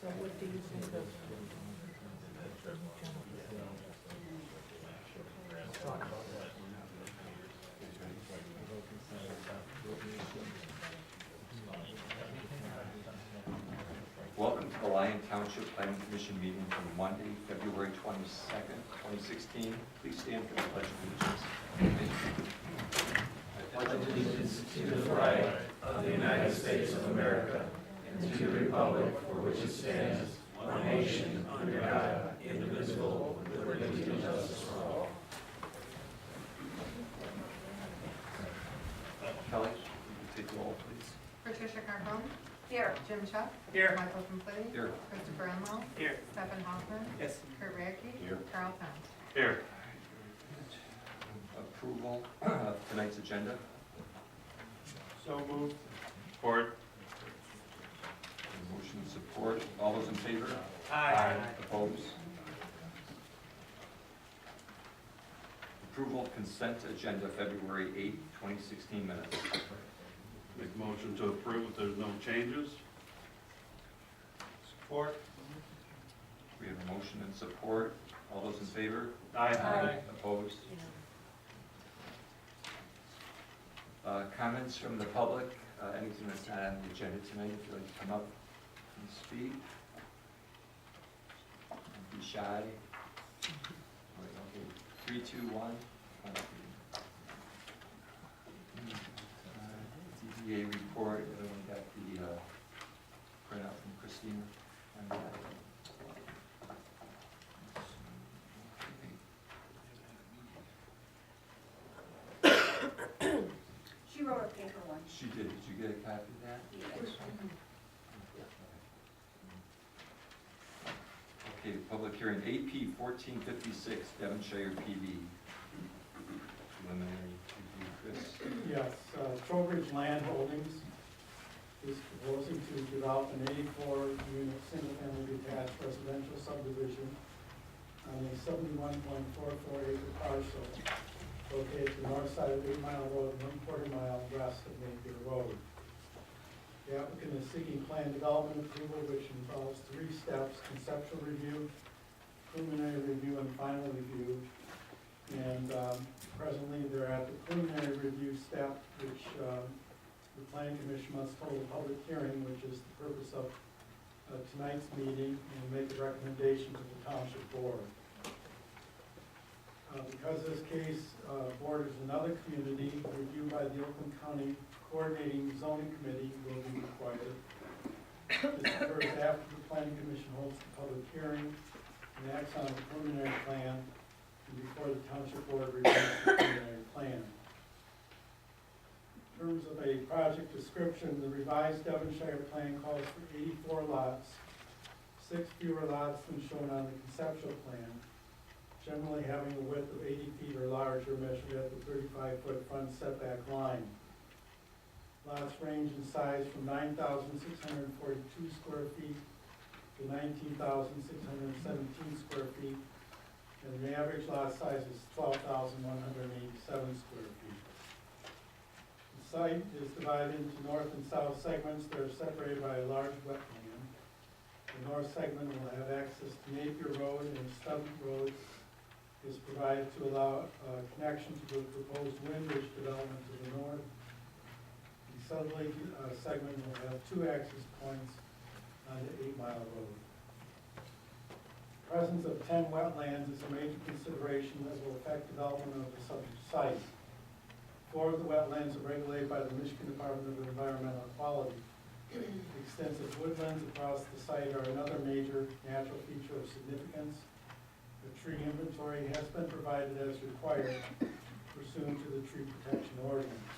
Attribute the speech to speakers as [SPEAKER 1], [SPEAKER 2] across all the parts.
[SPEAKER 1] So what do you think of?
[SPEAKER 2] Welcome to the Lyon Township Planning Commission meeting from Monday, February 22nd, 2016. Please stand for the Pledge of Allegiance.
[SPEAKER 3] I pledge allegiance to the flag of the United States of America and to the republic for which it stands, one nation, under God, indivisible, with liberty and justice for all.
[SPEAKER 2] Kelly, you can take the roll, please.
[SPEAKER 4] Patricia Carbone. Here. Jim Chuck.
[SPEAKER 3] Here.
[SPEAKER 4] Michael Complete.
[SPEAKER 2] Here.
[SPEAKER 4] Christopher Enlow.
[SPEAKER 3] Here.
[SPEAKER 4] Stephen Hoffman.
[SPEAKER 3] Yes.
[SPEAKER 4] Kurt Radke.
[SPEAKER 2] Here.
[SPEAKER 4] Carl Tom.
[SPEAKER 3] Here.
[SPEAKER 2] Approval of tonight's agenda.
[SPEAKER 3] So moved. Support.
[SPEAKER 2] Motion and support. All those in favor?
[SPEAKER 3] Aye.
[SPEAKER 2] Opposed? Approval of consent agenda, February 8th, 2016 minutes.
[SPEAKER 5] Make motion to approve if there's no changes.
[SPEAKER 3] Support.
[SPEAKER 2] We have a motion and support. All those in favor?
[SPEAKER 3] Aye.
[SPEAKER 2] Opposed? Comments from the public, anything that's not on the agenda tonight, if you'd like to come up and speak. Don't be shy. All right, okay. 3, 2, 1. DDA report, everyone got the printout from Christina on that.
[SPEAKER 6] She wrote a paper one.
[SPEAKER 2] She did. Did you get a copy of that?
[SPEAKER 6] Yes.
[SPEAKER 2] Okay, public hearing, AP 1456, Devonshire PV. Preliminary review, Chris.
[SPEAKER 7] Yes, Trowbridge Land Holdings is proposing to develop an 84-unit single-family detached residential subdivision on a 71.44 acre parcel located to the north side of 8 Mile Road, 1/4 mile west of Napier Road. The applicant is seeking plan development approval, which involves 3 steps: conceptual review, preliminary review, and final review. And presently, they're at the preliminary review step, which the Planning Commission must hold a public hearing, which is the purpose of tonight's meeting, and make a recommendation to the Township Board. Because this case borders another community, review by the Oakland County Coordinating Zoning Committee will be required. This occurs after the Planning Commission holds the public hearing and acts on the preliminary plan, and before the Township Board reviews the preliminary plan. In terms of a project description, the revised Devonshire plan calls for 84 lots, 6 fewer lots than shown on the conceptual plan, generally having a width of 80 feet or larger measured at the 35-foot front setback line. Lots range in size from 9,642 square feet to 19,617 square feet, and the average lot size is 12,187 square feet. The site is divided into north and south segments that are separated by a large wetland. The north segment will have access to Napier Road, and Stump Road is provided to allow connection to the proposed Wind Ridge development to the north. The southerly segment will have 2 access points on the 8 Mile Road. Presence of 10 wetlands is a major consideration that will affect development of the subject site. 4 of the wetlands are regulated by the Michigan Department of Environmental Quality. Extensive woodlands across the site are another major natural feature of significance. The tree inventory has been provided as required pursuant to the tree protection ordinance.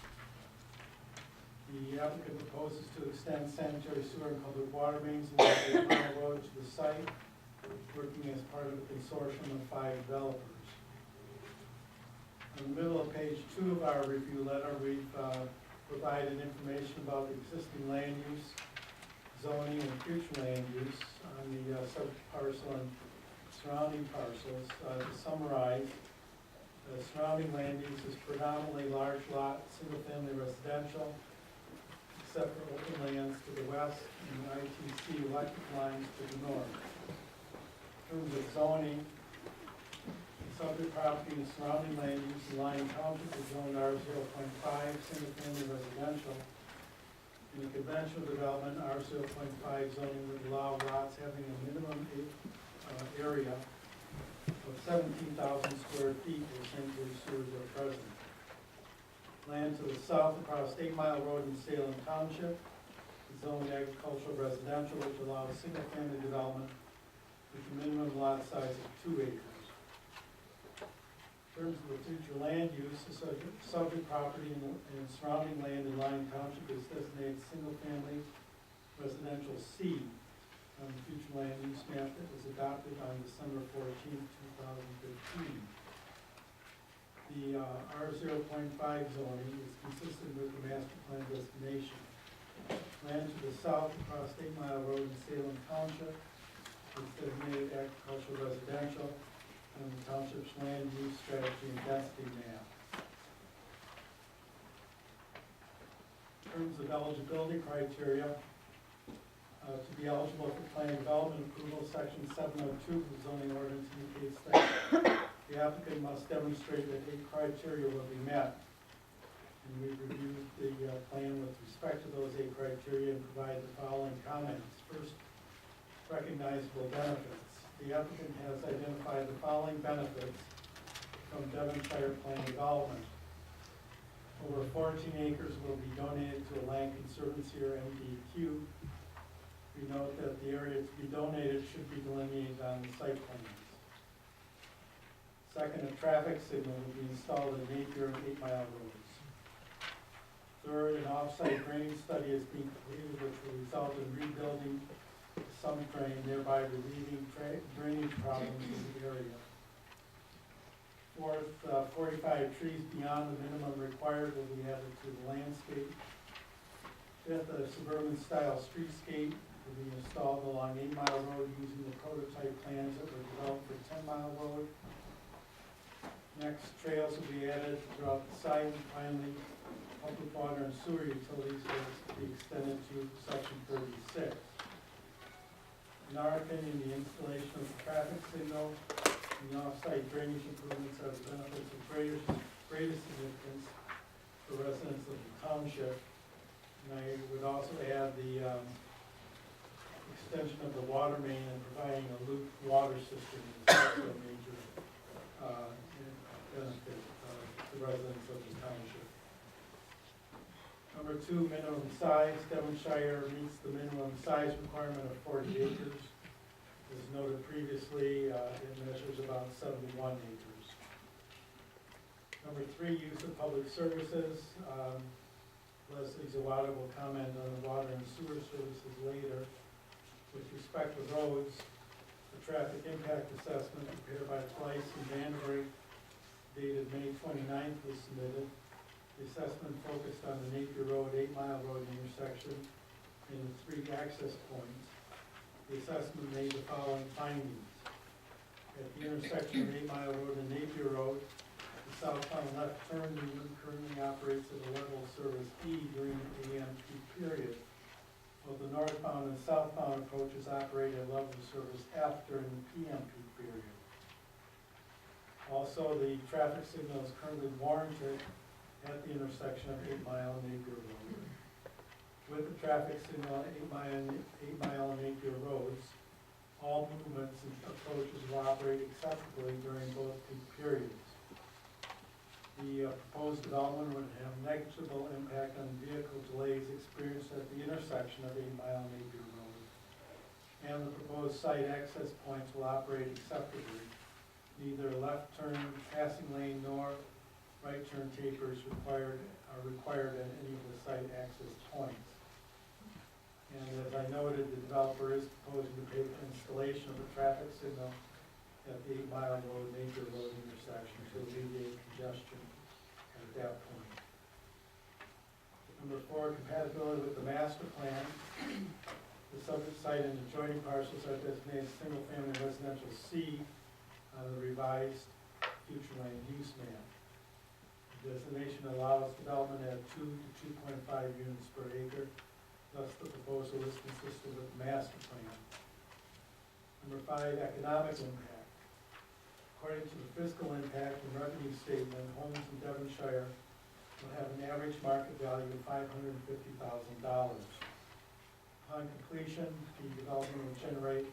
[SPEAKER 7] The applicant proposes to extend sanitary sewer and public water mains along the 8 Mile Road to the site, working as part of a consortium of 5 developers. In the middle of page 2 of our review letter, we've provided information about the existing land use, zoning, and future land use on the subject parcel and surrounding parcels. To summarize, the surrounding land use is predominantly large lot, single-family residential. except for open lands to the west and ITC electric lines to the north. In terms of zoning, the subject property and surrounding land use in Lyon Township is zoned R0.5, single-family residential. In the conventional development, R0.5 zoning would allow lots having a minimum area of 17,000 square feet where sanitary sewers are present. Land to the south across 8 Mile Road in Salem Township is zoned agricultural residential, which allows single-family development with a minimum lot size of 2 acres. In terms of the future land use, the subject property and surrounding land in Lyon Township is designated single-family residential C on the future land use map that was adopted on December 14, 2015. The R0.5 zoning is consistent with the master plan designation. Land to the south across 8 Mile Road in Salem Township is designated agricultural residential on the township's land use strategy and density map. In terms of eligibility criteria, to be eligible for plan development approval, section 702 of the zoning ordinance indicates that the applicant must demonstrate that 8 criteria will be met. And we've reviewed the plan with respect to those 8 criteria and provide the following comments. First, recognizable benefits. The applicant has identified the following benefits from Devonshire plan development. Over 14 acres will be donated to a land conservancy or MDQ. We note that the area to be donated should be delineated on the site plans. Second, a traffic signal will be installed at Napier and 8 Mile Roads. Third, an off-site drainage study is being completed which will result in rebuilding some drain, thereby relieving drainage problems in the area. Fourth, 45 trees beyond the minimum required will be added to the landscape. Fifth, a suburban-style streetscape will be installed along 8 Mile Road using the prototype plans that were developed for 10 Mile Road. Next, trails will be added throughout the site. And finally, public water and sewer utilities will be extended to section 36. In our opinion, the installation of the traffic signal and the off-site drainage improvements are the benefits of greatest significance for residents of the township. And I would also add the extension of the water main and providing a loop water system is also a major benefit to residents of the township. Number 2, minimum size. Devonshire meets the minimum size requirement of 40 acres. As noted previously, it measures about 71 acres. Number 3, use of public services. Leslie Zawada will comment on the water and sewer services later. With respect to roads, the traffic impact assessment prepared by Fleiss and Vandenberg dated May 29th was submitted. The assessment focused on the Napier Road, 8 Mile Road intersection and the 3 access points. The assessment made the following findings. At the intersection of 8 Mile Road and Napier Road, the southbound left turn movement currently operates at a level of service E during the AM peak period, while the northbound and southbound approaches operate at level of service F during the PM peak period. Also, the traffic signal is currently warranted at the intersection of 8 Mile and Napier Road. With the traffic signal at 8 Mile and Napier Roads, all movements and approaches will operate acceptably during both peak periods. The proposed development would have negligible impact on vehicle delays experienced at the intersection of 8 Mile and Napier Road. And the proposed site access points will operate acceptably. Neither left turn passing lane nor right turn tapers are required at any of the site access points. And as I noted, the developer is proposing to pay for installation of the traffic signal at the 8 Mile Road, Napier Road intersection to alleviate congestion at that point. Number 4, compatibility with the master plan. The subject site and adjoining parcels are designated single-family residential C on the revised future land use map. The designation allows development at 2 to 2.5 units per acre Thus, the proposal is consistent with the master plan. Number 5, economic impact. According to the fiscal impact and revenue statement, homes in Devonshire will have an average market value of $550,000. Upon completion, the development will generate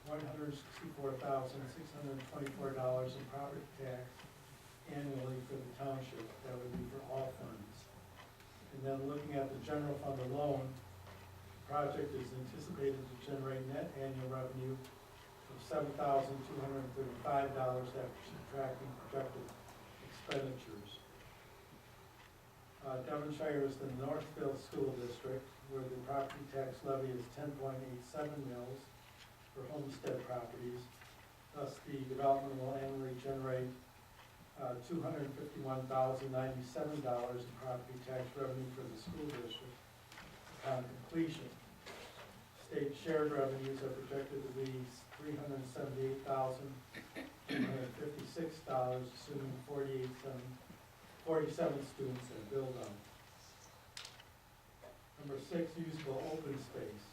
[SPEAKER 7] $164,624 in property tax annually for the township. That would be for all funds. And then looking at the general fund alone, the project is anticipated to generate net annual revenue of $7,235 after subtracting projected expenditures. Devonshire is the Northfield School District, where the property tax levy is 10.87 mils for homestead properties. Thus, the development will annually generate $251,097 in property tax revenue for the school district upon completion. State shared revenues are projected to be $378,256, assuming 47 students at build-out. Number 6, usable open space.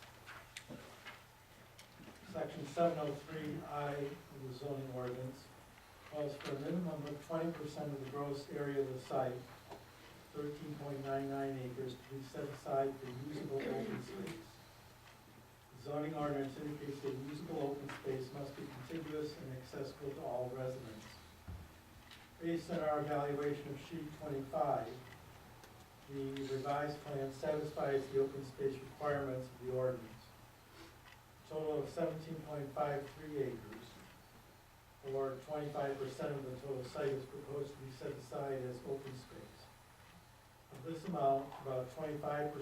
[SPEAKER 7] Section 703I of the zoning ordinance calls for a minimum of 20% of the gross area of the site, 13.99 acres, to be set aside for usable open space. The zoning ordinance indicates that usable open space must be contiguous and accessible to all residents. Based on our evaluation of sheet 25, the revised plan satisfies the open space requirements of the ordinance. A total of 17.53 acres, or 25% of the total site, is proposed to be set aside as open space. Of this amount, about 25%,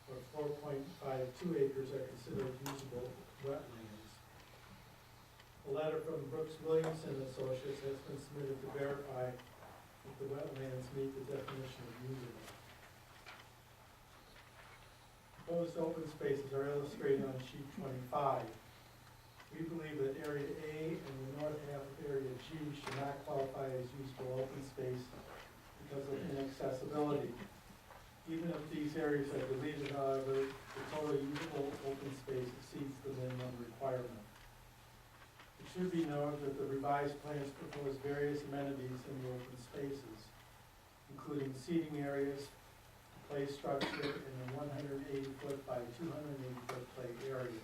[SPEAKER 7] or 4.52 acres, are considered usable wetlands. A letter from Brooks Williamson Associates has been submitted to verify that the wetlands meet the definition of usable. Proposed open spaces are illustrated on sheet 25. We believe that Area A and the north half of Area G should not qualify as usable open space because of inaccessibility. Even if these areas are deleted, however, the total usable open space exceeds the minimum requirement. It should be noted that the revised plans propose various amenities in the open spaces, including seating areas, play structure, and a 180-foot by 280-foot play area.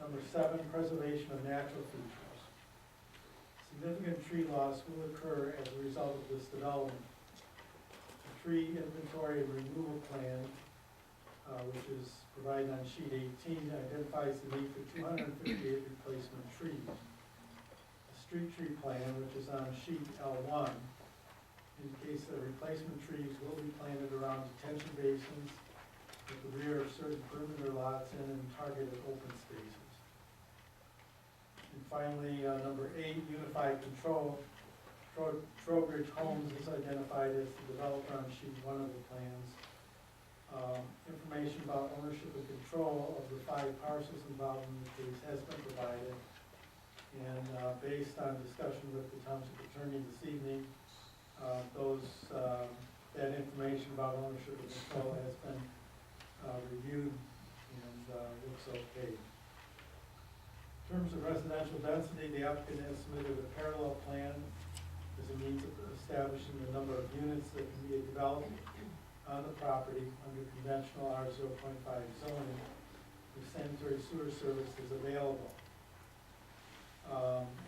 [SPEAKER 7] Number 7, preservation of natural features. Significant tree loss will occur as a result of this development. The tree inventory and removal plan, which is provided on sheet 18, identifies the need for 258 replacement trees. The street tree plan, which is on sheet L1, indicates that replacement trees will be planted around detention basins at the rear of certain perimeter lots and in targeted open spaces. And finally, number 8, unified control. Trowbridge Homes is identified as the developer on sheet 1 of the plans. Information about ownership and control of the 5 parcels involved in the case has been provided. And based on discussion with the township attorney this evening, that information about ownership and control has been reviewed and looks okay. In terms of residential density, the applicant has submitted a parallel plan as a means of establishing the number of units that can be developed on the property under conventional R0.5 zoning, where sanitary sewer service is available.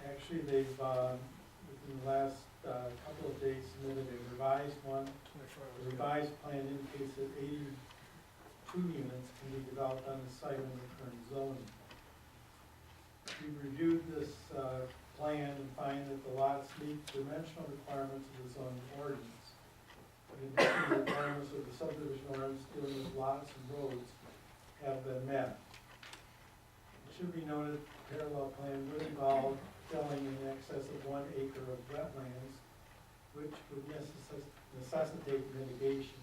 [SPEAKER 7] Actually, they've, within the last couple of days, submitted a revised one. The revised plan indicates that 82 units can be developed on the site under the current zoning. We reviewed this plan and find that the lots meet dimensional requirements of the zoning ordinance. In addition, the requirements of the subdivision ordinance dealing with lots and roads have been met. It should be noted the parallel plan would involve filling in excess of 1 acre of wetlands, which would necessitate mitigation.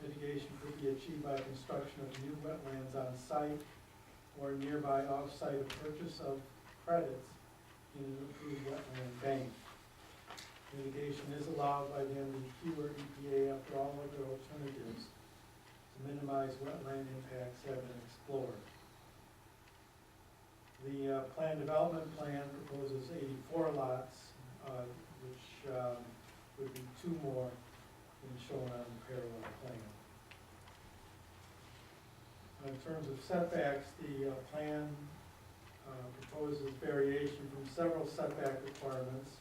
[SPEAKER 7] Mitigation could be achieved by construction of new wetlands on site or nearby off-site a purchase of credits in an approved wetland bank. Mitigation is allowed by the MDQ or EPA after all other alternatives minimize wetland impacts have been explored. The planned development plan proposes 84 lots, which would be 2 more than shown on the parallel plan. In terms of setbacks, the plan proposes variation from several setback requirements.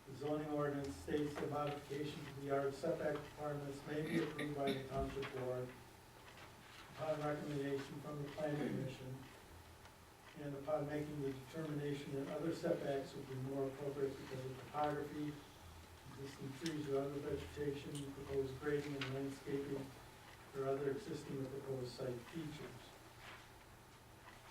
[SPEAKER 7] The zoning ordinance states that modification to the yard setback requirements may be approved by the township board upon recommendation from the planning commission and upon making the determination that other setbacks would be more appropriate because of topography, existing trees or other vegetation, proposed grading and landscaping, or other existing or proposed site features.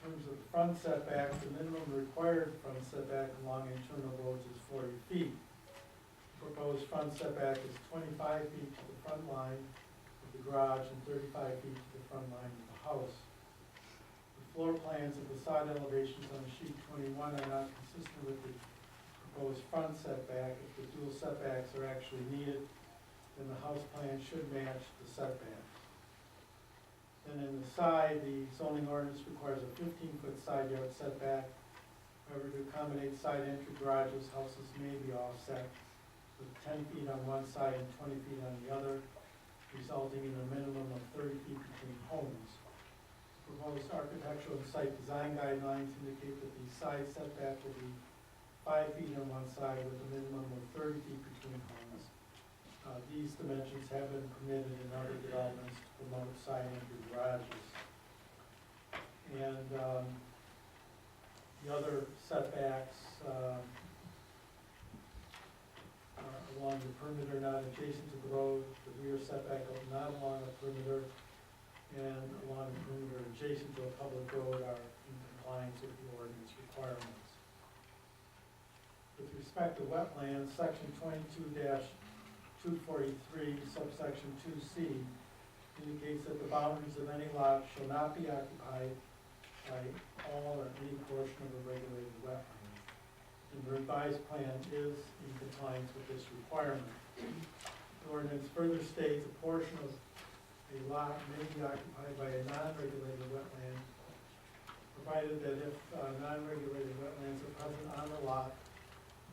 [SPEAKER 7] In terms of the front setback, the minimum required front setback along internal roads is 40 feet. The proposed front setback is 25 feet to the front line of the garage and 35 feet to the front line of the house. The floor plans of the side elevations on sheet 21 are not consistent with the proposed front setback. If the dual setbacks are actually needed, then the house plan should match the setbacks. Then in the side, the zoning ordinance requires a 15-foot side yard setback. However, to accommodate side entry garages, houses may be offset with 10 feet on one side and 20 feet on the other, resulting in a minimum of 30 feet between homes. Proposed architectural and site design guidelines indicate that the side setback will be 5 feet on one side with a minimum of 30 feet between homes. These dimensions have been permitted in other developments to promote side entry garages. And the other setbacks along the perimeter not adjacent to the road, the rear setback not along the perimeter, and along the perimeter adjacent to a public road are in compliance with the ordinance requirements. With respect to wetlands, section 22-243, subsection 2C, indicates that the boundaries of any lot shall not be occupied by all or any portion of a regulated wetland. And the revised plan is in compliance with this requirement. The ordinance further states a portion of a lot may be occupied by a non-regulated wetland, provided that if non-regulated wetlands are present on the lot,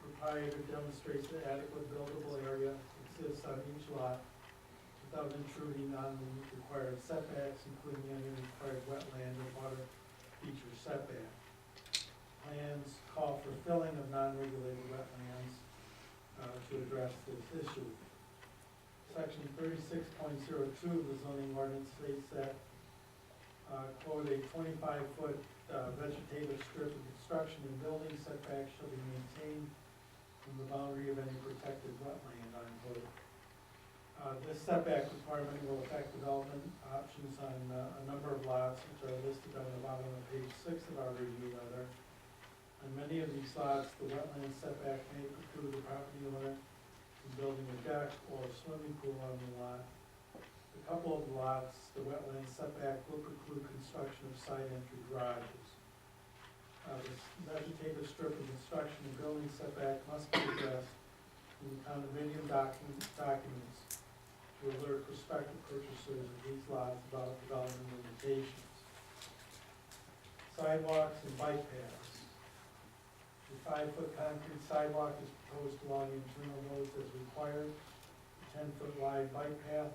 [SPEAKER 7] the proprietor demonstrates that adequate buildable area exists on each lot without intruding on the required setbacks, including any required wetland or water feature setback. Plans call for filling of non-regulated wetlands to address this issue. Section 36.02 of the zoning ordinance states that, quote, a 25-foot vegetative strip of construction and building setback shall be maintained from the boundary of any protected wetland, unquote. This setback requirement will affect development options on a number of lots, which are listed on the bottom of page 6 of our review letter. On many of these lots, the wetland setback may preclude the property owner from building a deck or a swimming pool on the lot. A couple of lots, the wetland setback will preclude construction of side entry garages. This vegetative strip of construction and building setback must be addressed in the condominium documents to alert prospective purchasers of these lots about development limitations. Sidewalks and bike paths. The 5-foot concrete sidewalk is proposed along internal roads as required. The 10-foot wide bike path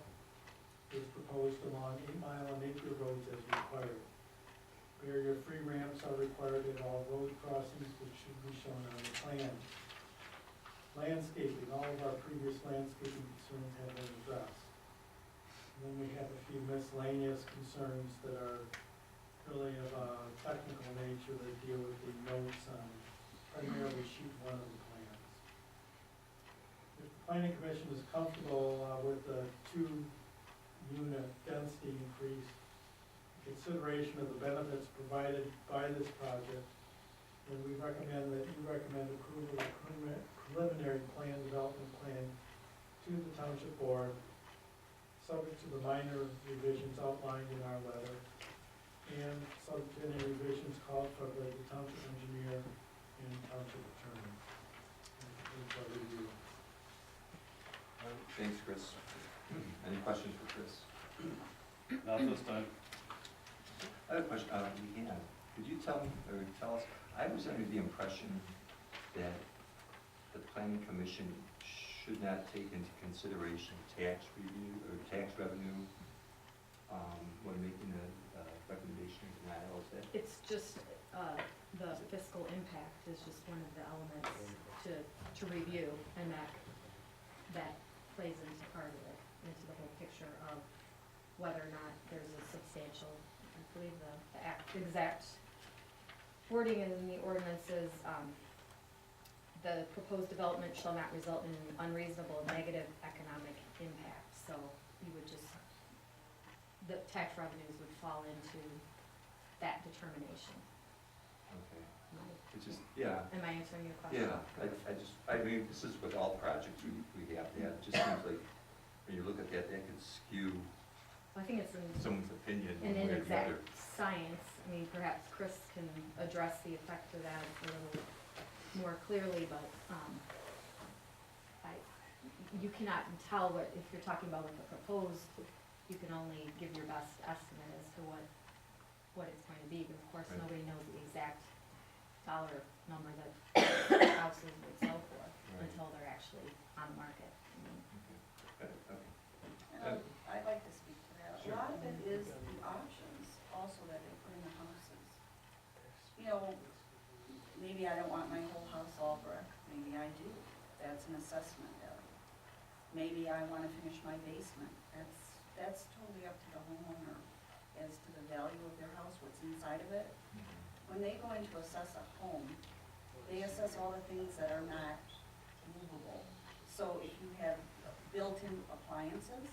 [SPEAKER 7] is proposed along 8 Mile and Napier roads as required. Barrier-free ramps are required at all road crossings, which should be shown on the plan. Landscaping, all of our previous landscaping concerns have been addressed. And then we have a few miscellaneous concerns that are really of a technical nature that deal with the notes on primarily sheet 1 of the plans. If the planning commission is comfortable with the 2-unit density increase, consideration of the benefits provided by this project, then we recommend that you recommend approval of preliminary plan development plan to the township board, subject to the minor revisions outlined in our letter, and subject to any revisions called for by the township engineer and township attorney. Review.
[SPEAKER 2] Thanks, Chris. Any questions for Chris?
[SPEAKER 5] Not this time.
[SPEAKER 2] I have a question, Leanne, could you tell me, or tell us, I was under the impression that the planning commission should not take into consideration tax review, or tax revenue, when making a recommendation or denial, is that?
[SPEAKER 1] It's just, the fiscal impact is just one of the elements to review, and that plays into part of it, into the whole picture of whether or not there's a substantial, I believe the exact wording in the ordinance is, the proposed development shall not result in an unreasonable negative economic impact, so you would just, the tax revenues would fall into that determination.
[SPEAKER 2] Okay, it's just, yeah,
[SPEAKER 1] Am I answering your question?
[SPEAKER 2] yeah, I mean, this is with all projects we have to have, it just seems like, when you look at that, that could skew
[SPEAKER 1] I think it's
[SPEAKER 2] someone's opinion
[SPEAKER 1] an
[SPEAKER 2] one way or the
[SPEAKER 1] inexact
[SPEAKER 2] other.
[SPEAKER 1] science. I mean, perhaps Chris can address the effect of that a little more clearly, but, you cannot tell what, if you're talking about what the proposed, you can only give your best estimate as to what it's going to be, but of course,
[SPEAKER 2] Right.
[SPEAKER 1] nobody knows the exact dollar number that houses would sell for
[SPEAKER 2] Right.
[SPEAKER 1] until they're actually on the market. I mean,
[SPEAKER 2] Okay.
[SPEAKER 6] I'd like to speak to that. A
[SPEAKER 2] Sure.
[SPEAKER 6] lot of it is the options also that they put in the houses. You know, maybe I don't want my whole house all brick, maybe I do, that's an assessment value. Maybe I wanna finish my basement, that's totally up to the homeowner as to the value of their house, what's inside of it. When they go in to assess a home, they assess all the things that are not movable. So if you have built-in appliances,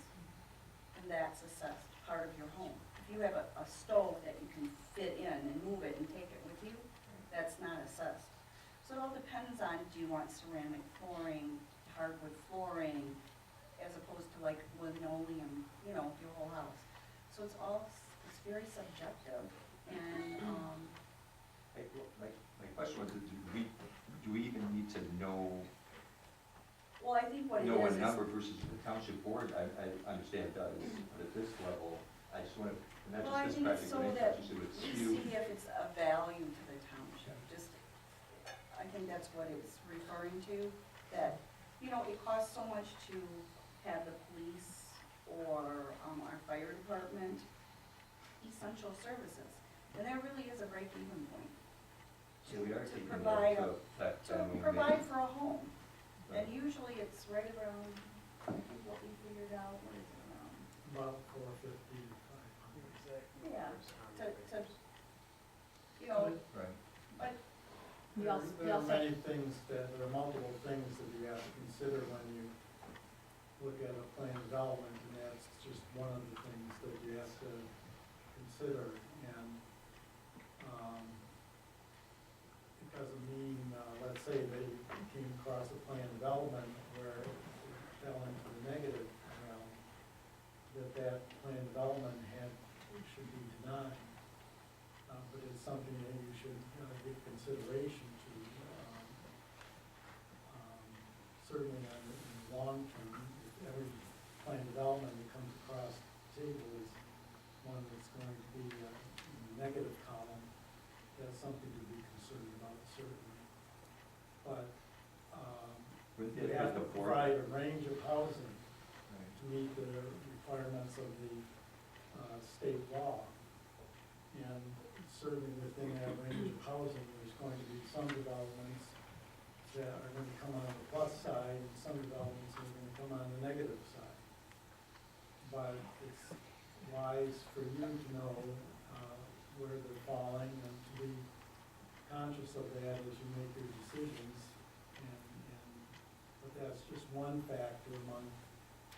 [SPEAKER 6] and that's assessed part of your home. If you have a stove that you can fit in and move it and take it with you, that's not assessed. So it all depends on, do you want ceramic flooring, hardwood flooring, as opposed to like linoleum, you know, your whole house. So it's very subjective, and,
[SPEAKER 2] My question was, do we even need to know
[SPEAKER 6] well, I think what it
[SPEAKER 2] a
[SPEAKER 6] is
[SPEAKER 2] number versus the township board? I understand it does, but at this level, I just want to, and
[SPEAKER 6] well,
[SPEAKER 2] not
[SPEAKER 6] I
[SPEAKER 2] just
[SPEAKER 6] think
[SPEAKER 2] this
[SPEAKER 6] it's
[SPEAKER 2] project,
[SPEAKER 6] so
[SPEAKER 2] but any
[SPEAKER 6] that
[SPEAKER 2] project, so it's
[SPEAKER 6] we
[SPEAKER 2] skewed.
[SPEAKER 6] see if it's a value to the township, just, I think that's what it's referring to, that, you know, it costs so much to have the police or, our fire department, essential services, and there really is a break-even point.
[SPEAKER 2] So we are
[SPEAKER 6] To
[SPEAKER 2] taking
[SPEAKER 6] provide
[SPEAKER 2] that
[SPEAKER 6] a,
[SPEAKER 2] to effect
[SPEAKER 6] to
[SPEAKER 2] on when we
[SPEAKER 6] provide
[SPEAKER 2] make-
[SPEAKER 6] for a home,
[SPEAKER 2] Right.
[SPEAKER 6] and usually it's right around, I think what we figured out, what is it around?
[SPEAKER 7] About 450 to 500.
[SPEAKER 6] Yeah, to, you know,
[SPEAKER 2] Right.
[SPEAKER 6] but,
[SPEAKER 1] You
[SPEAKER 7] There
[SPEAKER 1] also, you
[SPEAKER 7] there are
[SPEAKER 1] also,
[SPEAKER 7] many things there are multiple things that you have to consider when you look at a plan development, and that's just one of the things that you have to consider. And, it doesn't mean, let's say they came across a plan development where it fell into the negative realm, that plan development should be denied. But it's something that you should give consideration to. Certainly in the long term, if every plan development that comes across the table is one that's going to be in the negative column, that's something to be concerned about, certainly. But
[SPEAKER 2] Wouldn't
[SPEAKER 7] we
[SPEAKER 2] it
[SPEAKER 7] have
[SPEAKER 2] have
[SPEAKER 7] to
[SPEAKER 2] the board?
[SPEAKER 7] provide a range of housing
[SPEAKER 2] Right.
[SPEAKER 7] to meet the requirements of the state law. And certainly within that range of housing, there's going to be some developments that are going to come on the plus side, and some developments that are going to come on the negative side. But it's wise for you to know where they're falling, and to be conscious of that as you make your decisions. But that's just one factor among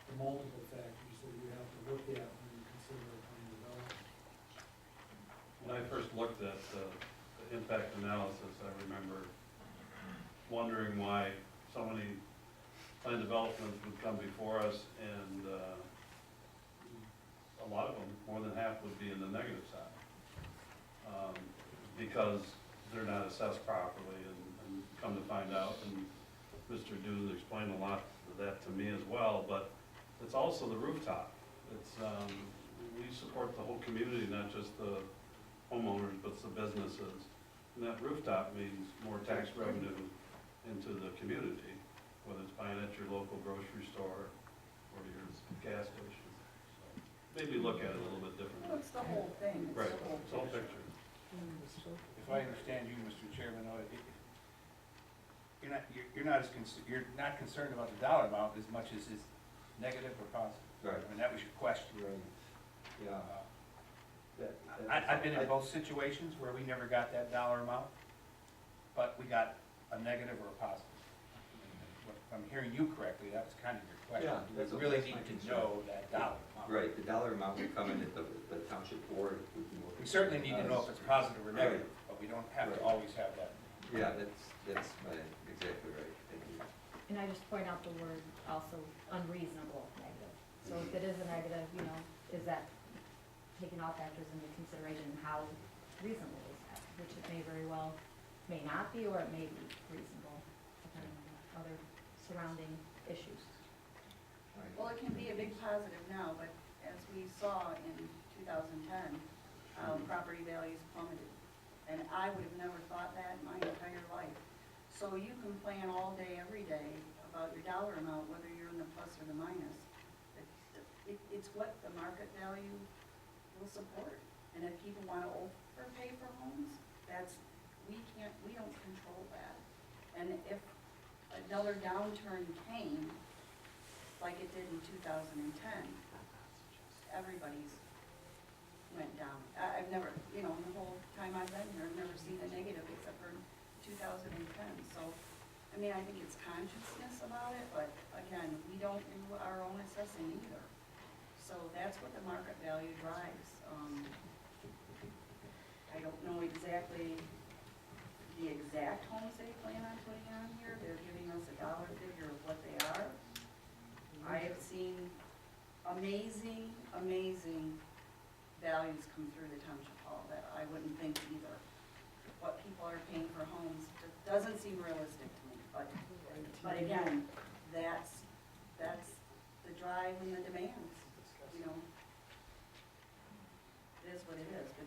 [SPEAKER 7] the multiple factors that you have to look at when you consider a plan development.
[SPEAKER 5] When I first looked at the impact analysis, I remember wondering why so many plan developments would come before us, and a lot of them, more than half, would be in the negative side. Because they're not assessed properly, and come to find out, and Mr. Dunes explained a lot of that to me as well, but it's also the rooftop. It's, we support the whole community, not just the homeowners, but the businesses. And that rooftop means more tax revenue into the community, whether it's buying at your local grocery store or your gas station. So maybe look at it a little bit
[SPEAKER 6] Well,
[SPEAKER 5] differently.
[SPEAKER 6] it's the whole thing, it's
[SPEAKER 5] Right,
[SPEAKER 6] the whole
[SPEAKER 5] it's all
[SPEAKER 6] picture.
[SPEAKER 5] picture.
[SPEAKER 3] If I understand you, Mr. Chairman, you're not concerned about the dollar amount as much as it's negative or positive.
[SPEAKER 2] Right.
[SPEAKER 3] I mean, that was your question.
[SPEAKER 2] Right. Yeah.
[SPEAKER 3] I've been in both situations where we never got that dollar amount, but we got a negative or a positive. If I'm hearing you correctly, that was kind of your question.
[SPEAKER 2] Yeah, that's
[SPEAKER 3] We really
[SPEAKER 2] my
[SPEAKER 3] need to
[SPEAKER 2] concern.
[SPEAKER 3] know that dollar amount.
[SPEAKER 2] Right, the dollar amount would come in at the township board would be more.
[SPEAKER 3] We certainly need to know if it's positive or negative, but we don't have to
[SPEAKER 2] Right.
[SPEAKER 3] always have that.
[SPEAKER 2] Yeah, that's exactly right. Thank you.
[SPEAKER 1] And I just point out the word also unreasonable negative. So if it is a negative, you know, is that taking all factors into consideration, and how reasonable is that? Which it may very well, may not be, or it may be reasonable, depending on other surrounding issues.
[SPEAKER 2] Right.
[SPEAKER 6] Well, it can be a big positive now, but as we saw in 2010, property values plummeted. And I would have never thought that in my entire life. So you can plan all day, every day about your dollar amount, whether you're in the plus or the minus. It's what the market value will support. And if people want to overpay for homes, we don't control that. And if another downturn came, like it did in 2010, everybody's went down. I've never, in the whole time I've been here, I've never seen a negative except for 2010. So, I mean, I think it's consciousness about it, but again, we don't do our own assessing either. So that's what the market value drives. I don't know exactly the exact homes they plan on putting on here. They're giving us a dollar figure of what they are. I have seen amazing values come through the township hall that I wouldn't think either. What people are paying for homes doesn't seem realistic to me, but again, that's the drive and the demands, It is what it is, but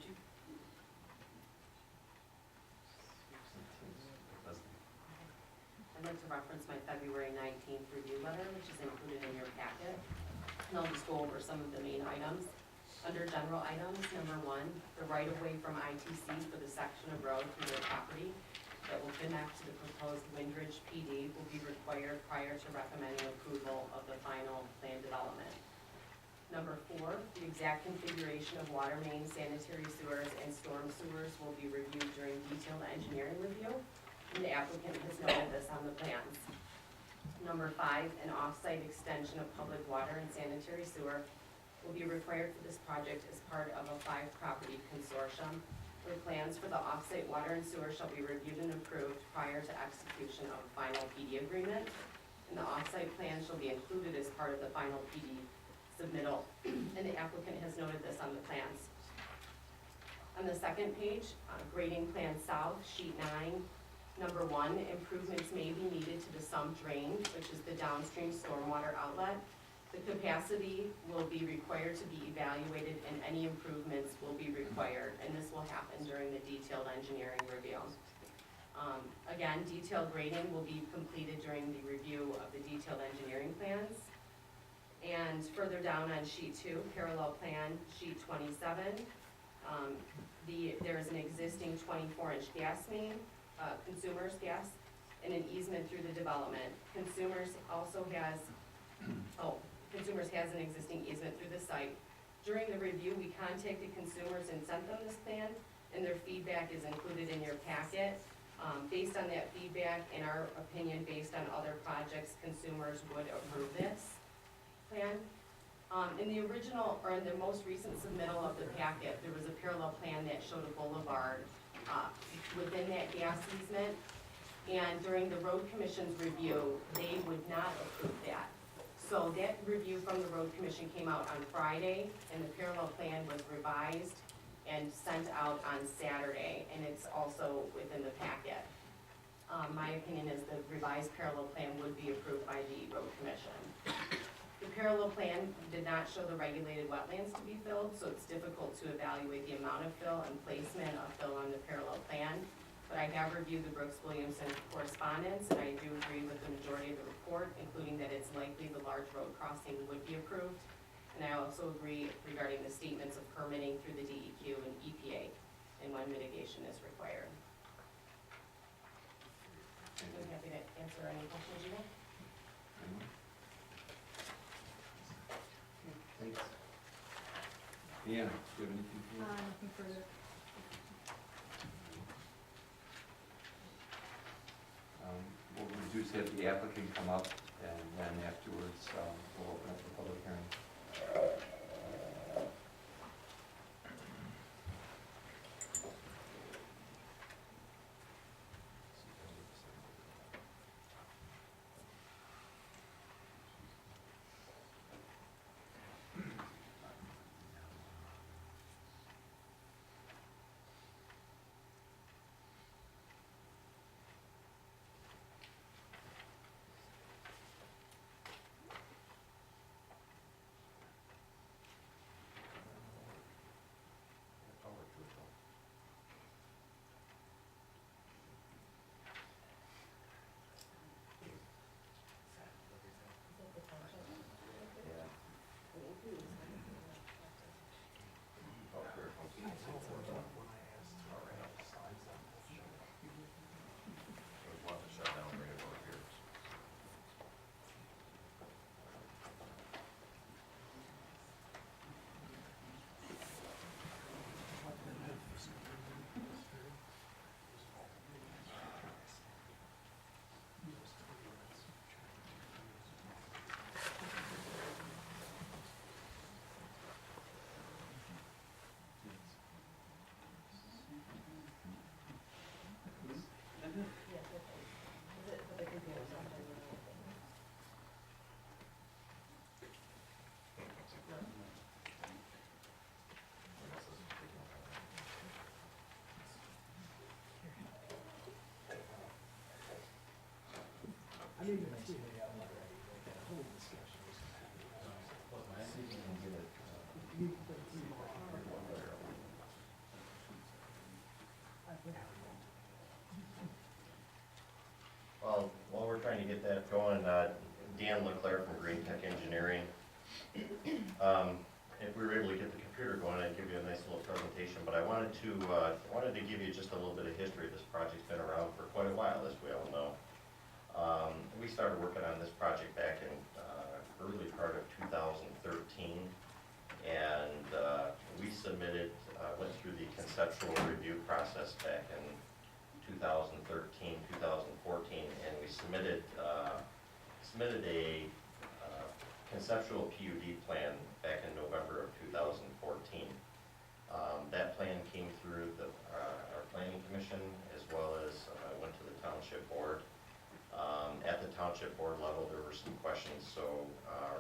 [SPEAKER 8] I'd like to reference my February 19th review letter, which is included in your packet. And I'll just go over some of the main items. Under general items, number 1, the right-of-way from ITC for the section of road through their property that will connect to the proposed Windridge PD will be required prior to recommending approval of the final plan development. Number 4, the exact configuration of water main, sanitary sewers, and storm sewers will be reviewed during detailed engineering review, and the applicant has noted this on the plans. Number 5, an off-site extension of public water and sanitary sewer will be required for this project as part of a 5-property consortium, where plans for the off-site water and sewer shall be reviewed and approved prior to execution of a final PD agreement, and the off-site plan shall be included as part of the final PD submittal, and the applicant has noted this on the plans. On the second page, grading plan south, sheet 9, number 1, improvements may be needed to the sump drain, which is the downstream stormwater outlet. The capacity will be required to be evaluated and any improvements will be required, and this will happen during the detailed engineering review. Again, detailed grading will be completed during the review of the detailed engineering plans. And further down on sheet 2, parallel plan, sheet 27, there is an existing 24-inch gas main, consumers gas, and an easement through the development. Consumers has an existing easement through the site. During the review, we contacted consumers and sent them this plan, and their feedback is included in your packet. Based on that feedback, in our opinion, based on other projects, consumers would approve this plan. In the original, or in the most recent submittal of the packet, there was a parallel plan that showed a boulevard within that gas easement. And during the road commission's review, they would not approve that. So that review from the road commission came out on Friday, and the parallel plan was revised and sent out on Saturday, and it's also within the packet. My opinion is the revised parallel plan would be approved by the road commission. The parallel plan did not show the regulated wetlands to be filled, so it's difficult to evaluate the amount of fill and placement of fill on the parallel plan. But I have reviewed the Brooks-Williamson correspondence, and I do agree with the majority of the report, including that it's likely the large road crossing would be approved. And I also agree regarding the statements of permitting through the DEQ and EPA, and when mitigation is required. I'm happy to answer any questions you have.
[SPEAKER 2] Anyone? Thanks. Deanna, do you have anything for me?
[SPEAKER 1] Nothing further.
[SPEAKER 2] What we'll do is have the applicant come up, and then afterwards, we'll open up the public hearing.
[SPEAKER 3] Well, while we're trying to get that going, Dan Leclerc from Green Tech Engineering. If we were able to get the computer going, I'd give you a nice little presentation, but I wanted to give you just a little bit of history. This project's been around for quite a while, as we all know. We started working on this project back in early part of 2013, and we submitted, went through the conceptual review process back in 2013, 2014, and we submitted a conceptual PUD plan back in November of 2014. That plan came through our planning commission, as well as went to the township board. At the township board level, there were some questions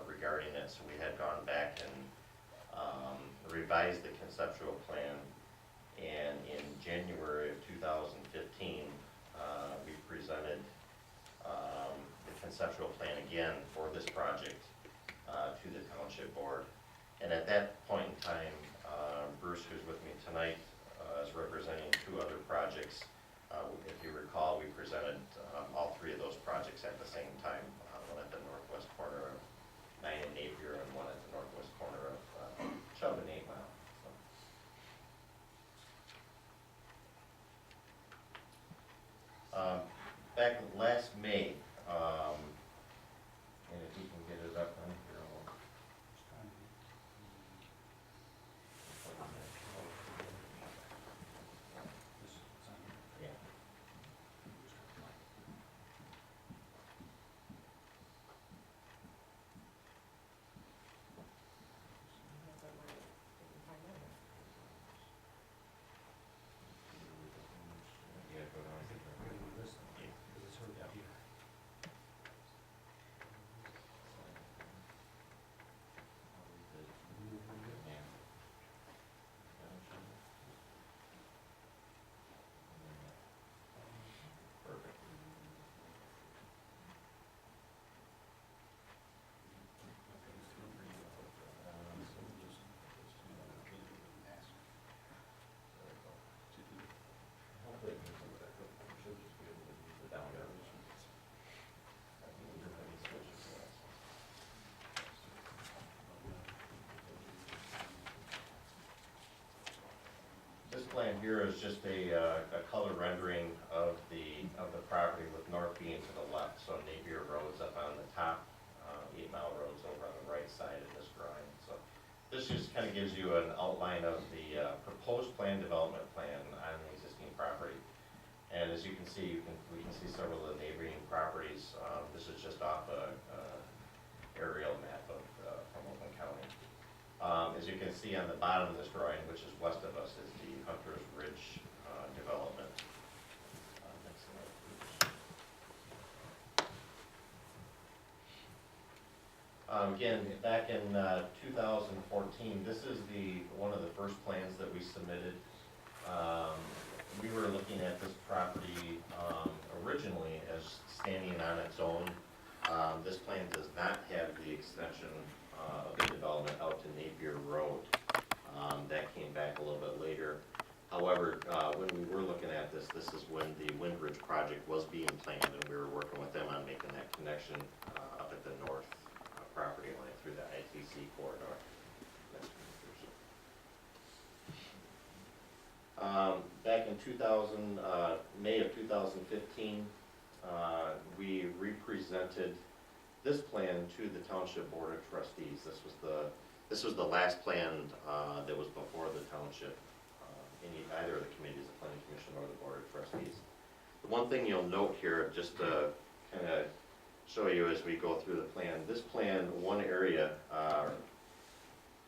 [SPEAKER 3] regarding it, so we had gone back and revised the conceptual plan. And in January of 2015, we presented the conceptual plan again for this project to the township board. And at that point in time, Bruce, who's with me tonight, is representing two other projects. If you recall, we presented all three of those projects at the same time, one at the northwest corner of 9 and Napier, and one at the northwest corner of Chubb and 8 Mile. Back last May, and if you can get it up on here, yeah. Yeah, go down. Yeah.
[SPEAKER 9] plan here is just a color rendering of the property, with north being to the left, so Napier Road's up on the top, 8 Mile Road's over on the right side of this drawing. So this just kind of gives you an outline of the proposed plan development plan on the existing property. And as you can see, we can see several of the neighboring properties. This is just off a aerial map of from Oakland County. As you can see on the bottom of this drawing, which is west of us, is the Hunter's Ridge development. Next slide, please. Again, back in 2014, this is one of the first plans that we submitted. We were looking at this property originally as standing on its own. This plan does not have the extension of the development out to Napier Road. That came back a little bit later. However, when we were looking at this, this is when the Wind Ridge project was being planned, and we were working with them on making that connection up at the north property line through the ITC corridor. Back in May of 2015, we represented this plan to the Township Board of Trustees. This was the last plan that was before the Township, either of the committees, the Planning Commission or the Board of Trustees. The one thing you'll note here, just to kind of show you as we go through the plan, this plan, one area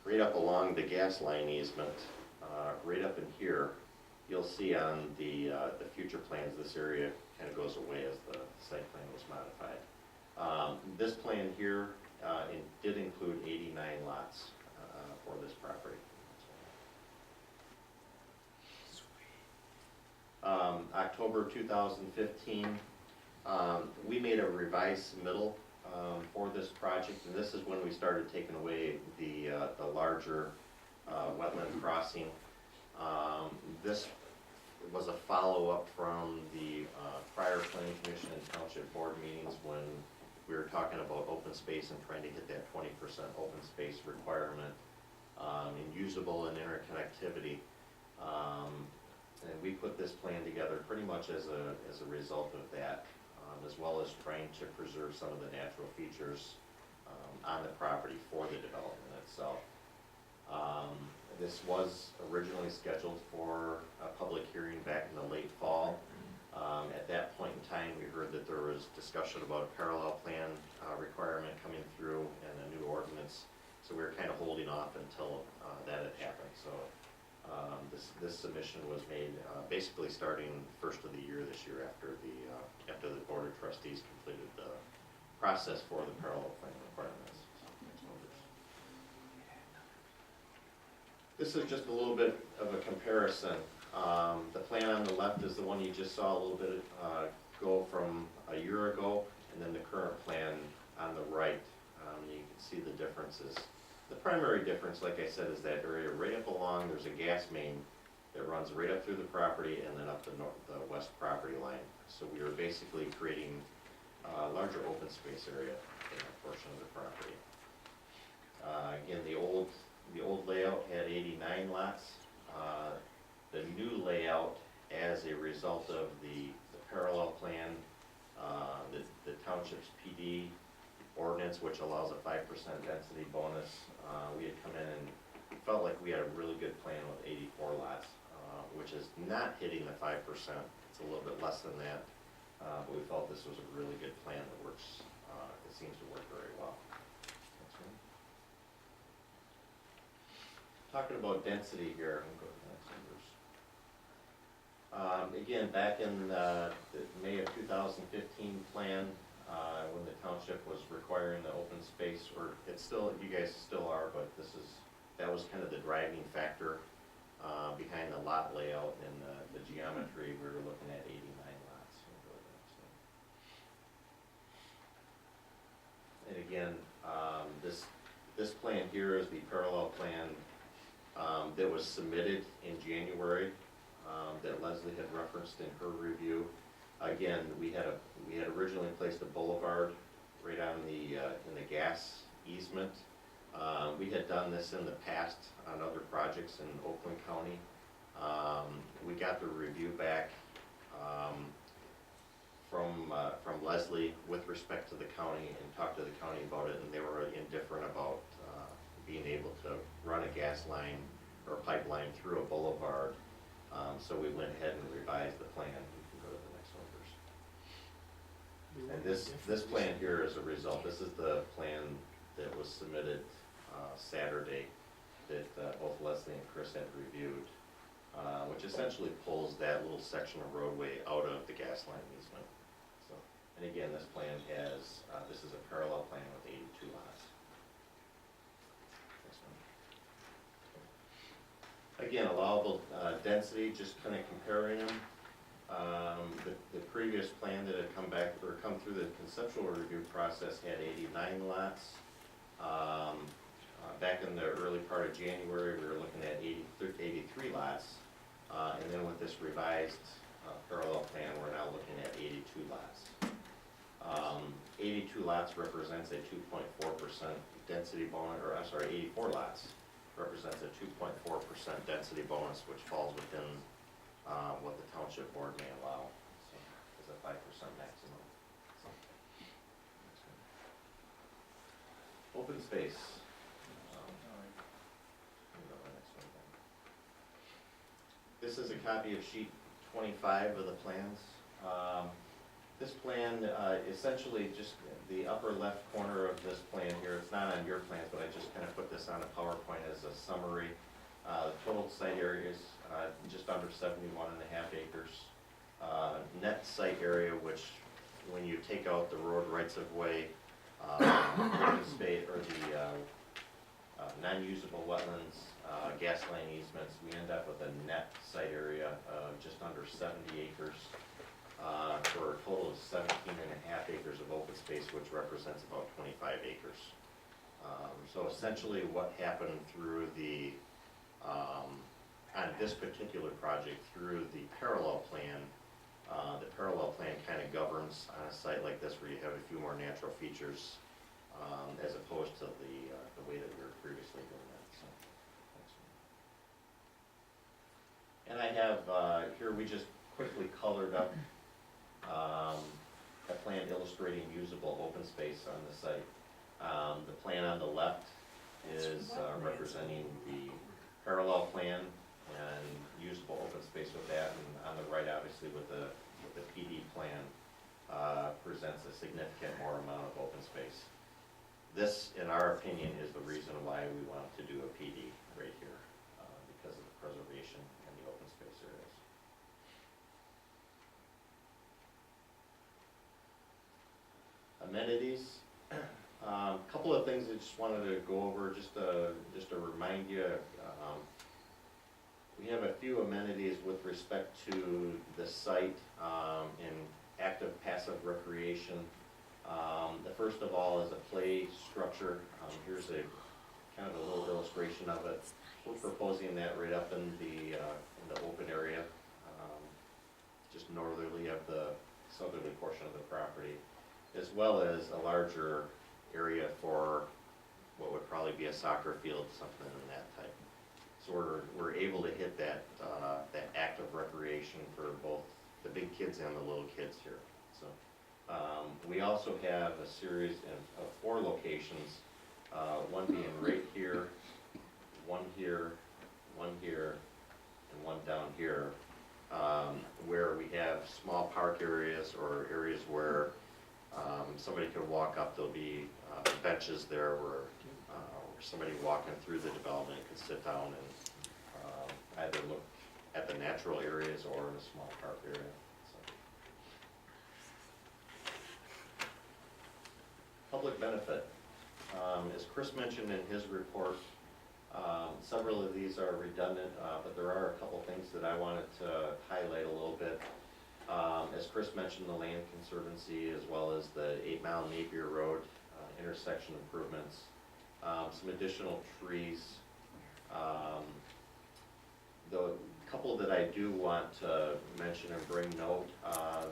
[SPEAKER 9] right up along the gas line easement, right up in here, you'll see on the future plans, this area kind of goes away as the site plan was modified. This plan here did include 89 lots for this property. October 2015, we made a revised submittal for this project, and this is when we started taking away the larger wetland crossing. This was a follow-up from the prior Planning Commission and Township Board meetings when we were talking about open space and trying to hit that 20% open space requirement in usable and interconnectivity. And we put this plan together pretty much as a result of that, as well as trying to preserve some of the natural features on the property for the development itself. This was originally scheduled for a public hearing back in the late fall. At that point in time, we heard that there was discussion about a parallel plan requirement coming through and a new ordinance, so we were kind of holding off until that had happened. So this submission was made basically starting first of the year this year after the Board of Trustees completed the process for the parallel plan requirements. This is just a little bit of a comparison. The plan on the left is the one you just saw a little bit go from a year ago, and then the current plan on the right. You can see the differences. The primary difference, like I said, is that area right up along, there's a gas main that runs right up through the property and then up the west property line. So we were basically creating a larger open space area in that portion of the property. Again, the old layout had 89 lots. The new layout, as a result of the parallel plan, the Township's PD ordinance, which allows a 5% density bonus, we had come in and felt like we had a really good plan with 84 lots, which is not hitting the 5%. It's a little bit less than that, but we felt this was a really good plan that works. It seems to work very well. Talking about density here, I'm going to go to the next numbers. Again, back in the May of 2015 plan, when the township was requiring the open space, or it's still, you guys still are, but that was kind of the driving factor behind the lot layout and the geometry. We were looking at 89 lots. We'll go to the next one. And again, this plan here is the parallel plan that was submitted in January, that Leslie had referenced in her review. Again, we had originally placed a boulevard right on in the gas easement. We had done this in the past on other projects in Oakland County. got the review back from Leslie with respect to the county and talked to the county about it, and they were indifferent about being able to run a gas line or a pipeline through a boulevard. So we went ahead and revised the plan. You can go to the next one first. And this plan here is a result. This is the plan that was submitted Saturday that both Leslie and Chris had reviewed, which essentially pulls that little section of roadway out of the gas line easement. So, and again, this plan has, this is a parallel plan with 82 lots. Next one. Again, allowable density, just kind of comparing them. The previous plan that had come back or come through the conceptual review process had 89 lots. Back in the early part of January, we were looking at 83 lots. And then with this revised parallel plan, we're now looking at 82 lots. 82 lots represents a 2.4% density bonus, or I'm sorry, 84 lots represents a 2.4% density bonus, which falls within what the township board may allow. So it's a 5% maximum. So, open space. This is a copy of sheet 25 of the plans. This plan, essentially just the upper left corner of this plan here, it's not on your plans, but I just kind of put this on a PowerPoint as a summary. Total site area is just under 71.5 acres. Net site area, which when you take out the road rights of way, open space, or the non-usable wetlands, gas line easements, we end up with a net site area of just under 70 acres for a total of 17.5 acres of open space, which represents about 25 acres. So essentially what happened through the, on this particular project, through the parallel plan kind of governs on a site like this where you have a few more natural features as opposed to the way that we were previously doing that. So, and I have here we just quickly colored up a plan illustrating usable open space on the site. The plan on the left is representing the parallel plan and usable open space with that, and on the right, obviously, with the PD plan, presents a significant more amount of open space. This, in our opinion, is the reason why we want to do a PD right here, because of the preservation and the open space areas. Amenities. A couple of things I just wanted to go over, just to remind you. We have a few amenities with respect to the site in active passive recreation. The first of all is a play structure. Here's a kind of a little illustration of it. We're proposing that right up in the open area, just northerly of the southerly portion of the property, as well as a larger area for what would probably be a soccer field, something in that type. So we're able to hit that active recreation for both the big kids and the little kids here. So we also have a series of 4 locations, one being right here, one here, one here, and one down here, where we have small park areas or areas where somebody could walk up. There'll be benches there where somebody walking through the development could sit down and either look at the natural areas or in a small park area. So. Public benefit. As Chris mentioned in his report, several of these are redundant, but there are a couple things that I wanted to highlight a little bit. As Chris mentioned, the Land Conservancy, as well as the 8 Mile Napier Road intersection improvements, some additional trees. The couple that I do want to mention and bring note,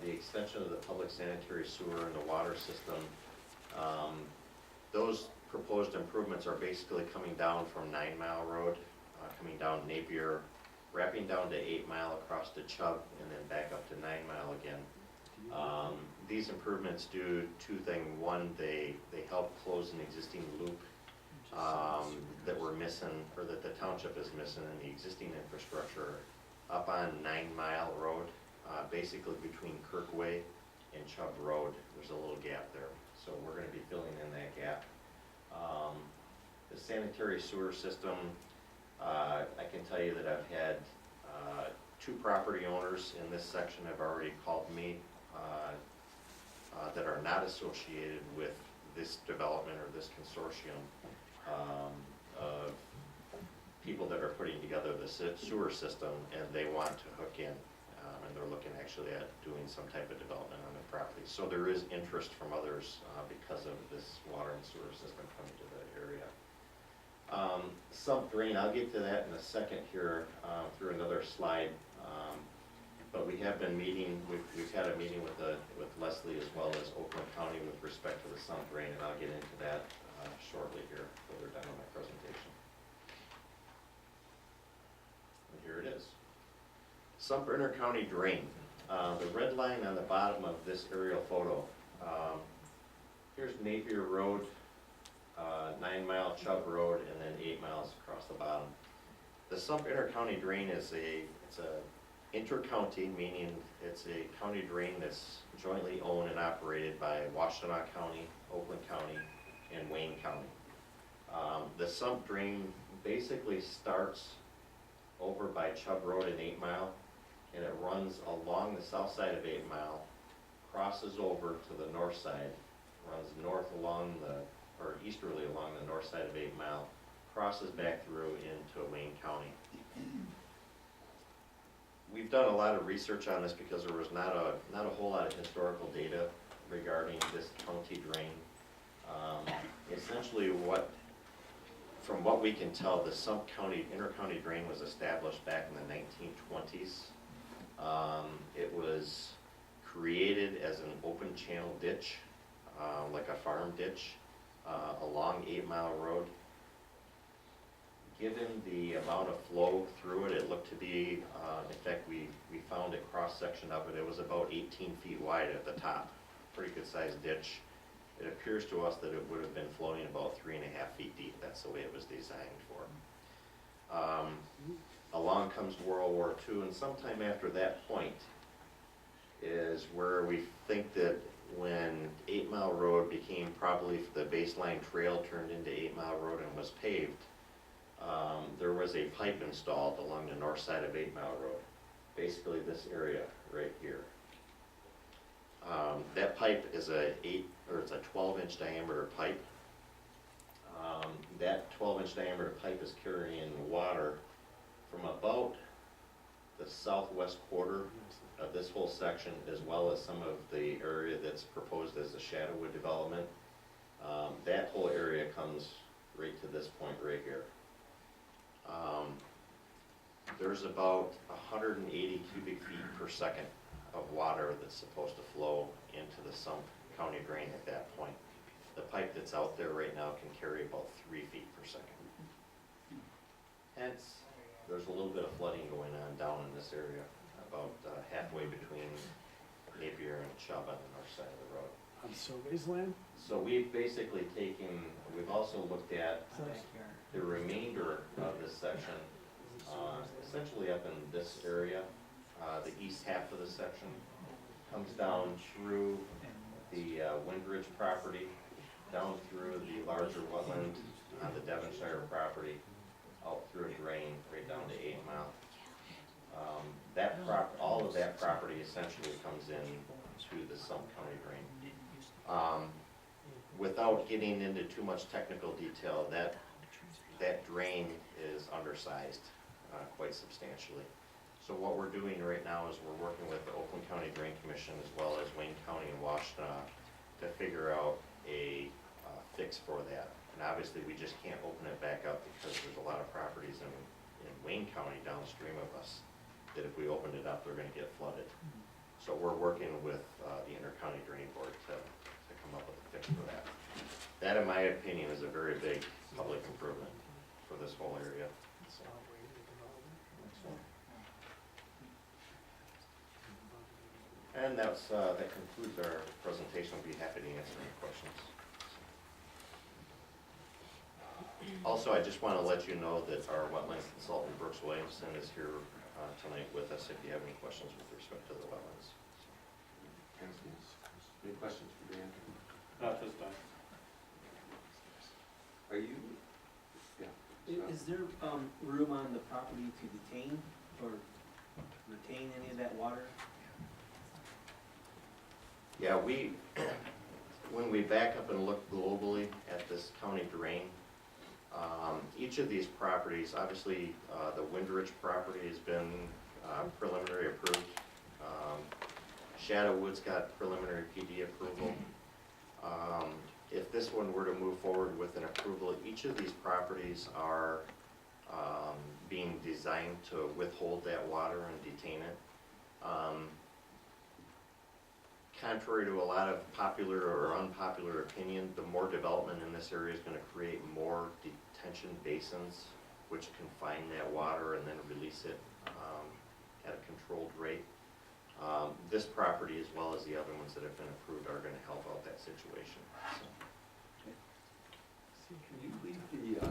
[SPEAKER 9] the extension of the public sanitary sewer and the water system. Those proposed improvements are basically coming down from 9 Mile Road, coming down Napier wrapping down to 8 Mile across to Chubb, and then back up to 9 Mile again. These improvements do two things. One, they help close an existing loop that we're missing, or that the township is missing in the existing infrastructure up on 9 Mile Road, basically between Kirkway and Chubb Road. There's a little gap there, so we're gonna be filling in that gap. The sanitary sewer system, I can tell you that I've had 2 property owners in this section have already called me that are not associated with this development or this consortium of people that are putting together the sewer system, and they want to hook in, and they're looking actually at doing some type of development on the property. So there is interest from others because of this water and sewer system coming to the area. Sump drain, I'll get to that in a second here through another slide. But we have been meeting, we've had a meeting with Leslie as well as Oakland County with respect to the sump drain, and I'll get into that shortly here, further down in my presentation. And here it is. Sump inter-county drain. The red line on the bottom of this aerial photo. Here's Napier Road, 9 Mile Chubb Road, and then 8 miles across the bottom. The Sump inter-county drain is it's a inter-county, meaning it's a county drain that's jointly owned and operated by Washtenaw County, Oakland County, and Wayne County. The sump drain basically starts over by Chubb Road and 8 Mile, and it runs along the south side of 8 Mile, crosses over to the north side, runs north along or easterly along the north side of 8 Mile, crosses back through into Wayne County. We've done a lot of research on this because there was not a whole lot of historical data regarding this county drain. Essentially, from what we can tell, the Sump County inter-county drain was established back in the 1920s. It was created as an open channel ditch, like a farm ditch, along 8 Mile Road. Given the amount of flow through it, it looked to be, in fact, we found a cross-section of it. It was about 18 feet wide at the top, pretty good sized ditch. It appears to us that it would have been flowing about 3.5 feet deep. That's the way it was designed for. Along comes World War II, and sometime after that point is where we think that when 8 Mile Road became probably the baseline trail turned into 8 Mile Road and was paved, there was a pipe installed along the north side of 8 Mile Road, basically this area right here. That pipe is it's a 12-inch diameter pipe. That 12-inch diameter pipe is carrying water from about the southwest quarter of this whole section, as well as some of the area that's proposed as a Shadowwood development. That whole area comes right to this point right here. There's about 180 cubic feet per second of water that's supposed to flow into the Sump County drain at that point. The pipe that's out there right now can carry about 3 feet per second. Hence, there's a little bit of flooding going on down in this area, about halfway between Napier and Chubb on the north side of the road.
[SPEAKER 3] On Survey's land?
[SPEAKER 9] So we've basically we've also looked at the remainder of this section, essentially up in this area. The east half of the section comes down through the Windridge property, down through the larger wetland on the Devonshire property, out through a drain right down to 8 Mile. All of that property essentially comes in to the Sump County drain. Without getting into too much technical detail, that drain is undersized quite substantially. So what we're doing right now is we're working with the Oakland County Drain Commission as well as Wayne County and Washtenaw to figure out a fix for that. And obviously we just can't open it back up because there's a lot of properties in Wayne County downstream of us that if we opened it up, they're gonna get flooded. So we're working with the Inter-County Drain Board to come up with a fix for that. That, in my opinion, is a very big public improvement for this whole area. So, next one. And that concludes our presentation. We'll be happy to answer any questions. Also, I just want to let you know that our wetlands consultant, Brooks Williamson, is here tonight with us if you have any questions with respect to the wetlands.
[SPEAKER 2] Any questions for Dan?
[SPEAKER 5] Not this time.
[SPEAKER 2] Are you, yeah.
[SPEAKER 3] Is there room on the property to detain or retain any of that water?
[SPEAKER 9] Yeah, when we back up and look globally at this county drain, each of these properties, obviously, the Windridge property has been preliminary approved. Shadow Woods got preliminary PD approval. If this one were to move forward with an approval, each of these properties are being designed to withhold that water and detain it. Contrary to a lot of popular or unpopular opinion, the more development in this area is going to create more detention basins which confine that water and then release it at a controlled rate. This property, as well as the other ones that have been approved, are going to help out that situation. So.
[SPEAKER 2] Can you leave the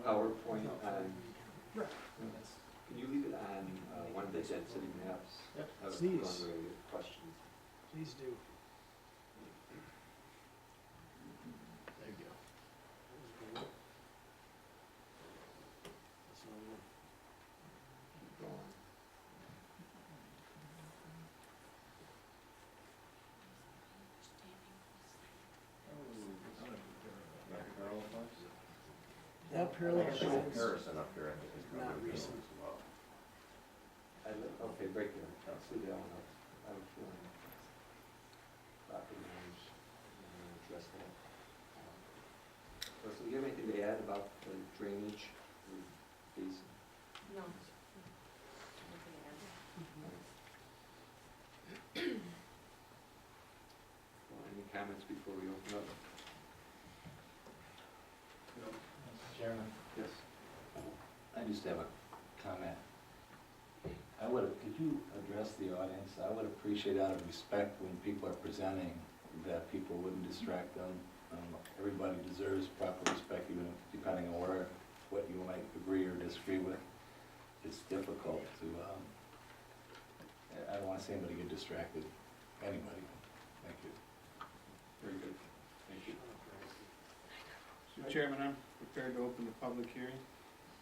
[SPEAKER 2] PowerPoint on? Can you leave it on one of the density maps?
[SPEAKER 10] Yep.
[SPEAKER 2] That was
[SPEAKER 10] Please.
[SPEAKER 2] one of the questions.
[SPEAKER 10] Please do. There you go. That's another one.
[SPEAKER 2] Keep going.
[SPEAKER 10] That parallel
[SPEAKER 9] Show
[SPEAKER 10] lines,
[SPEAKER 9] Harrison up here, I think, is
[SPEAKER 10] not
[SPEAKER 9] probably
[SPEAKER 10] recent.
[SPEAKER 9] as well.
[SPEAKER 2] Okay, right there. I'll see that one up. I was feeling property owners, address that. So do you have anything to add about the drainage basin?
[SPEAKER 8] No.
[SPEAKER 2] Well, any comments before we open up?
[SPEAKER 11] Chairman,
[SPEAKER 2] Yes.
[SPEAKER 11] I just have a comment. Could you address the audience? I would appreciate, out of respect, when people are presenting, that people wouldn't distract them. Everybody deserves proper respect, even depending on what you might agree or disagree with. It's difficult to, I don't want to see anybody get distracted, anybody. Thank you.
[SPEAKER 2] Very good. Thank you.
[SPEAKER 10] Mr. Chairman, I'm prepared to open the public hearing.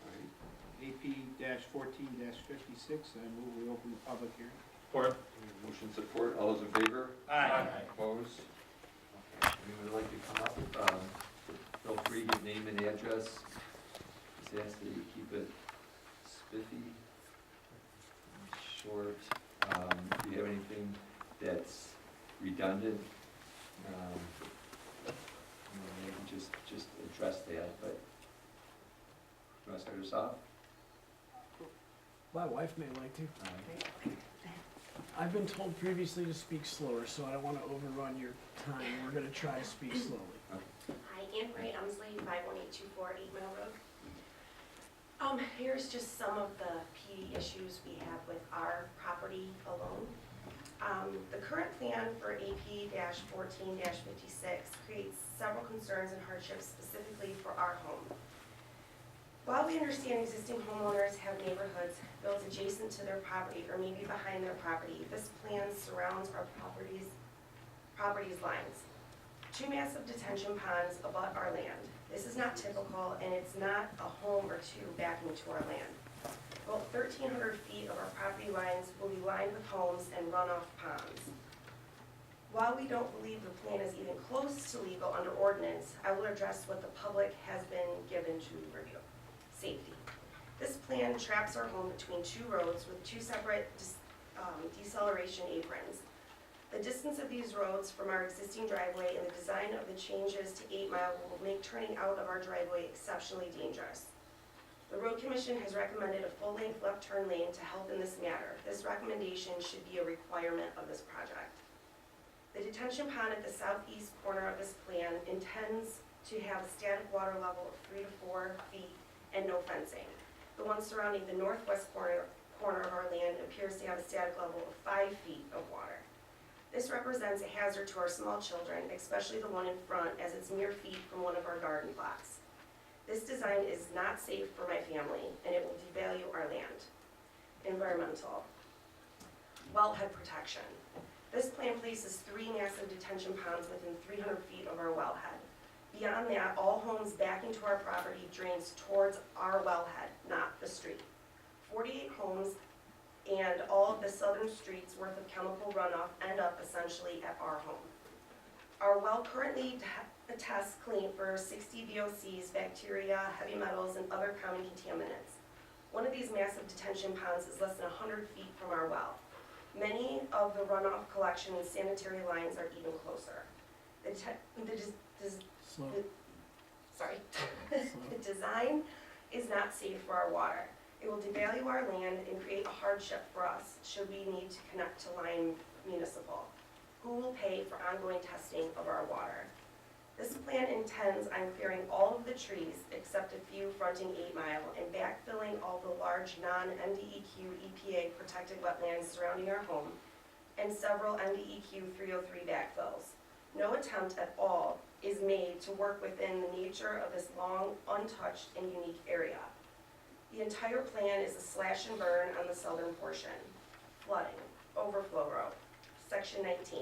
[SPEAKER 2] All right.
[SPEAKER 10] AP-14-56, I move we open the public hearing.
[SPEAKER 5] Support.
[SPEAKER 2] Motion support. All those in favor?
[SPEAKER 10] Aye.
[SPEAKER 2] Opposed? Okay. Anyone would like to come up? Feel free to name and address. Just ask that you keep it spiffy, short. Do you have anything that's redundant? Maybe just address that, but you want to start us off?
[SPEAKER 10] My wife may like to.
[SPEAKER 2] All right.
[SPEAKER 10] I've been told previously to speak slower, so I don't want to overrun your time. We're going to try to speak slowly.
[SPEAKER 12] Hi, Anne Marie Umsley, 51824 8 Mill Road. Here's just some of the PD issues we have with our property alone. The current plan for AP-14-56 creates several concerns and hardships specifically for our home. While we understand existing homeowners have neighborhoods built adjacent to their property or maybe behind their property, this plan surrounds our property's lines. Two massive detention ponds abut our land. This is not typical, and it's not a home or two backing to our land. About 1,300 feet of our property lines will be lined with homes and runoff ponds. While we don't believe the plan is even close to legal under ordinance, I will address what the public has been given to review. Safety. This plan traps our home between two roads with two separate deceleration aprons. The distance of these roads from our existing driveway and the design of the changes to 8 Mile will make turning out of our driveway exceptionally dangerous. The Road Commission has recommended a full-length left turn lane to help in this matter. This recommendation should be a requirement of this project. The detention pond at the southeast corner of this plan intends to have a static water level of 3 to 4 feet and no fencing. The one surrounding the northwest corner corner of our land appears to have a static level of 5 feet of water. This represents a hazard to our small children, especially the one in front, as it's mere feet from one of our garden plots. This design is not safe for my family, and it will devalue our land. Environmental. Wellhead protection. This plan places 3 massive detention ponds within 300 feet of our wellhead. Beyond that, all homes backing to our property drains towards our wellhead, not the street. 48 homes and all of the southern streets worth of chemical runoff end up essentially at our home. Our well currently tests clean for 60 VOCs, bacteria, heavy metals, and other common contaminants. One of these massive detention ponds is less than 100 feet from our well. Many of the runoff collection and sanitary lines are even closer.
[SPEAKER 10] Slow.
[SPEAKER 12] The design is not safe for our water. It will devalue our land and create a hardship for us should we need to connect to Lyon Municipal. Who will pay for ongoing testing of our water? This plan intends on clearing all of the trees except a few fronting 8 Mile and backfilling all the large non-NDEQ EPA protected wetlands surrounding our home and several NDEQ 303 backfills. No attempt at all is made to work within the nature of this long, untouched, and unique area. The entire plan is a slash and burn on the southern portion. Flooding, overflow road, section 19.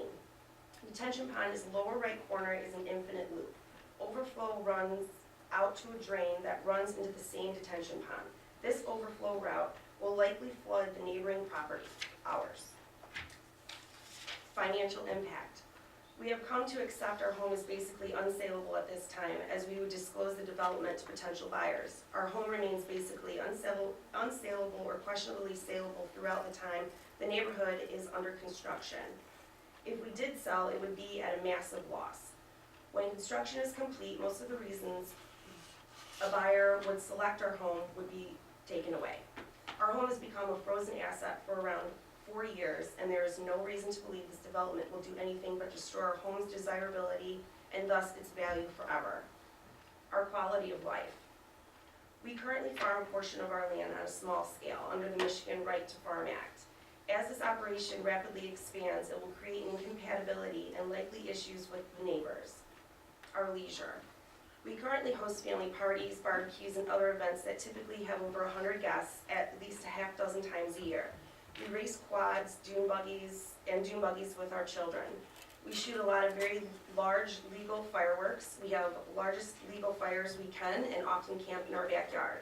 [SPEAKER 12] Detention pond is lower right corner is an infinite loop. Overflow runs out to a drain that runs into the same detention pond. This overflow route will likely flood the neighboring property, ours. Financial impact. We have come to accept our home is basically unsaleable at this time as we would disclose the development to potential buyers. Our home remains basically unsaleable or questionably saleable throughout the time the neighborhood is under construction. If we did sell, it would be at a massive loss. When construction is complete, most of the reasons a buyer would select our home would be taken away. Our home has become a frozen asset for around 4 years, and there is no reason to believe this development will do anything but destroy our home's desirability and thus its value forever. Our quality of life. We currently farm a portion of our land on a small scale under the Michigan Right to Farm Act. As this operation rapidly expands, it will create incompatibility and likely issues with the neighbors. Our leisure. We currently host family parties, barbecues, and other events that typically have over 100 guests at least a half dozen times a year. We race quads, dune buggies with our children. We shoot a lot of very large legal fireworks. We have the largest legal fires we can and often camp in our backyard.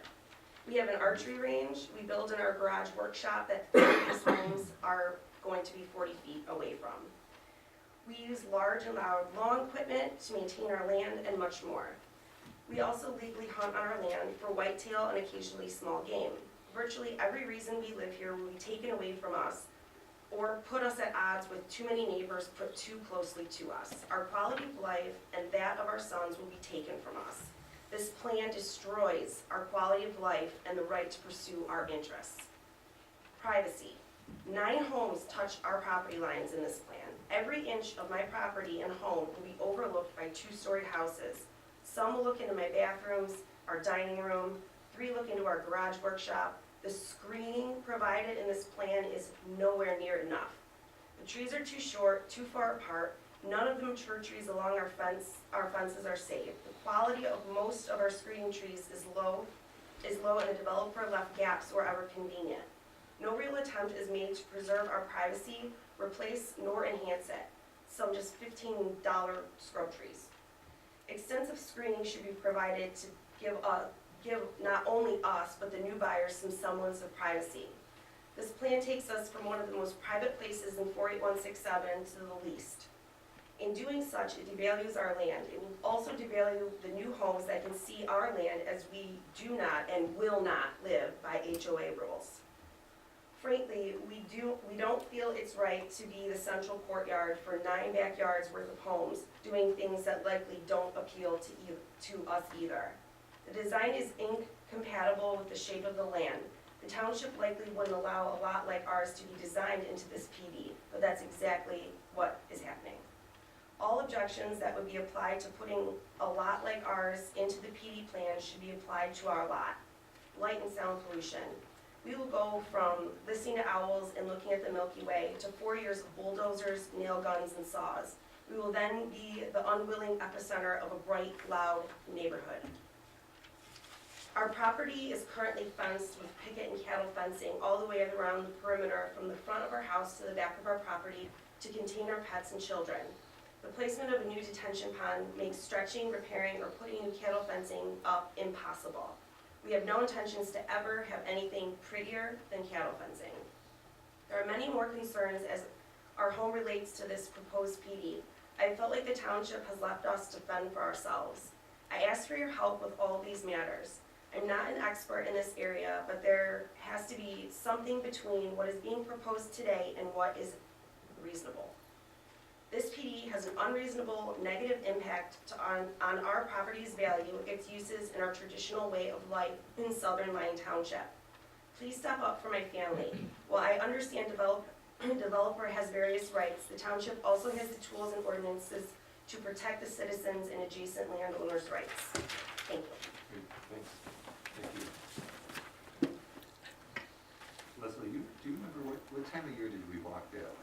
[SPEAKER 12] We have an archery range. We build in our garage workshop that previous homes are going to be 40 feet away from. We use large and loud lawn equipment to maintain our land and much more. We also legally hunt on our land for whitetail and occasionally small game. Virtually every reason we live here will be taken away from us or put us at odds with too many neighbors put too closely to us. Our quality of life and that of our sons will be taken from us. This plan destroys our quality of life and the right to pursue our interests. Privacy. 9 homes touch our property lines in this plan. Every inch of my property and home will be overlooked by 2-story houses. Some will look into my bathrooms, our dining room, 3 look into our garage workshop. The screening provided in this plan is nowhere near enough. The trees are too short, too far apart. None of the mature trees along our fences are safe. The quality of most of our screening trees is low, and the developer left gaps wherever convenient. No real attempt is made to preserve our privacy, replace nor enhance it. Some just $15 scrub trees. Extensive screening should be provided to give not only us, but the new buyers some semblance of privacy. This plan takes us from one of the most private places in 48167 to the least. In doing such, it devalues our land. It will also devalue the new homes that can see our land, as we do not and will not live by HOA rules. Frankly, we don't feel it's right to be the central courtyard for 9 backyards worth of homes doing things that likely don't appeal to us either. The design is incompatible with the shape of the land. The township likely wouldn't allow a lot like ours to be designed into this PD, but that's exactly what is happening. All objections that would be applied to putting a lot like ours into the PD plan should be applied to our lot. Light and sound pollution. We will go from listening to owls and looking at the Milky Way to 4 years of bulldozers, nail guns, and saws. We will then be the unwilling epicenter of a bright, loud neighborhood. Our property is currently fenced with picket and cattle fencing all the way around the perimeter from the front of our house to the back of our property to contain our pets and children. The placement of a new detention pond makes stretching, repairing, or putting new cattle fencing up impossible. We have no intentions to ever have anything prettier than cattle fencing. There are many more concerns as our home relates to this proposed PD. I felt like the township has left us to fend for ourselves. I ask for your help with all of these matters. I'm not an expert in this area, but there has to be something between what is being proposed today and what is reasonable. This PD has an unreasonable negative impact on our property's value, its uses, and our traditional way of life in southern Lyon Township. Please step up for my family. While I understand developer has various rights, the township also has the tools and ordinances to protect the citizens and adjacent landowners' rights. Thank you.
[SPEAKER 2] Great, thanks. Thank you. Leslie, do you remember what time of year did we walk that?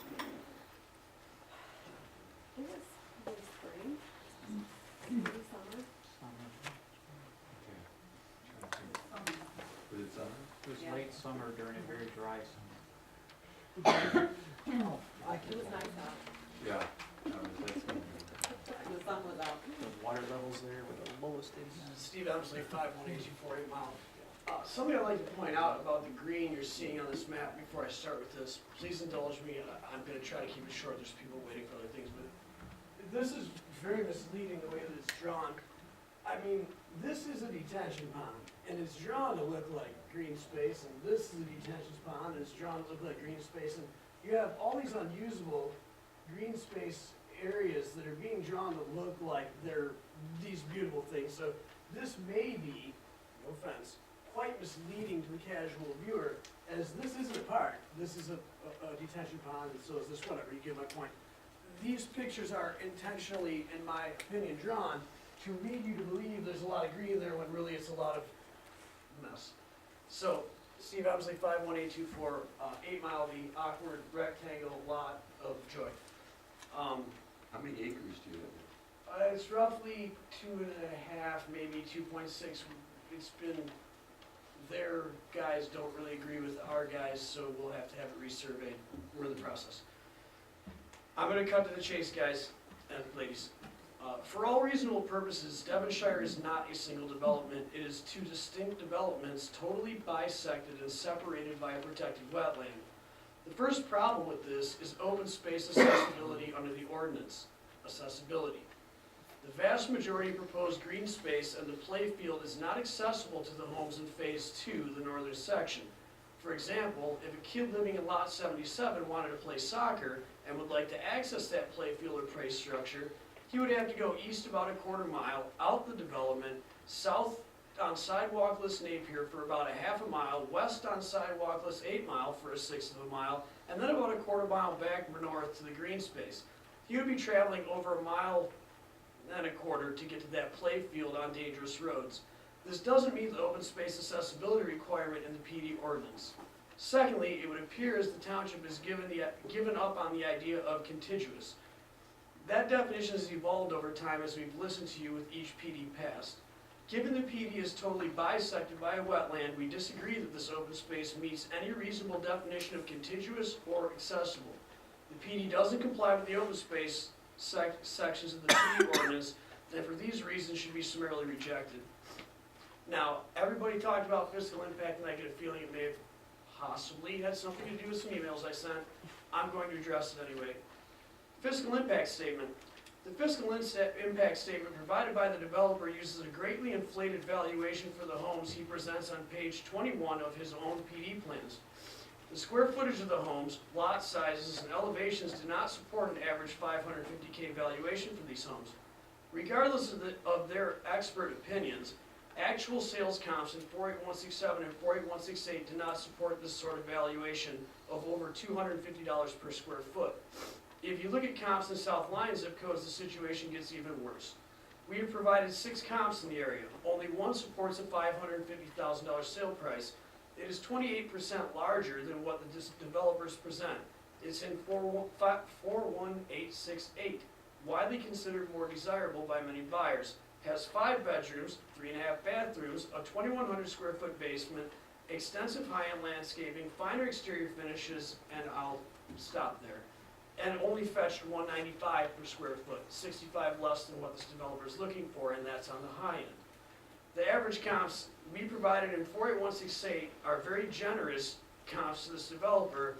[SPEAKER 1] It was spring, maybe summer.
[SPEAKER 2] Okay. Was it summer?
[SPEAKER 3] It was
[SPEAKER 1] Yeah.
[SPEAKER 3] late summer during a very dry summer.
[SPEAKER 1] It was nice out.
[SPEAKER 2] Yeah. That's summer.
[SPEAKER 1] The sun was out.
[SPEAKER 3] The water levels there were the lowest they've been.
[SPEAKER 10] Steve Emsley, 518-248 Mile. Something I'd like to point out about the green you're seeing on this map before I start with this, please indulge me, I'm gonna try to keep it short, there's people waiting for other things, but this is very misleading the way that it's drawn. I mean, this is a detention pond, and it's drawn to look like green space, and this is a detention pond, and it's drawn to look like green space, and you have all these unusable green space areas that are being drawn to look like they're these beautiful things, so this may be, no offense, quite misleading to the casual viewer, as this isn't a park, this is a detention pond, and so is this, whatever, you get my point. These pictures are intentionally, in my opinion, drawn to lead you to believe there's a lot of green there when really it's a lot of mess. So, Steve Emsley, 51824, 8 Mile, the awkward rectangle lot of joy.
[SPEAKER 2] How many acres do you have?
[SPEAKER 10] It's roughly 2.5, maybe 2.6. It's been, their guys don't really agree with our guys, so we'll have to have it resurveyed. We're in the process. I'm gonna cut to the chase, guys and ladies. For all reasonable purposes, Devonshire is not a single development. It is two distinct developments, totally bisected and separated by a protected wetland. The first problem with this is open space accessibility under the ordinance. Accessibility. The vast majority of proposed green space and the play field is not accessible to the homes in Phase 2, the northern section. For example, if a kid living in Lot 77 wanted to play soccer and would like to access that play field or play structure, he would have to go east about a quarter mile, out the development, south on sidewalkless Napier for about a half a mile, west on sidewalkless 8 Mile for a 1/6 of a mile, and then about a quarter mile back north to the green space. He would be traveling over a mile and a quarter to get to that play field on dangerous roads. This doesn't meet the open space accessibility requirement in the PD ordinance. Secondly, it would appear as the township has given up on the idea of contiguous. That definition has evolved over time as we've listened to you with each PD passed. Given the PD is totally bisected by a wetland, we disagree that this open space meets any reasonable definition of contiguous or accessible. The PD doesn't comply with the open space sections of the PD ordinance, and for these reasons should be summarily rejected. Now, everybody talked about fiscal impact, and I get a feeling it may have possibly had something to do with some emails I sent. I'm going to address it anyway. Fiscal impact statement. The fiscal impact statement provided by the developer uses a greatly inflated valuation for the homes he presents on page 21 of his own PD plans. The square footage of the homes, lot sizes, and elevations do not support an average $550K valuation for these homes. Regardless of their expert opinions, actual sales comps in 48167 and 48168 do not support this sort of valuation of over $250 per square foot. If you look at comps in South Lyon zip codes, the situation gets even worse. We have provided 6 comps in the area. Only one supports a $550,000 sale price. It is 28% larger than what the developers present. It's in 41868, widely considered more desirable by many buyers. Has 5 bedrooms, 3.5 bathrooms, a 2,100 square foot basement, extensive high-end landscaping, finer exterior finishes, and I'll stop there. And only fetched $195 per square foot, 65 less than what this developer is looking for, and that's on the high end. The average comps we provided in 48168 are very generous comps to this developer,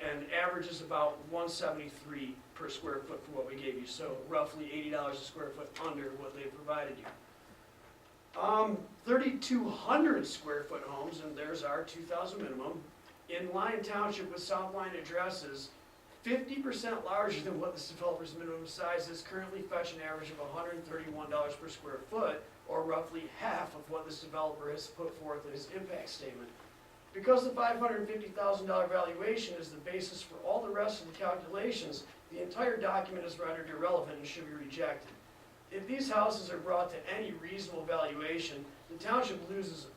[SPEAKER 10] and averages about $173 per square foot for what we gave you, so roughly $80 a square foot under what they provided you. 3,200 square foot homes, and there's our 2,000 minimum, in Lyon Township with South Line addresses, 50% larger than what this developer's minimum size is, currently fetch an average of $131 per square foot, or roughly half of what this developer has put forth in his impact statement. Because the $550,000 valuation is the basis for all the rest of the calculations, the entire document is rendered irrelevant and should be rejected. If these houses are brought to any reasonable valuation, the township loses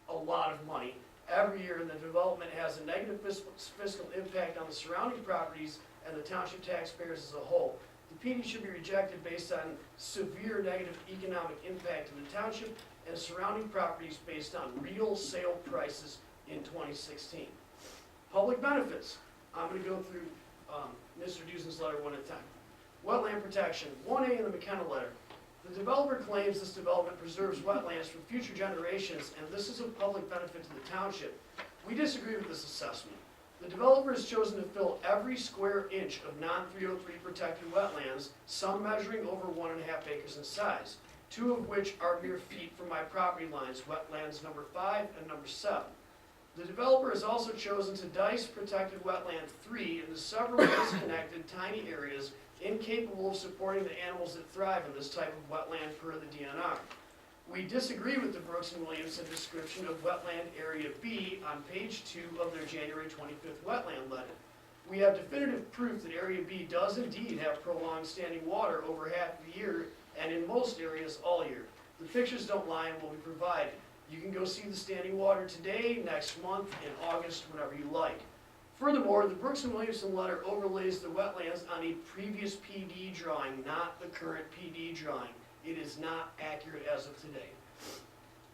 [SPEAKER 10] a lot of money every year, and the development has a negative fiscal impact on the surrounding properties and the township taxpayers as a whole. The PD should be rejected based on severe negative economic impact to the township and surrounding properties based on real sale prices in 2016. Public benefits. I'm going to go through Mr. Dusen's letter one at a time. Wetland protection, 1A in the McKenna letter. The developer claims this development preserves wetlands for future generations, and this is of public benefit to the township. We disagree with this assessment. The developer has chosen to fill every square inch of non-303 protected wetlands, some measuring over 1.5 acres in size, 2 of which are mere feet from my property lines, wetlands number 5 and number 7. The developer has also chosen to dice protected wetland 3 into several disconnected tiny areas incapable of supporting the animals that thrive in this type of wetland per the DNR. We disagree with the Brooks and Williamson description of wetland area B on page 2 of their January 25th wetland letter. We have definitive proof that area B does indeed have prolonged standing water over half the year, and in most areas all year. The pictures don't lie and will be provided. You can go see the standing water today, next month, in August, whenever you like. Furthermore, the Brooks and Williamson letter overlays the wetlands on a previous PD drawing, not the current PD drawing. It is not accurate as of today.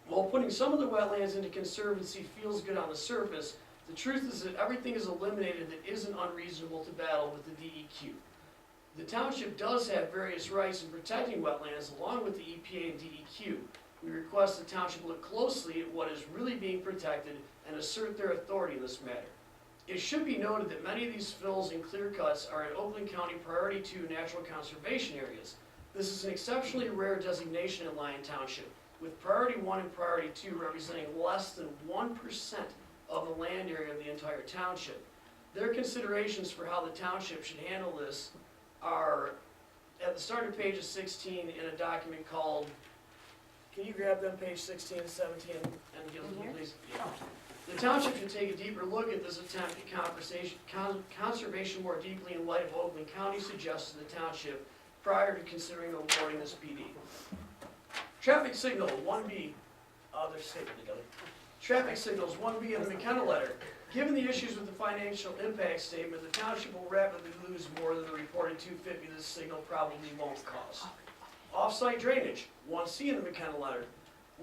[SPEAKER 10] While putting some of the wetlands into conservancy feels good on the surface, the truth is that everything is eliminated that isn't unreasonable to battle with the DEQ. The township does have various rights in protecting wetlands along with the EPA and DEQ. We request the township look closely at what is really being protected and assert their authority in this matter. It should be noted that many of these fills and clear cuts are in Oakland County Priority 2 natural conservation areas. This is an exceptionally rare designation in Lyon Township, with Priority 1 and Priority 2 representing less than 1% of the land area of the entire township. Their considerations for how the township should handle this are at the start of page 16 in a document called, can you grab them page 16 and 17 and give them to me, please? Yeah. The township should take a deeper look at this attempt at conservation more deeply in light of Oakland County suggests to the township prior to considering awarding this PD. Traffic signal 1B, they're stapled together. Traffic signals 1B in the McKenna letter. Given the issues with the financial impact statement, the township will rapidly lose more than the reported $250 this signal probably won't cost. Off-site drainage, 1C in the McKenna letter.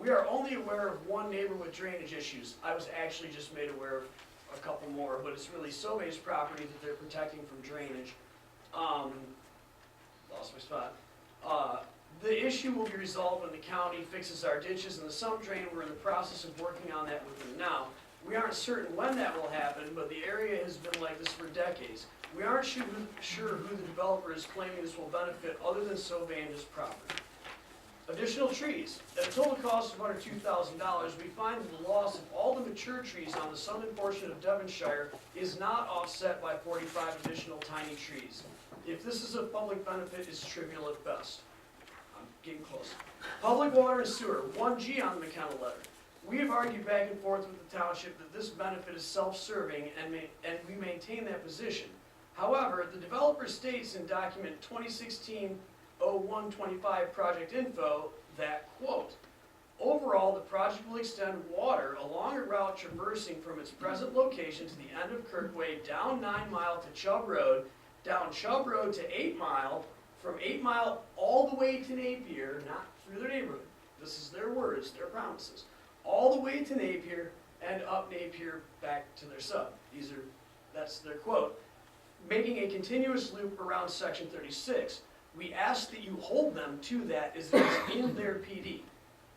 [SPEAKER 10] We are only aware of one neighbor with drainage issues. I was actually just made aware of a couple more, but it's really Sauve's property that they're protecting from drainage. Lost my spot. The issue will be resolved when the county fixes our ditches and the sump drain. We're in the process of working on that with them now. We aren't certain when that will happen, but the area has been like this for decades. We aren't sure who the developer is claiming this will benefit other than Sauve and his property. Additional trees. At a total cost of under $2,000, we find that the loss of all the mature trees on the southern portion of Devonshire is not offset by 45 additional tiny trees. If this is of public benefit, it's trivial at best. I'm getting close. Public water and sewer, 1G on the McKenna letter. We have argued back and forth with the township that this benefit is self-serving, and we maintain that position. However, the developer states in document 2016-0125 project info that, quote, Overall, the project will extend water along a route traversing from its present location to the end of Kirkway, down 9 Mile to Chubb Road, down Chubb Road to 8 Mile, from 8 Mile all the way to Napier, not through their neighborhood. This is their words, their promises. All the way to Napier and up Napier back to their sub. That's their quote. Making a continuous loop around section 36. We ask that you hold them to that as it is in their PD.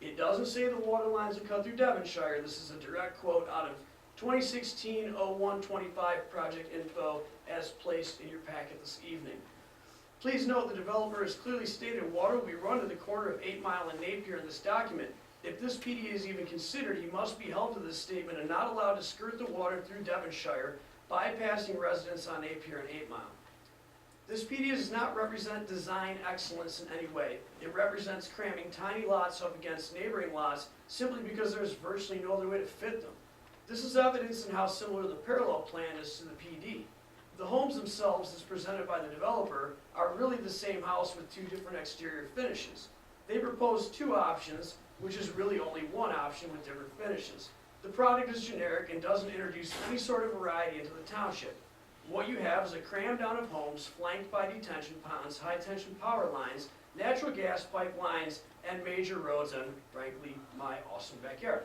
[SPEAKER 10] It doesn't say the water lines will cut through Devonshire. This is a direct quote out of 2016-01-25 project info as placed in your packet this evening. Please note the developer has clearly stated water will be run to the corner of 8 Mile and Napier in this document. If this PD is even considered, he must be held to this statement and not allowed to skirt the water through Devonshire, bypassing residents on Napier and 8 Mile. This PD does not represent design excellence in any way. It represents cramming tiny lots up against neighboring lots simply because there's virtually no other way to fit them. This is evidence in how similar the parallel plan is to the PD. The homes themselves, as presented by the developer, are really the same house with 2 different exterior finishes. They propose 2 options, which is really only one option with different finishes. The product is generic and doesn't introduce any sort of variety into the township. What you have is a cram down of homes flanked by detention ponds, high-tension power lines, natural gas pipelines, and major roads, and frankly, my awesome backyard.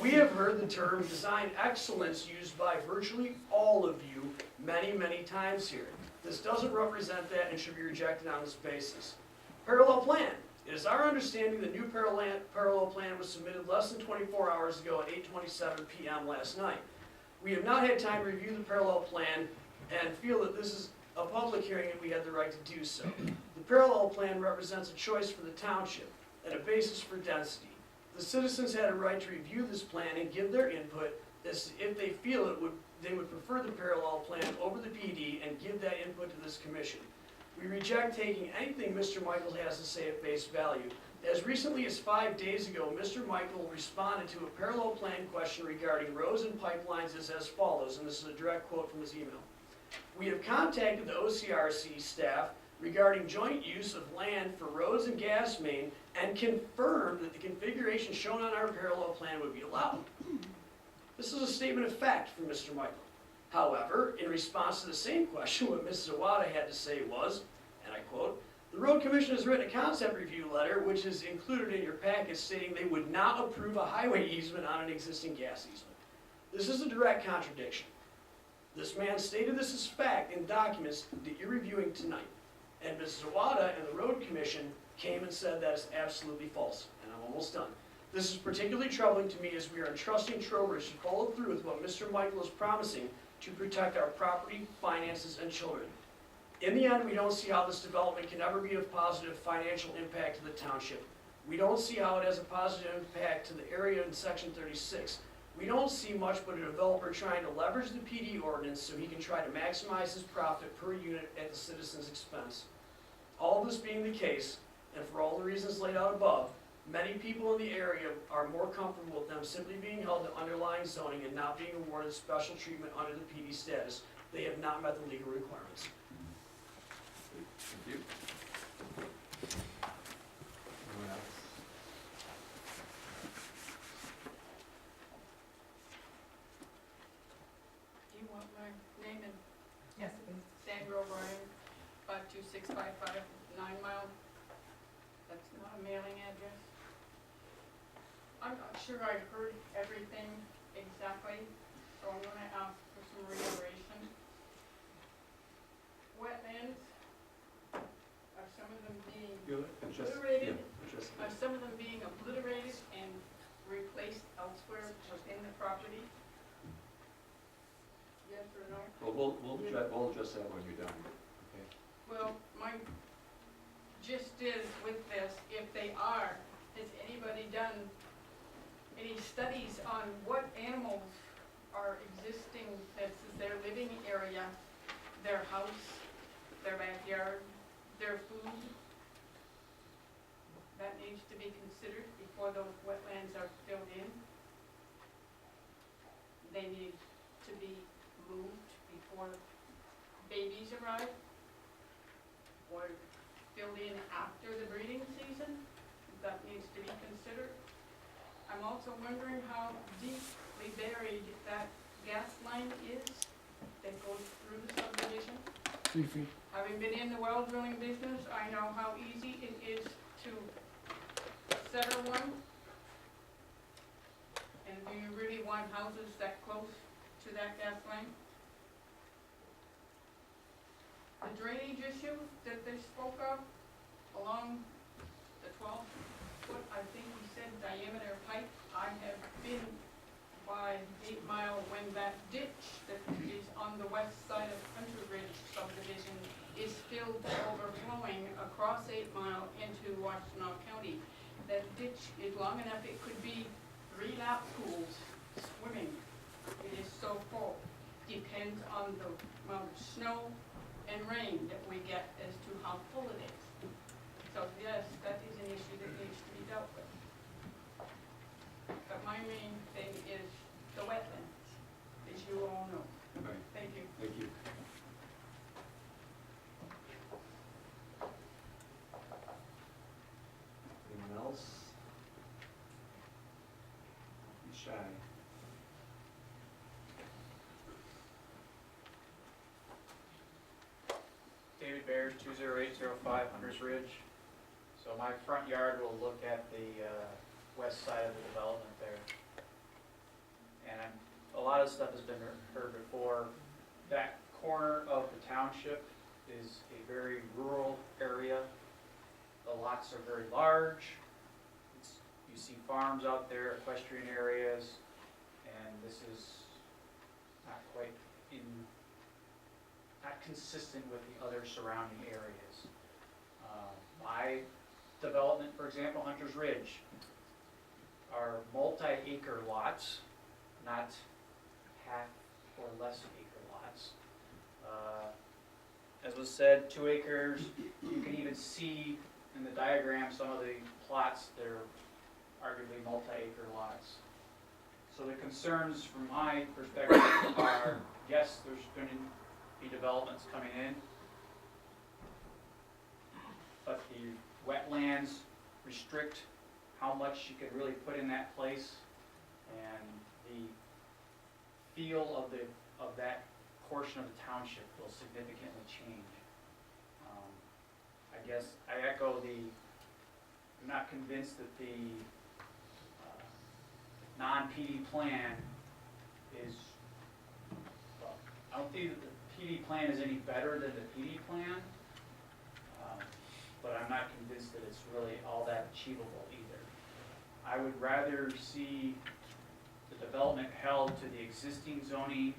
[SPEAKER 10] We have heard the term design excellence used by virtually all of you many, many times here. This doesn't represent that and should be rejected on this basis. Parallel plan. It is our understanding the new parallel plan was submitted less than 24 hours ago at 8:27 p.m. last night. We have not had time to review the parallel plan and feel that this is a public hearing and we had the right to do so. The parallel plan represents a choice for the township and a basis for density. The citizens had a right to review this plan and give their input as to if they feel they would prefer the parallel plan over the PD and give that input to this commission. We reject taking anything Mr. Michael has to say at face value. As recently as 5 days ago, Mr. Michael responded to a parallel plan question regarding roads and pipelines as follows, and this is a direct quote from his email. We have contacted the OCRC staff regarding joint use of land for roads and gas main and confirmed that the configuration shown on our parallel plan would be allowed. This is a statement of fact from Mr. Michael. However, in response to the same question, what Mrs. Zawada had to say was, and I quote, "The road commission has written a concept review letter, which is included in your packet, stating they would not approve a highway easement on an existing gas easement." This is a direct contradiction. This man stated this as fact in documents that you're reviewing tonight. And Mrs. Zawada and the road commission came and said that is absolutely false. And I'm almost done. This is particularly troubling to me as we are entrusting Trowbridge to follow through with what Mr. Michael is promising to protect our property, finances, and children. In the end, we don't see how this development can ever be of positive financial impact to the township. We don't see how it has a positive impact to the area in section 36. We don't see much but a developer trying to leverage the PD ordinance so he can try to maximize his profit per unit at the citizen's expense. All of this being the case, and for all the reasons laid out above, many people in the area are more comfortable with them simply being held to underlying zoning and not being awarded special treatment under the PD status. They have not met the legal requirements.
[SPEAKER 2] Thank you. Anyone else?
[SPEAKER 13] Do you want my name and
[SPEAKER 4] Yes, please.
[SPEAKER 13] Sandra O'Brien, 52655 9 Mile? That's not a mailing address. I'm not sure I heard everything exactly, so I'm gonna ask for some reiteration. Wetlands, are some of them being obliterated? Are some of them being obliterated and replaced elsewhere within the property? Yes or no?
[SPEAKER 11] Well, we'll address that when you're done, okay?
[SPEAKER 13] Well, my gist is with this, if they are, has anybody done any studies on what animals are existing, this is their living area, their house, their backyard, their food? That needs to be considered before those wetlands are filled in. They need to be moved before babies arrive, or filled in after the breeding season. That needs to be considered. I'm also wondering how deeply buried that gas line is that goes through the subdivision.
[SPEAKER 7] 3 feet.
[SPEAKER 13] Having been in the well drilling business, I know how easy it is to sever one. And do you really want houses that close to that gas line? The drainage issue that they spoke of along the 12-foot, I think he said, diameter pipe, I have been by 8 Mile when that ditch that is on the west side of Hunter Ridge subdivision is still overflowing across 8 Mile into Washtenaw County. That ditch is long enough, it could be 3 lap pools swimming. It is so full. Depends on the amount of snow and rain that we get as to how full it is. So yes, that is an issue that needs to be dealt with. But my main thing is the wetlands, as you all know.
[SPEAKER 2] Right.
[SPEAKER 13] Thank you.
[SPEAKER 2] Thank you. Anyone else? Be shy.
[SPEAKER 14] David Bears, 20805 Hunters Ridge. So my front yard will look at the west side of the development there. And a lot of stuff has been heard before. That corner of the township is a very rural area. The lots are very large. You see farms out there, equestrian areas, and this is not quite not consistent with the other surrounding areas. My development, for example, Hunter's Ridge, are multi-acre lots, not half or less acre lots. As was said, 2 acres, you can even see in the diagram some of the plots that are arguably multi-acre lots. So the concerns from my perspective are, yes, there's going to be developments coming in, but the wetlands restrict how much you can really put in that place, and the feel of that portion of the township will significantly change. I guess I echo I'm not convinced that the non-PD plan is, well, I don't think that the PD plan is any better than the PD plan, but I'm not convinced that it's really all that achievable either. I would rather see the development held to the existing zoning,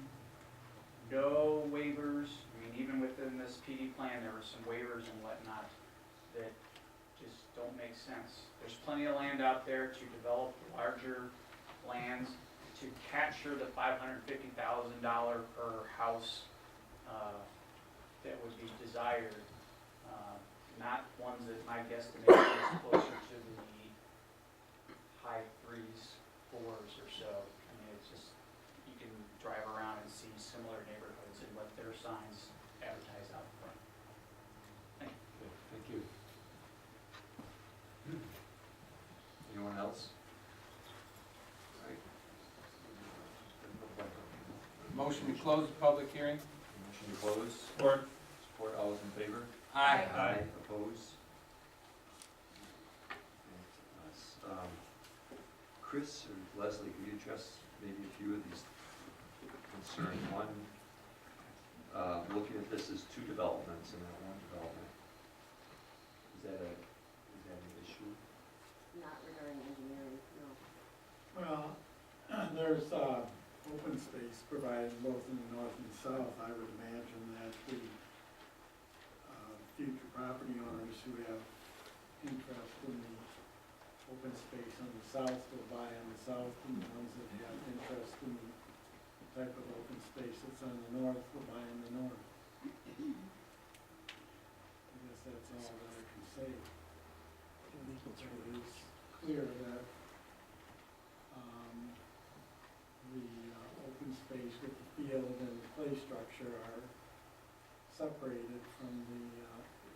[SPEAKER 14] no waivers. I mean, even within this PD plan, there were some waivers and whatnot that just don't make sense. There's plenty of land out there to develop larger lands to capture the $550,000 per house that would be desired, not ones that my guesstimate is closer to the high 3s, 4s or so. I mean, it's just, you can drive around and see similar neighborhoods and what their signs advertise out front.
[SPEAKER 2] Thank you. Anyone else? All right.
[SPEAKER 3] Motion to close the public hearing?
[SPEAKER 2] Motion to close.
[SPEAKER 3] Support.
[SPEAKER 2] Support, all those in favor?
[SPEAKER 3] Aye.
[SPEAKER 2] Aye. Opposed? Chris or Leslie, could you address maybe a few of these concerns? One, looking at this as 2 developments and not 1 development. Is that an issue?
[SPEAKER 8] Not regarding engineering, no.
[SPEAKER 7] Well, there's open space provided both in the north and south. I would imagine that the future property owners who have interest in the open space on the south will buy on the south, and the ones that have interest in the type of open space that's on the north will buy in the north. I guess that's all that I can say. So it is clear that the open space with the field and the play structure are separated from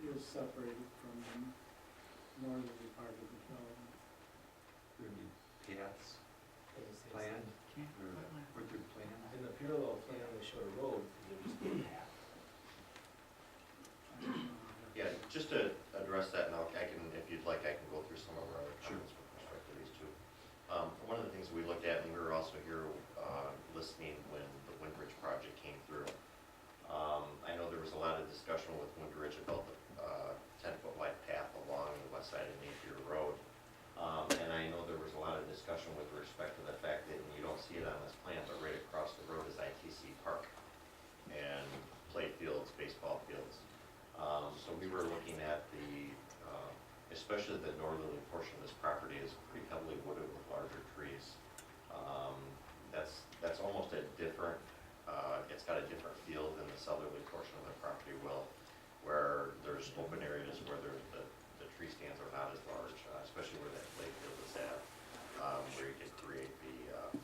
[SPEAKER 7] is separated from the northerly part of the development.
[SPEAKER 2] There any paths plan, or Woodward plan?
[SPEAKER 11] In the parallel plan, they showed a road, there was a path.
[SPEAKER 9] Yeah, just to address that, now, I can, if you'd like, I can go through some of our comments with respect to these two. One of the things we looked at, and we were also here listening when the Windridge project came through. I know there was a lot of discussion with Windridge about the 10-foot wide path along the west side of Napier Road. And I know there was a lot of discussion with respect to the fact that, and you don't see it on this plan, but right across the road is ITC Park and play fields, baseball fields. So we were looking at the, especially the northerly portion of this property is pretty heavily wooded with larger trees. That's almost a different, it's got a different feel than the southerly portion of the property will, where there's open areas where the tree stands are not as large, especially where that play field is at, where you can create the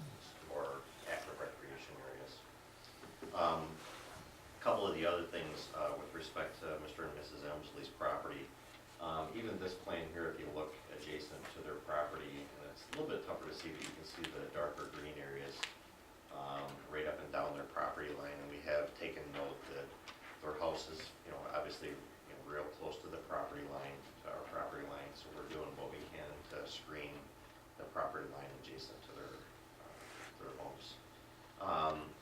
[SPEAKER 9] more active recreation areas. Couple of the other things with respect to Mr. and Mrs. Emsley's property. Even this plan here, if you look adjacent to their property, and it's a little bit tougher to see, but you can see the darker green areas right up and down their property line. And we have taken note that their house is, obviously, real close to the property line, to our property line. So we're doing what we can to screen the property line adjacent to their homes.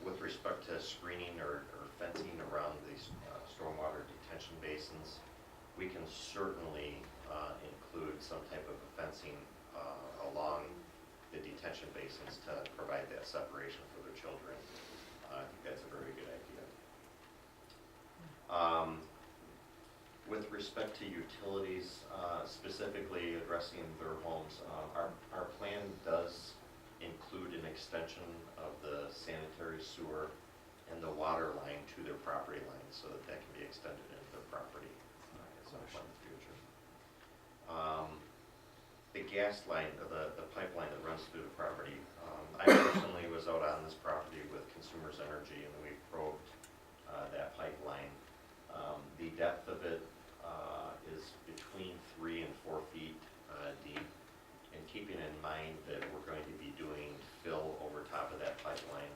[SPEAKER 9] With respect to screening or fencing around these stormwater detention basins, we can certainly include some type of fencing along the detention basins to provide that separation for their children. I think that's a very good idea. With respect to utilities, specifically addressing their homes, our plan does include an extension of the sanitary sewer and the water line to their property line so that that can be extended into their property at some point in the future. The gas line, the pipeline that runs through the property, I personally was out on this property with Consumers Energy and we probed that pipeline. The depth of it is between 3 and 4 feet deep. And keeping in mind that we're going to be doing fill over top of that pipeline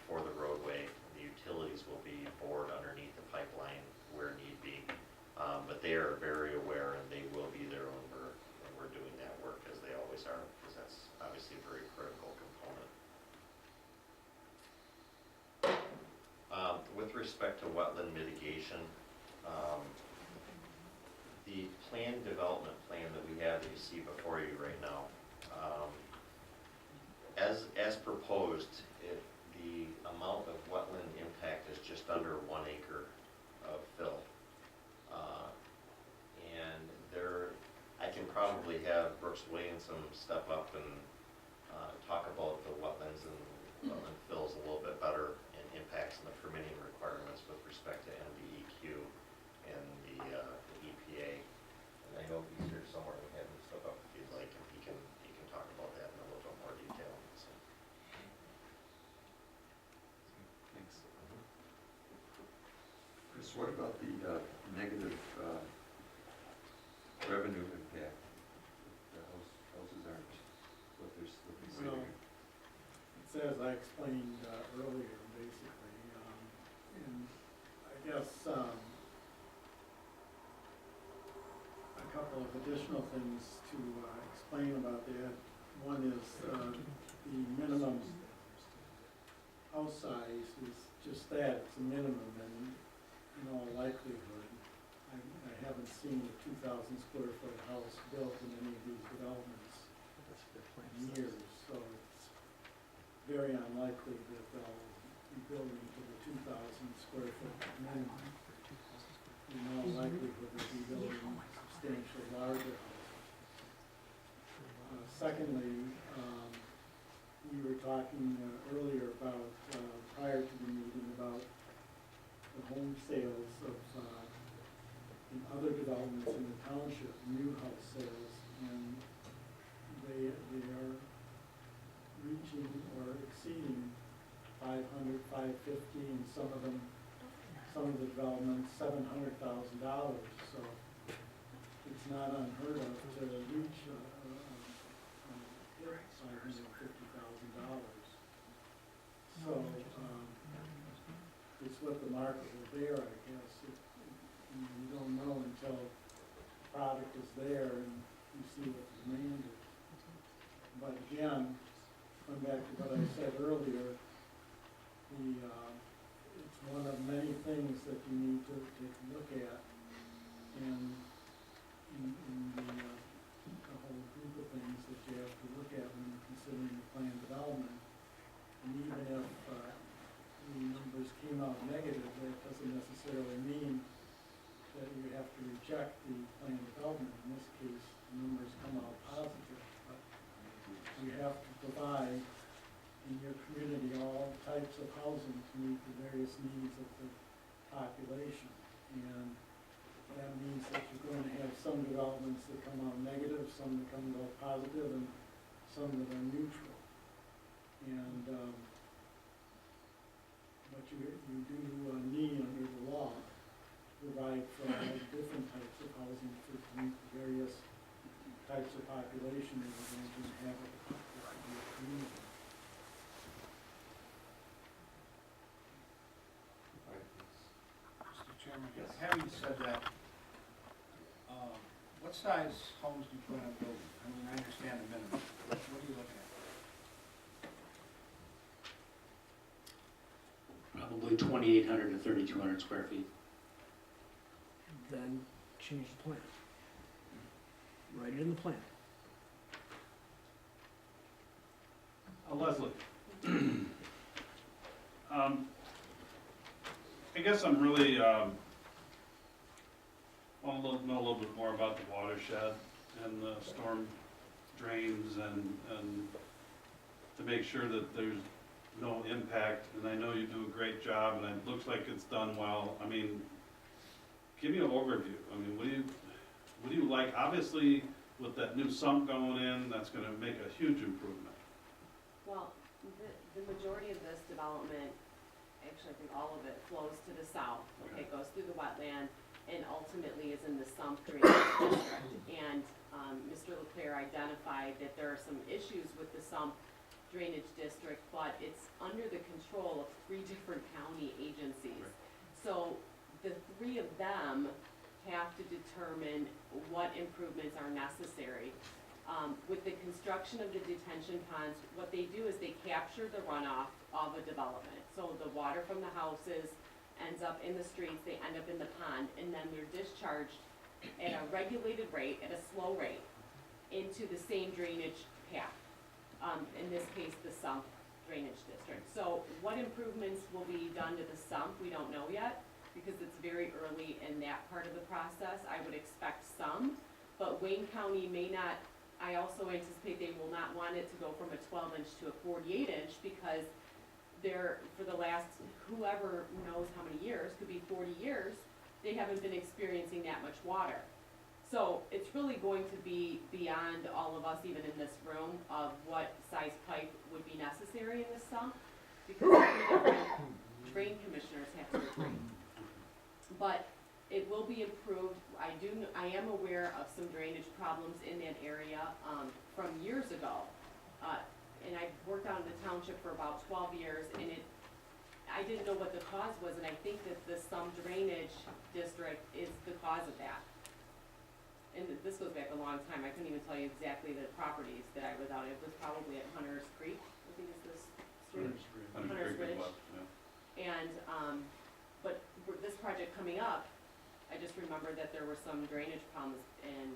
[SPEAKER 9] for the roadway, the utilities will be bored underneath the pipeline where need be. But they are very aware and they will be there when we're doing that work, as they always are, because that's obviously a very critical component. With respect to wetland mitigation, the development plan that we have that you see before you right now, as proposed, the amount of wetland impact is just under 1 acre of fill. And I can probably have Brooks Williamson step up and talk about the wetlands and wetland fills a little bit better and impacts and the permitting requirements with respect to MDEQ and the EPA. And I know he's here somewhere, we have him step up if you'd like, and he can talk about that in a little bit more detail. So.
[SPEAKER 2] Thanks. Chris, what about the negative revenue impact? The houses aren't what they're saying.
[SPEAKER 7] Well, it's as I explained earlier, basically, and I guess a couple of additional things to explain about that. One is the minimum house size is just that, it's a minimum, and in all likelihood, I haven't seen a 2,000 square foot house built in any of these developments in years, so it's very unlikely that they'll be building to the 2,000 square foot minimum. In all likelihood, they'll be building substantially larger houses. Secondly, we were talking earlier about, prior to the meeting, about the home sales of in other developments in the township, new house sales, and they are reaching or exceeding 500, 550, and some of the developments $700,000. So it's not unheard of to reach a $550,000. So, it's what the market will bear, I guess. You don't know until the product is there and you see what the demand is. But again, going back to what I said earlier, it's one of many things that you need to take a look at. And in the whole group of things that you have to look at when you're considering the plan development. And even if the numbers came out negative, that doesn't necessarily mean that you have to reject the plan development. In this case, the numbers come out positive. But you have to provide in your community all types of housing to meet the various needs of the population. And that means that you're going to have some developments that come out negative, some that come out positive, and some that are neutral. And but you do need under the law to provide for all different types of housing to meet the various types of population that are going to inhabit your community.
[SPEAKER 15] Mr. Chairman,
[SPEAKER 2] Yes.
[SPEAKER 15] having said that, what size homes do you plan on building? I mean, I understand the minimum. What are you looking at?
[SPEAKER 3] Probably 2,800 to 3,200 square feet.
[SPEAKER 10] Then change the plan. Write it in the plan.
[SPEAKER 5] Leslie, I guess I'm really, want to know a little bit more about the watershed and the storm drains and to make sure that there's no impact. And I know you do a great job and it looks like it's done well. I mean, give me an overview. I mean, what do you like? Obviously, with that new sump going in, that's gonna make a huge improvement.
[SPEAKER 8] Well, the majority of this development, actually I think all of it, flows to the south.
[SPEAKER 5] Okay.
[SPEAKER 8] It goes through the wetland and ultimately is in the sump drainage district. And Mr. Leclerc identified that there are some issues with the sump drainage district, but it's under the control of 3 different county agencies.
[SPEAKER 5] Right.
[SPEAKER 8] So the 3 of them have to determine what improvements are necessary. With the construction of the detention ponds, what they do is they capture the runoff of a development. So the water from the houses ends up in the streets, they end up in the pond, and then they're discharged at a regulated rate, at a slow rate, into the same drainage path. In this case, the sump drainage district. So what improvements will be done to the sump, we don't know yet, because it's very early in that part of the process. I would expect some, but Wayne County may not. I also anticipate they will not want it to go from a 12-inch to a 48-inch because they're, for the last, whoever knows how many years, could be 40 years, they haven't been experiencing that much water. So it's really going to be beyond all of us, even in this room, of what size pipe would be necessary in this sump, because 3 different drain commissioners have to agree. But it will be improved. I am aware of some drainage problems in that area from years ago. And I've worked out in the township for about 12 years, and I didn't know what the cause was, and I think that the sump drainage district is the cause of that. And this goes back a long time. I couldn't even tell you exactly the properties that I was out. It was probably at Hunter's Creek, I think is this street. Hunter's Ridge.
[SPEAKER 5] Yeah.
[SPEAKER 8] And, but with this project coming up, I just remember that there were some drainage problems and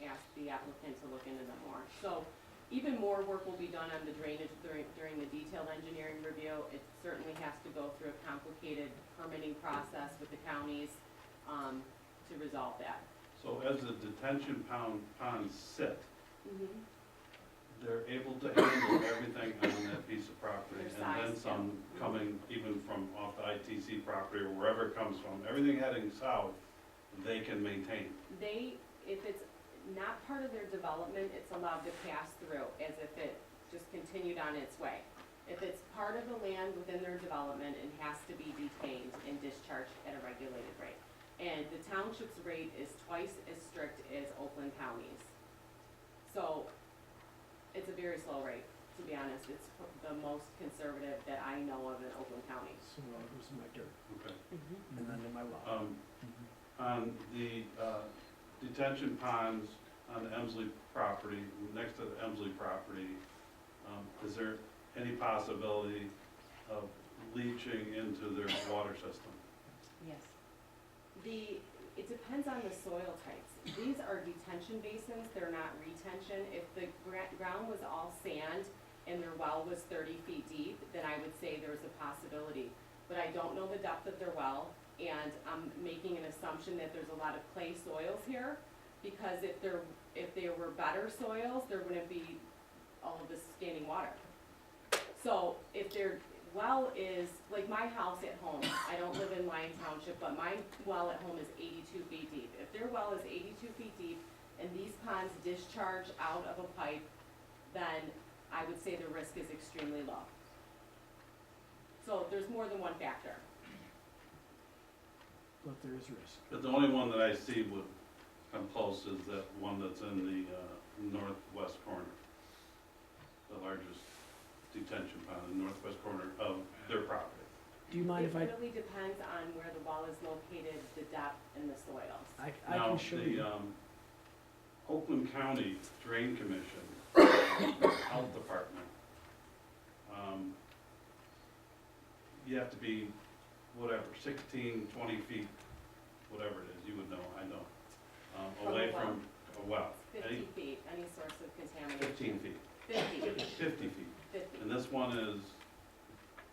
[SPEAKER 8] asked the applicant to look into them more. So even more work will be done on the drainage during the detailed engineering review. It certainly has to go through a complicated permitting process with the counties to resolve that.
[SPEAKER 5] So as the detention ponds sit,
[SPEAKER 8] Mm-hmm.
[SPEAKER 5] they're able to handle everything on that piece of property,
[SPEAKER 8] Their
[SPEAKER 5] and then
[SPEAKER 8] size,
[SPEAKER 5] some
[SPEAKER 8] yeah.
[SPEAKER 5] coming even from off the ITC property or wherever it comes from. Everything heading south, they can maintain.
[SPEAKER 8] If it's not part of their development, it's allowed to pass through as if it just continued on its way. If it's part of the land within their development, it has to be detained and discharged at a regulated rate. And the township's rate is twice as strict as Oakland County's. So It's a very slow rate, to be honest. It's the most conservative that I know of in Oakland County.
[SPEAKER 10] So it goes to my dirt,
[SPEAKER 5] Okay.
[SPEAKER 10] and then to my lot.
[SPEAKER 5] On the detention ponds on the Emsley property, next to the Emsley property, is there any possibility of leaching into their water system?
[SPEAKER 8] Yes. It depends on the soil types. These are detention basins, they're not retention. If the ground was all sand and their well was 30 feet deep, then I would say there's a possibility. But I don't know the depth of their well, and I'm making an assumption that there's a lot of clay soils here, because if there were better soils, there wouldn't be all of this standing water. So if their well is, like my house at home, I don't live in Lyon Township, but my well at home is 82 feet deep. If their well is 82 feet deep and these ponds discharge out of a pipe, then I would say the risk is extremely low. So there's more than one factor.
[SPEAKER 10] But there is risk.
[SPEAKER 5] But the only one that I see would come close is that one that's in the northwest corner, the largest detention pond in the northwest corner of their property.
[SPEAKER 10] Do you mind if I,
[SPEAKER 8] It really depends on where the well is located, the depth, and the soils.
[SPEAKER 10] I can show you?
[SPEAKER 5] Now, the Oakland County Drain Commission, Health Department, you have to be, whatever, 16, 20 feet, whatever it is, you would know, I know,
[SPEAKER 8] From
[SPEAKER 5] away
[SPEAKER 8] a well.
[SPEAKER 5] from a well.
[SPEAKER 8] 50 feet, any source of contamination.
[SPEAKER 5] 15 feet,
[SPEAKER 8] 50,
[SPEAKER 5] 50 feet.
[SPEAKER 8] 50,
[SPEAKER 5] And this one is,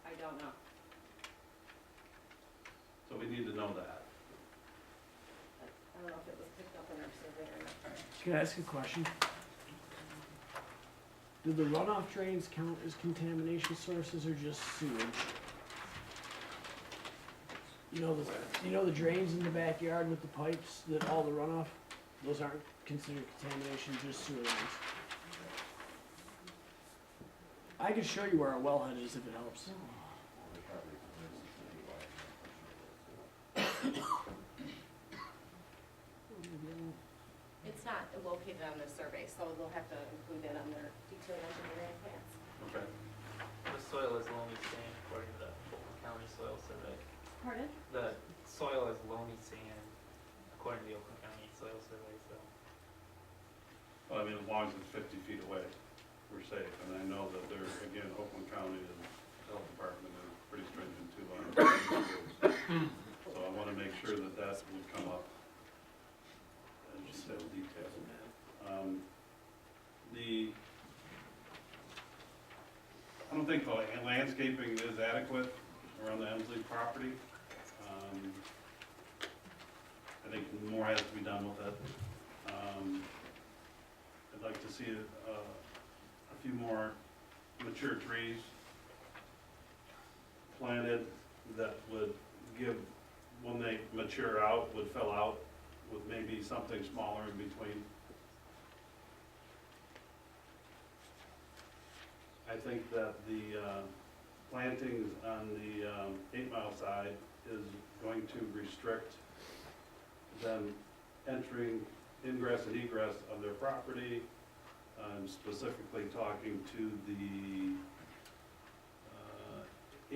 [SPEAKER 8] I don't know.
[SPEAKER 5] so we need to know that.
[SPEAKER 8] I don't know if it was picked up in our survey or not.
[SPEAKER 10] can I ask a question? Do the runoff drains count as contamination sources or just sewage? You know the drains in the backyard with the pipes, that all the runoff, those aren't considered contamination, just sewer lines. I can show you where our wellhead is if it helps.
[SPEAKER 8] It's not located on the survey, so they'll have to include that on their detailed engineering plans.
[SPEAKER 5] Okay.
[SPEAKER 3] The soil is loamy sand according to the Oakland County Soil Survey.
[SPEAKER 8] Pardon?
[SPEAKER 3] The soil is loamy sand according to the Oakland County Soil Survey, so.
[SPEAKER 5] Well, I mean, as long as it's 50 feet away, we're safe. And I know that there, again, Oakland County and Health Department are pretty stringent too on it. So I want to make sure that that would come up in detail. I don't think the landscaping is adequate around the Emsley property. I think more has to be done with it. I'd like to see a few more mature trees planted that would give, when they mature out, would fill out with maybe something smaller in between. I think that the plantings on the 8 Mile side is going to restrict them entering ingress and egress of their property. I'm specifically talking to the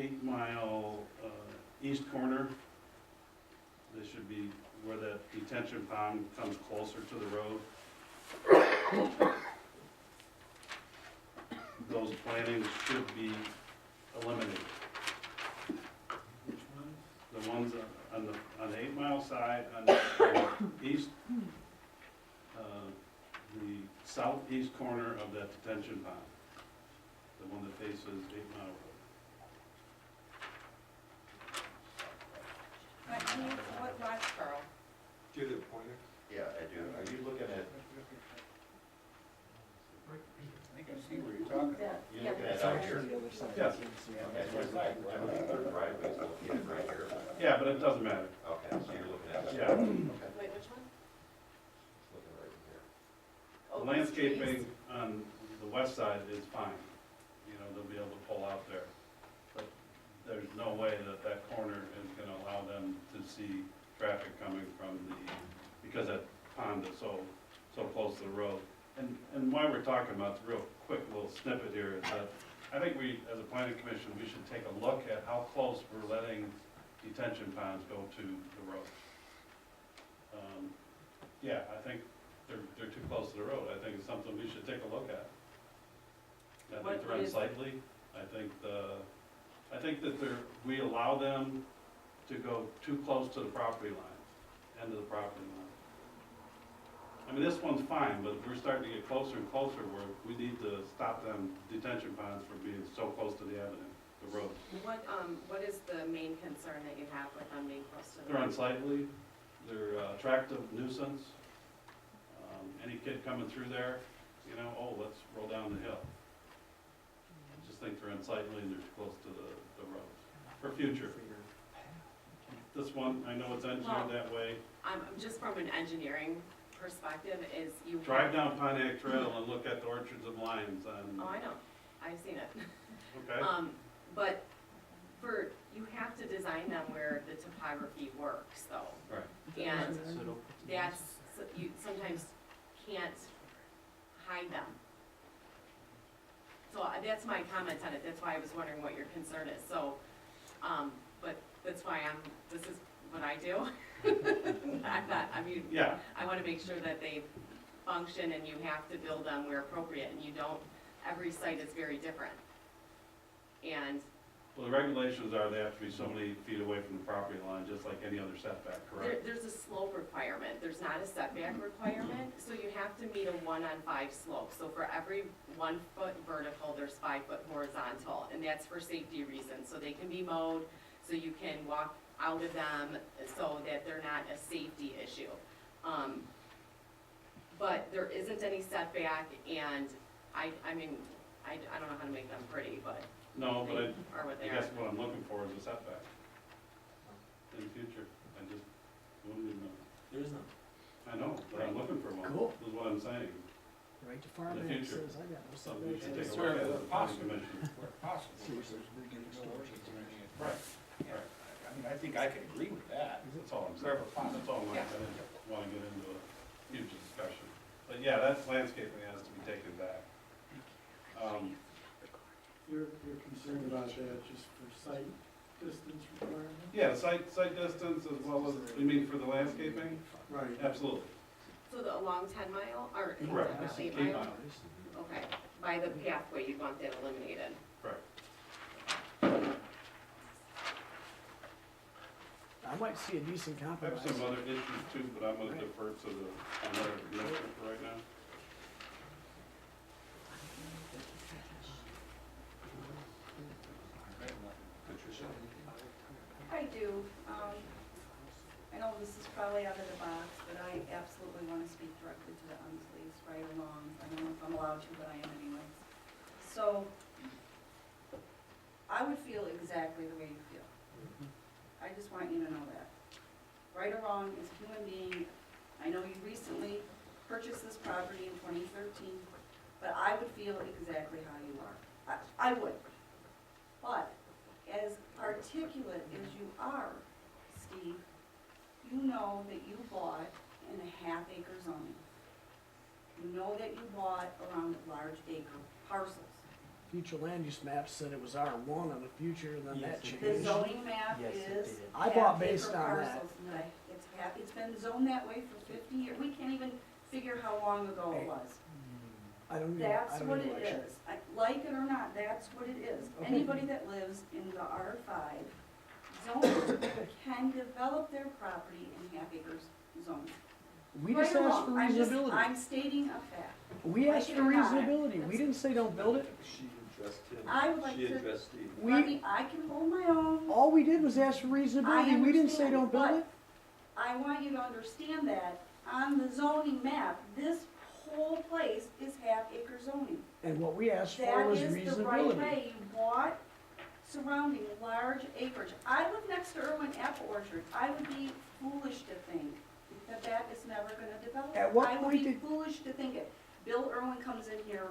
[SPEAKER 5] 8 Mile east corner. This should be where that detention pond comes closer to the road. Those plantings should be eliminated.
[SPEAKER 15] Which one?
[SPEAKER 5] The ones on the 8 Mile side, on the east, the southeast corner of that detention pond, the one that faces 8 Mile Road.
[SPEAKER 6] Can you, what lot, Carl?
[SPEAKER 2] Do you have a pointer?
[SPEAKER 9] Yeah, I do. Are you looking at,
[SPEAKER 15] I think I see where you're talking about.
[SPEAKER 9] you're looking at out here?
[SPEAKER 5] Yes.
[SPEAKER 9] Okay, so it's like, I believe their driveway's located right here.
[SPEAKER 5] Yeah, but it doesn't matter.
[SPEAKER 9] Okay, so you're looking at.
[SPEAKER 5] Yeah.
[SPEAKER 9] Okay,
[SPEAKER 8] Wait, which one?
[SPEAKER 9] looking right here.
[SPEAKER 5] The landscaping on the west side is fine. You know, they'll be able to pull out there. But there's no way that that corner is gonna allow them to see traffic coming from the, because that pond is so close to the road. And why we're talking about, the real quick little snippet here is that I think we, as a planning commission, we should take a look at how close we're letting detention ponds go to the road. Yeah, I think they're too close to the road. I think it's something we should take a look at. I think they're unsightly. I think that we allow them to go too close to the property line, end of the property line. I mean, this one's fine, but we're starting to get closer and closer where we need to stop them detention ponds from being so close to the avenue, the road.
[SPEAKER 8] What is the main concern that you have with them being close to the
[SPEAKER 5] They're
[SPEAKER 8] road?
[SPEAKER 5] unsightly, they're attractive nuisance. Any kid coming through there, you know, oh, let's roll down the hill. I just think they're unsightly and they're too close to the road. For future. This one, I know it's engineered that way.
[SPEAKER 8] I'm just from an engineering perspective, is you
[SPEAKER 5] Drive down Pontiac Trail and look at the orchards of limes and,
[SPEAKER 8] Oh, I know, I've seen it.
[SPEAKER 5] okay?
[SPEAKER 8] But you have to design them where the topography works though.
[SPEAKER 5] Right.
[SPEAKER 8] And you sometimes can't hide them. So that's my comment on it, that's why I was wondering what your concern is, so, but that's why this is what I do.
[SPEAKER 5] Yeah.
[SPEAKER 8] I wanna make sure that they function and you have to build them where appropriate, and you don't, every site is very different. And
[SPEAKER 5] Well, the regulations are they have to be so many feet away from the property line, just like any other setback, correct?
[SPEAKER 8] there's a slope requirement, there's not a setback requirement, so you have to meet a 1-on-5 slope. So for every 1 foot vertical, there's 5 foot horizontal, and that's for safety reasons, so they can be mowed, so you can walk out of them, so that they're not a safety issue. But there isn't any setback, and I don't know how to make them pretty, but
[SPEAKER 5] No, but
[SPEAKER 8] they are what
[SPEAKER 5] I
[SPEAKER 8] they are.
[SPEAKER 5] guess what I'm looking for is a setback in the future. I just wouldn't even know.
[SPEAKER 10] There is none.
[SPEAKER 5] I know, but I'm looking for one.
[SPEAKER 10] Cool.
[SPEAKER 5] This is what I'm saying.
[SPEAKER 10] Right to
[SPEAKER 5] In
[SPEAKER 10] farm
[SPEAKER 5] the
[SPEAKER 10] man
[SPEAKER 5] future.
[SPEAKER 10] says, I got no
[SPEAKER 5] Something we should take a
[SPEAKER 10] setbacks.
[SPEAKER 5] look at as a planning commission.
[SPEAKER 15] Where possible.
[SPEAKER 10] Seriously.
[SPEAKER 5] Right,
[SPEAKER 15] Yeah,
[SPEAKER 5] right.
[SPEAKER 15] I mean, I think I could agree with that.
[SPEAKER 5] That's all I'm saying.
[SPEAKER 15] Wherever possible.
[SPEAKER 5] That's all I want to get into a future discussion. But yeah, that landscaping has to be taken back.
[SPEAKER 7] You're concerned about that just for site distance requirement?
[SPEAKER 5] Yeah, site distance as well as, you mean for the landscaping?
[SPEAKER 7] Right.
[SPEAKER 5] Absolutely.
[SPEAKER 8] So along 10 mile, or
[SPEAKER 5] Correct.
[SPEAKER 8] 8
[SPEAKER 5] 8
[SPEAKER 8] mile?
[SPEAKER 5] miles.
[SPEAKER 8] Okay, by the pathway, you want that eliminated.
[SPEAKER 5] Correct.
[SPEAKER 10] I might see a decent
[SPEAKER 5] I have
[SPEAKER 10] compromise.
[SPEAKER 5] some other issues too, but I'm gonna defer to another commissioner for right now.
[SPEAKER 2] Patricia?
[SPEAKER 6] I do. I know this is probably out of the box, but I absolutely want to speak directly to the Unsleys, right or wrong. I don't know if I'm allowed to, but I am anyways. So, I would feel exactly the way you feel. I just want you to know that. Right or wrong, as a human being, I know you recently purchased this property in 2013, but I would feel exactly how you are. I would. But, as articulate as you are, Steve, you know that you bought in a half-acre zoning. You know that you bought around large acre parcels.
[SPEAKER 10] Future land use map said it was R1 on the future, and then that
[SPEAKER 6] The
[SPEAKER 10] changed.
[SPEAKER 6] zoning map
[SPEAKER 3] Yes, it
[SPEAKER 6] is
[SPEAKER 3] did.
[SPEAKER 10] I bought based
[SPEAKER 6] half-acre
[SPEAKER 10] on that.
[SPEAKER 6] parcels. It's been zoned that way for 50 years. We can't even figure how long ago it was.
[SPEAKER 10] I don't even,
[SPEAKER 6] That's what it
[SPEAKER 10] actually.
[SPEAKER 6] is. Like it or not, that's what it is.
[SPEAKER 10] Okay.
[SPEAKER 6] Anybody that lives in the R5 zone can develop their property in half acres zone.
[SPEAKER 10] We just
[SPEAKER 6] Right or
[SPEAKER 10] asked for
[SPEAKER 6] wrong,
[SPEAKER 10] reasonability.
[SPEAKER 6] I'm stating a fact.
[SPEAKER 10] We
[SPEAKER 6] like
[SPEAKER 10] asked
[SPEAKER 6] it
[SPEAKER 10] for
[SPEAKER 6] or not,
[SPEAKER 10] reasonability. We
[SPEAKER 6] that's-
[SPEAKER 10] didn't say don't build it.
[SPEAKER 2] She addressed him.
[SPEAKER 6] I would like
[SPEAKER 2] She
[SPEAKER 6] to-
[SPEAKER 2] addressed Steve.
[SPEAKER 10] We,
[SPEAKER 6] I can hold my own.
[SPEAKER 10] all we did was ask for reasonability. We didn't say
[SPEAKER 6] understand,
[SPEAKER 10] don't build
[SPEAKER 6] but
[SPEAKER 10] it.
[SPEAKER 6] I want you to understand that on the zoning map, this whole place is half-acre zoning.
[SPEAKER 10] And what we asked for
[SPEAKER 6] That
[SPEAKER 10] was
[SPEAKER 6] is the right
[SPEAKER 10] reasonability.
[SPEAKER 6] way. You bought surrounding large acreage. I live next to Irwin Apple Orchard. I would be foolish to think that that is never gonna develop.
[SPEAKER 10] At what
[SPEAKER 6] I would
[SPEAKER 10] point
[SPEAKER 6] be
[SPEAKER 10] did-
[SPEAKER 6] foolish to think it. Bill Irwin comes in here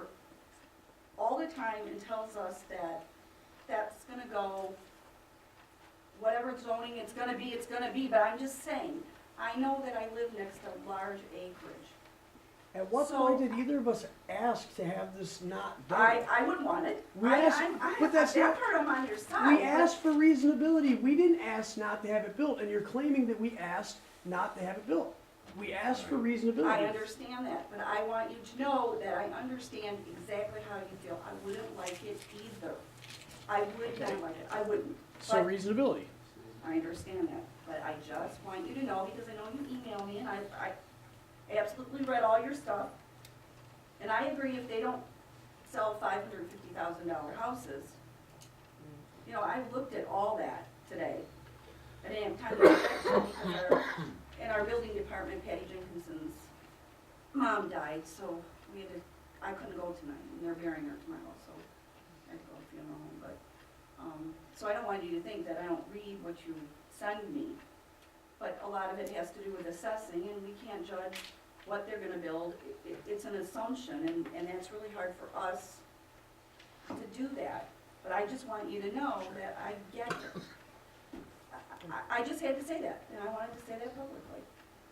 [SPEAKER 6] all the time and tells us that that's gonna go, whatever zoning it's gonna be, but I'm just saying, I know that I live next to large acreage.
[SPEAKER 16] At what
[SPEAKER 6] So-
[SPEAKER 16] point did either of us ask to have this not done?
[SPEAKER 6] I wouldn't want it.
[SPEAKER 16] We
[SPEAKER 6] I-
[SPEAKER 16] asked-
[SPEAKER 6] I'm-
[SPEAKER 16] but that's
[SPEAKER 6] that
[SPEAKER 16] not-
[SPEAKER 6] part I'm on your side.
[SPEAKER 16] We
[SPEAKER 6] but-
[SPEAKER 16] asked for reasonability. We didn't ask not to have it built, and you're claiming that we asked not to have it built. We asked for reasonability.
[SPEAKER 6] I understand that, but I want you to know that I understand exactly how you feel. I wouldn't like it either. I would not like it, I wouldn't.
[SPEAKER 16] So
[SPEAKER 6] But
[SPEAKER 16] reasonability.
[SPEAKER 6] I understand that, but I just want you to know, because I know you email me, and I absolutely read all your stuff. And I agree if they don't sell $550,000 houses. You know, I looked at all that today. I didn't have time to look at it because in our building department, Patty Jenkinson's mom died, so we had to, I couldn't go tonight, and they're burying her tomorrow, so I had to go to the funeral home, but, so I don't want you to think that I don't read what you send me, but a lot of it has to do with assessing, and we can't judge what they're gonna build. It's an assumption, and that's really hard for us to do that, but I just want you to know that I get it. I just had to say that, and I wanted to say that publicly.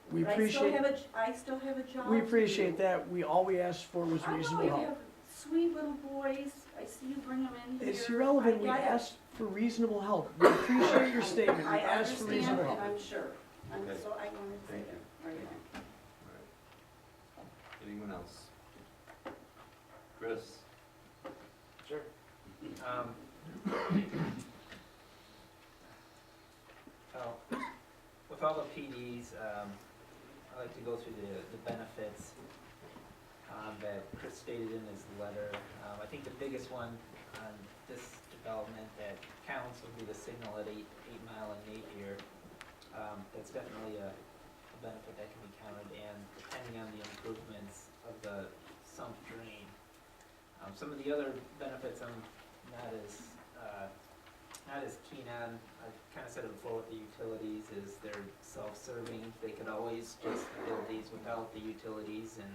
[SPEAKER 16] We
[SPEAKER 6] But
[SPEAKER 16] appreciate,
[SPEAKER 6] I still have a job
[SPEAKER 16] we
[SPEAKER 6] to
[SPEAKER 16] appreciate
[SPEAKER 6] do.
[SPEAKER 16] that. All we asked for was
[SPEAKER 6] I know
[SPEAKER 16] reasonable
[SPEAKER 6] you
[SPEAKER 16] help.
[SPEAKER 6] have sweet little boys, I see you bring them in here.
[SPEAKER 16] It's irrelevant. We
[SPEAKER 6] I get it.
[SPEAKER 16] asked for reasonable help. We appreciate your statement. We
[SPEAKER 6] I
[SPEAKER 16] asked for
[SPEAKER 6] understand,
[SPEAKER 16] reasonable
[SPEAKER 6] and
[SPEAKER 16] help.
[SPEAKER 6] I'm sure,
[SPEAKER 2] Okay.
[SPEAKER 6] so I wanted to say
[SPEAKER 2] Thank
[SPEAKER 6] that, right now.
[SPEAKER 2] Alright. Anyone else? Chris?
[SPEAKER 17] Sure. Well, with all the PDs, I like to go through the benefits that Chris stated in his letter. I think the biggest one on this development that counts would be the signal at 8 Mile and Napier. That's definitely a benefit that can be counted, and depending on the improvements of the sump drain. Some of the other benefits I'm not as keen on, I've kind of said it before with the utilities, is they're self-serving. They could always just build these without the utilities and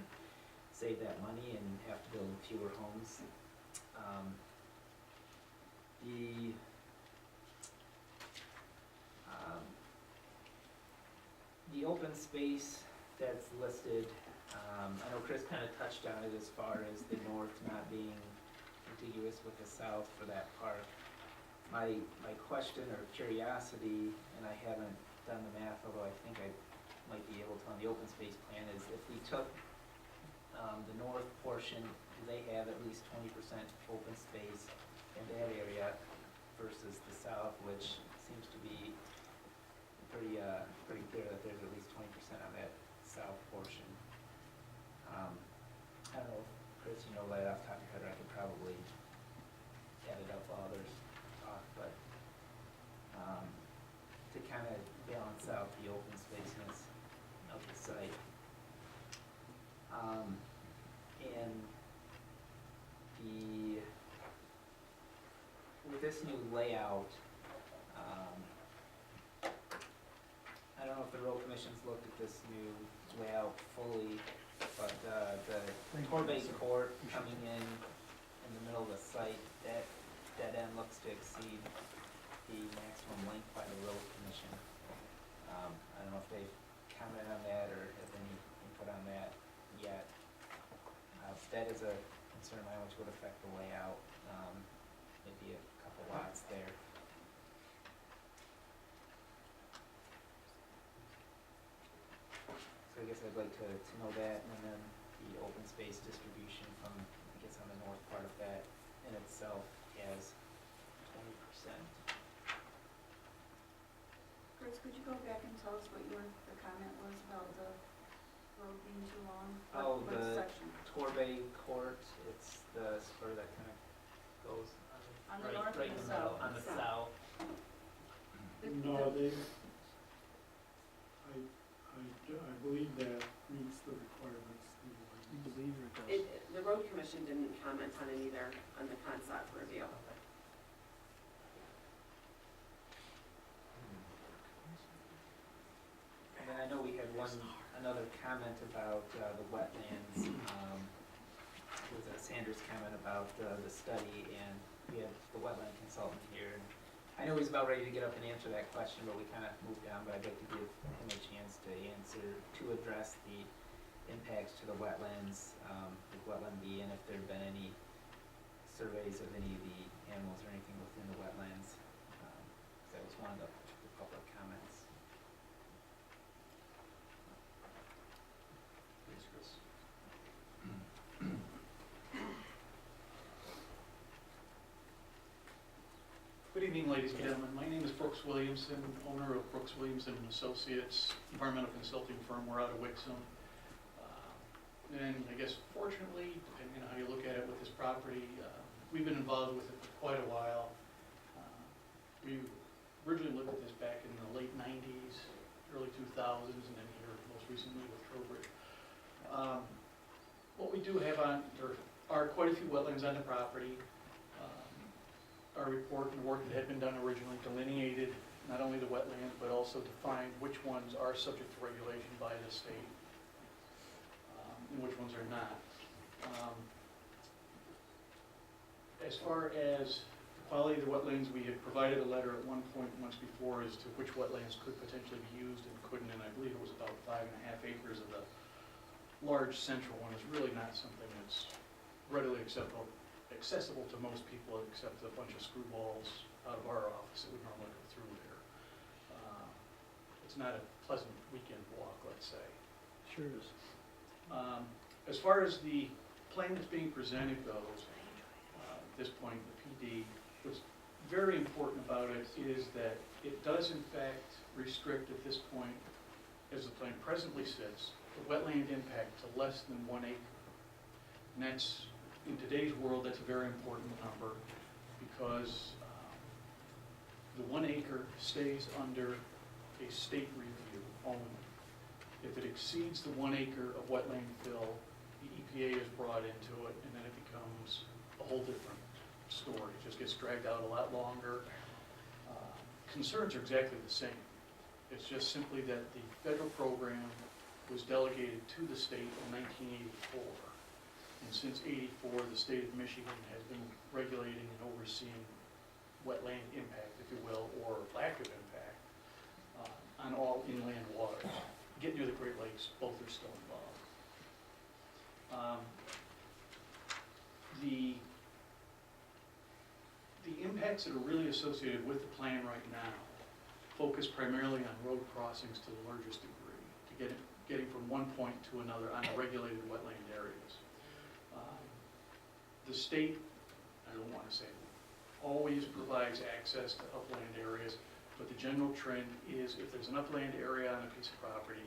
[SPEAKER 17] save that money and have to build fewer homes. The open space that's listed, I know Chris kind of touched on it as far as the north not being contiguous with the south for that park. My question or curiosity, and I haven't done the math, although I think I might be able to on the open space plan, is if we took the north portion, do they have at least 20% open space in that area versus the south, which seems to be pretty clear that there's at least 20% on that south portion. I don't know, Chris, you know right off the top of your head, or I could probably add it up while others talk, but to kind of balance out the open spaceness of the site. And with this new layout, I don't know if the road commission's looked at this new layout fully, but the Corbett Court coming in the middle of the site, that end looks to exceed the maximum length by the road commission. I don't know if they've commented on that or have any input on that yet. That is a concern of mine, which would affect the layout, maybe a couple lots there. So I guess I'd like to know that, and then the open space distribution from, I guess on the north part of that in itself has 20%.
[SPEAKER 6] Chris, could you go back and tell us what the comment was about the road being too long?
[SPEAKER 17] Oh,
[SPEAKER 6] What
[SPEAKER 17] the
[SPEAKER 6] section?
[SPEAKER 17] Torbay Court, it's the spur that kind of goes
[SPEAKER 6] On the
[SPEAKER 17] right,
[SPEAKER 6] north
[SPEAKER 17] right
[SPEAKER 6] and
[SPEAKER 17] in
[SPEAKER 6] the
[SPEAKER 17] the middle,
[SPEAKER 6] south?
[SPEAKER 17] on the south.
[SPEAKER 7] No, I believe that meets the requirements.
[SPEAKER 8] The road commission didn't comment on it either, on the concept review.
[SPEAKER 17] And then I know we had another comment about the wetlands. It was a Sanders comment about the study, and we have the wetland consultant here. And I know he's about ready to get up and answer that question, but we kind of moved down, but I'd like to give him a chance to address the impacts to the wetlands, like wetland B, and if there have been any surveys of any of the animals or anything within the wetlands. That was one of the public comments.
[SPEAKER 2] Thanks, Chris.
[SPEAKER 18] Good evening, ladies and gentlemen. My name is Brooks Williamson, owner of Brooks Williamson and Associates, environmental consulting firm. We're out of Wixom. And I guess fortunately, depending on how you look at it with this property, we've been involved with it for quite a while. We originally looked at this back in the late 90s, early 2000s, and then here most recently with Trowbridge. What we do have on, there are quite a few wetlands on the property. Our report and the work that had been done originally delineated not only the wetlands, but also defined which ones are subject to regulation by the state, and which ones are not. As far as the quality of the wetlands, we had provided a letter at one point once before as to which wetlands could potentially be used and couldn't, and I believe it was about 5.5 acres of the large central one. Is really not something that's readily accessible to most people, except a bunch of screwballs out of our office that would normally go through there. It's not a pleasant weekend walk, let's say.
[SPEAKER 16] Sure is.
[SPEAKER 18] As far as the plan that's being presented goes, at this point, the PD, what's very important about it is that it does in fact restrict at this point, as the plan presently sits, the wetland impact to less than 1 acre. And that's, in today's world, that's a very important number because the 1 acre stays under a state review only. If it exceeds the 1 acre of wetland fill, the EPA is brought into it, and then it becomes a whole different story. It just gets dragged out a lot longer. Concerns are exactly the same. It's just simply that the federal program was delegated to the state in 1984. And since '84, the state of Michigan has been regulating and overseeing wetland impact, if you will, or lack of impact, on all inland waters. Get near the Great Lakes, both are still involved. The impacts that are really associated with the plan right now focus primarily on road crossings to the largest degree, to getting from one point to another on the regulated wetland areas. The state, I don't want to say, always provides access to upland areas, but the general trend is if there's an upland area on a piece of property,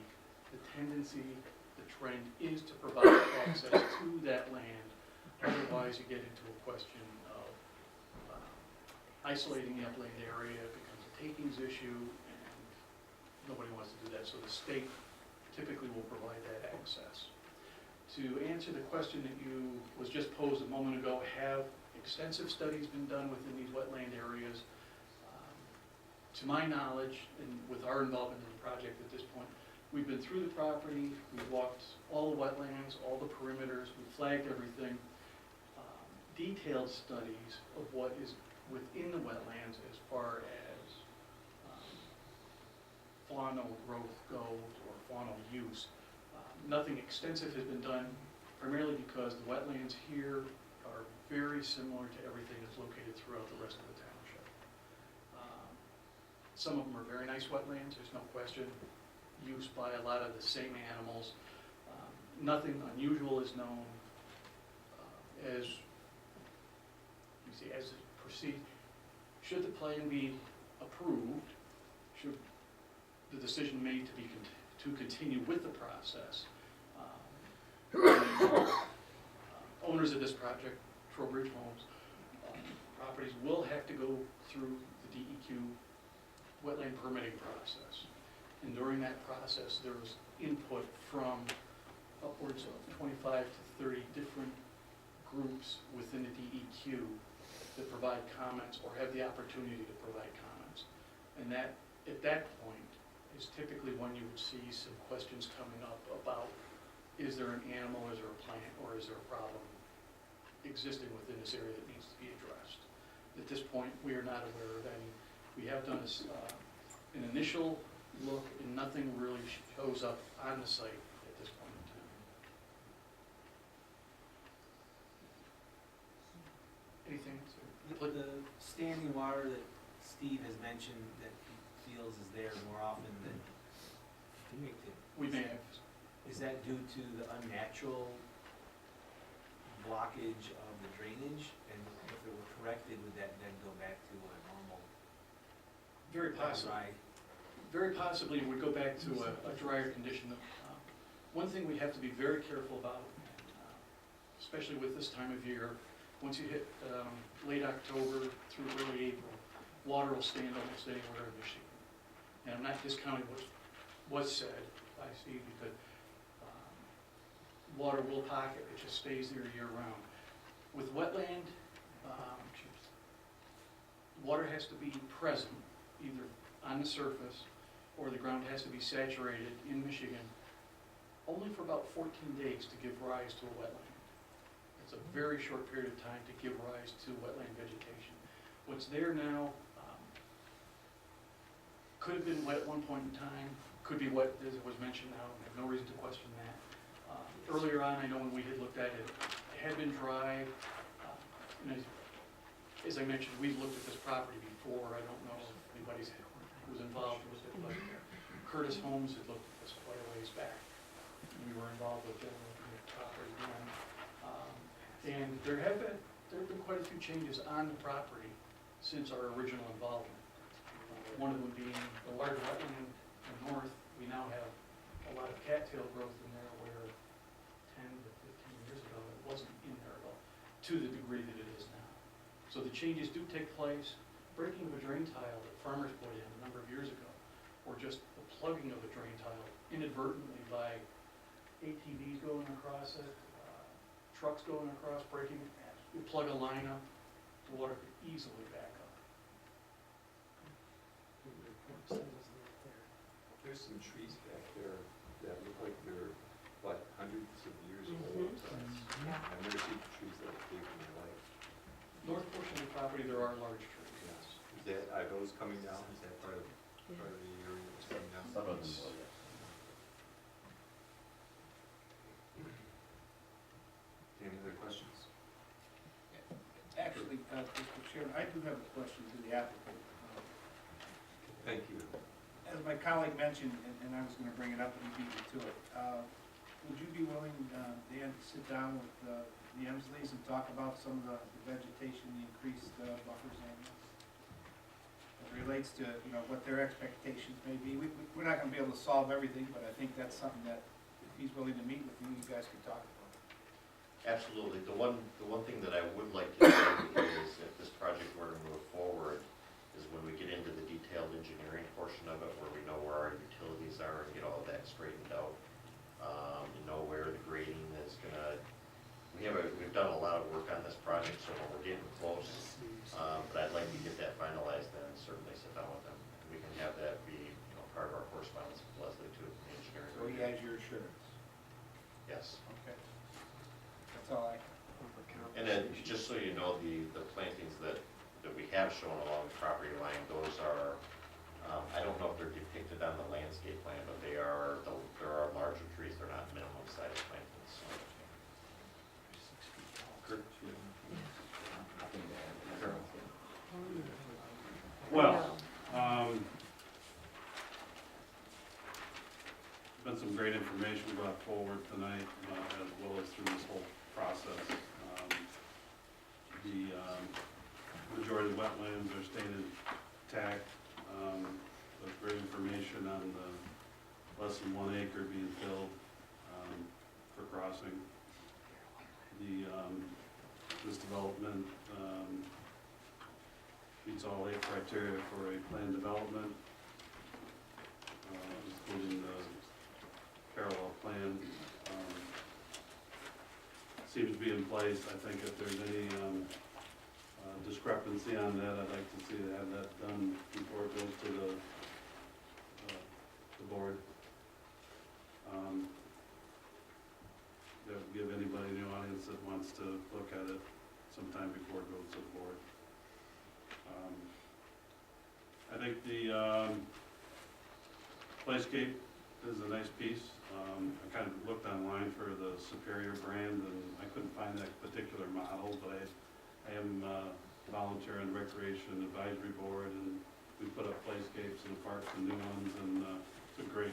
[SPEAKER 18] the tendency, the trend is to provide access to that land. Otherwise, you get into a question of isolating the upland area, it becomes a takings issue, and nobody wants to do that, so the state typically will provide that access. To answer the question that was just posed a moment ago, have extensive studies been done within these wetland areas? To my knowledge, and with our involvement in the project at this point, we've been through the property, we've walked all the wetlands, all the perimeters, we've flagged everything. Detailed studies of what is within the wetlands as far as faunal growth goes or faunal use. Nothing extensive has been done, primarily because the wetlands here are very similar to everything that's located throughout the rest of the township. Some of them are very nice wetlands, there's no question, used by a lot of the same animals. Nothing unusual is known. As it proceeds, should the plan be approved, should the decision made to continue with the process, owners of this project, Trowbridge Homes, properties will have to go through the DEQ wetland permitting process. And during that process, there was input from upwards of 25 to 30 different groups within the DEQ that provide comments or have the opportunity to provide comments. And that, at that point, is typically when you would see some questions coming up about, is there an animal, is there a plant, or is there a problem existing within this area that needs to be addressed? At this point, we are not aware of any. We have done an initial look, and nothing really shows up on the site at this point in time.
[SPEAKER 17] standing water that Steve has mentioned that he feels is there more often than
[SPEAKER 18] We may have.
[SPEAKER 17] is that due to the unnatural blockage of the drainage? And if it were corrected, would that then go back to a normal
[SPEAKER 18] Very possibly.
[SPEAKER 17] dry?
[SPEAKER 18] Very possibly it would go back to a drier condition. One thing we have to be very careful about, especially with this time of year, once you hit late October through early April, water will stand almost anywhere in Michigan. And I'm not discounting what was said by Steve, because water will pocket, it just stays there year round. With wetland, water has to be present, either on the surface or the ground has to be saturated in Michigan only for about 14 days to give rise to a wetland. It's a very short period of time to give rise to wetland vegetation. What's there now could have been wet at one point in time, could be wet as it was mentioned now, I have no reason to question that. Earlier on, I know when we had looked at it, it had been dry. And as I mentioned, we've looked at this property before. I don't know if anybody who was involved with it, but Curtis Holmes had looked at this quite a ways back. We were involved with them looking at the property then. And there have been quite a few changes on the property since our original involvement. One of them being the large wetland in the north. We now have a lot of cattail growth in there where 10 to 15 years ago it wasn't in there at all, to the degree that it is now. So the changes do take place. Breaking of a drain tile that farmers put in a number of years ago, or just the plugging of a drain tile inadvertently by ATVs going across it, trucks going across, breaking it. You plug a line up, the water could easily back up.
[SPEAKER 2] There's some trees back there that look like they're, what, hundreds of years old. I've never seen trees that big in my life.
[SPEAKER 18] North portion of the property, there are large trees, yes.
[SPEAKER 2] Is that, are those coming down? Is that part of the area that's coming down?
[SPEAKER 9] Some of them will, yes.
[SPEAKER 2] Any other questions?
[SPEAKER 15] Actually, Mr. Chairman, I do have a question to the applicant.
[SPEAKER 2] Thank you.
[SPEAKER 15] As my colleague mentioned, and I was gonna bring it up and he beat me to it, would you be willing, Dan, to sit down with the Emsleys and talk about some of the vegetation, the increased buffers and as it relates to, you know, what their expectations may be? We're not gonna be able to solve everything, but I think that's something that if he's willing to meet with you, you guys could talk about.
[SPEAKER 9] Absolutely. The one thing that I would like to do is, if this project were to move forward, is when we get into the detailed engineering portion of it, where we know where our utilities are and get all of that straightened out. You know where the grading is gonna, we've done a lot of work on this project, so we're getting close. But I'd like to get that finalized and certainly sit down with them. We can have that be, you know, part of our correspondence with Leslie too, the engineering.
[SPEAKER 15] So he has your assurance?
[SPEAKER 9] Yes.
[SPEAKER 15] Okay. That's all I.
[SPEAKER 9] And then, just so you know, the plantings that we have shown along the property line, those are, I don't know if they're depicted on the landscape plan, but there are larger trees, they're not minimum size plantings. So. Kurt,
[SPEAKER 5] Well, been some great information brought forward tonight, as well as through this whole process. The majority of the wetlands are staying intact. There's great information on the less than 1 acre being filled for crossing. This development meets all 8 criteria for a planned development, including the parallel plan. Seems to be in place. I think if there's any discrepancy on that, I'd like to see to have that done before it goes to the board. That would give anybody in the audience that wants to look at it sometime before it goes to the board. I think the playscape is a nice piece. I kind of looked online for the Superior brand and I couldn't find that particular model, but I am volunteer and recreation advisory board, and we put up playscapes in the parks and new ones, and it's a great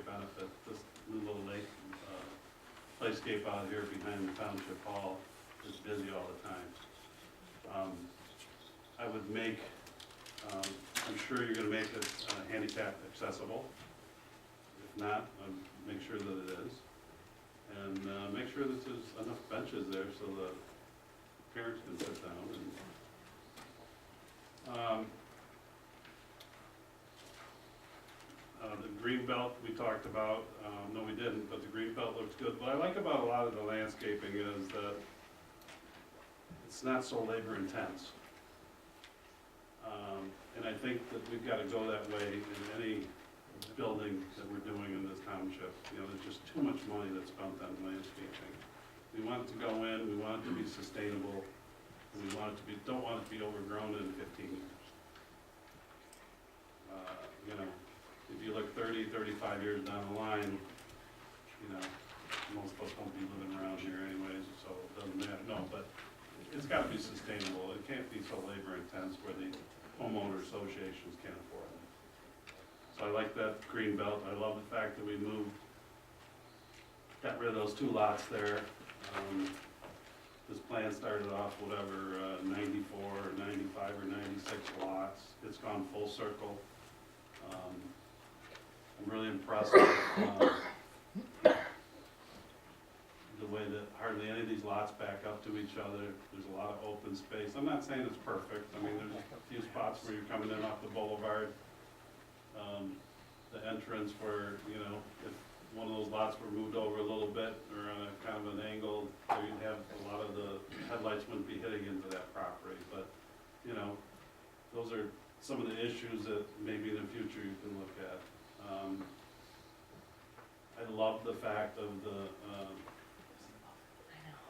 [SPEAKER 5] benefit. This new little lake playscape out here behind the Township Hall is busy all the time. I would make, I'm sure you're gonna make it handicap accessible. If not, make sure that it is. And make sure that there's enough benches there so the parents can sit down. The green belt we talked about, no we didn't, but the green belt looks good. What I like about a lot of the landscaping is that it's not so labor intense. And I think that we've got to go that way in any building that we're doing in this township. You know, there's just too much money that's spent on landscaping. We want it to go in, we want it to be sustainable, and we want it to be, don't want it to be overgrown in 15 years. You know, if you look 30, 35 years down the line, you know, most of us won't be living around here anyways, so it doesn't matter. No, but it's got to be sustainable. It can't be so labor intense where the homeowner associations can't afford it. So I like that green belt. I love the fact that we got rid of those 2 lots there. This plan started off, 94 or 95 or 96 lots. It's gone full circle. I'm really impressed with the way that hardly any of these lots back up to each other. There's a lot of open space. I'm not saying it's perfect. I mean, there's a few spots where you're coming in off the boulevard. The entrance where, you know, if one of those lots were moved over a little bit or on a kind of an angle, there you'd have a lot of the headlights wouldn't be hitting into that property. But, you know, those are some of the issues that maybe in the future you can look at. I love the fact of the,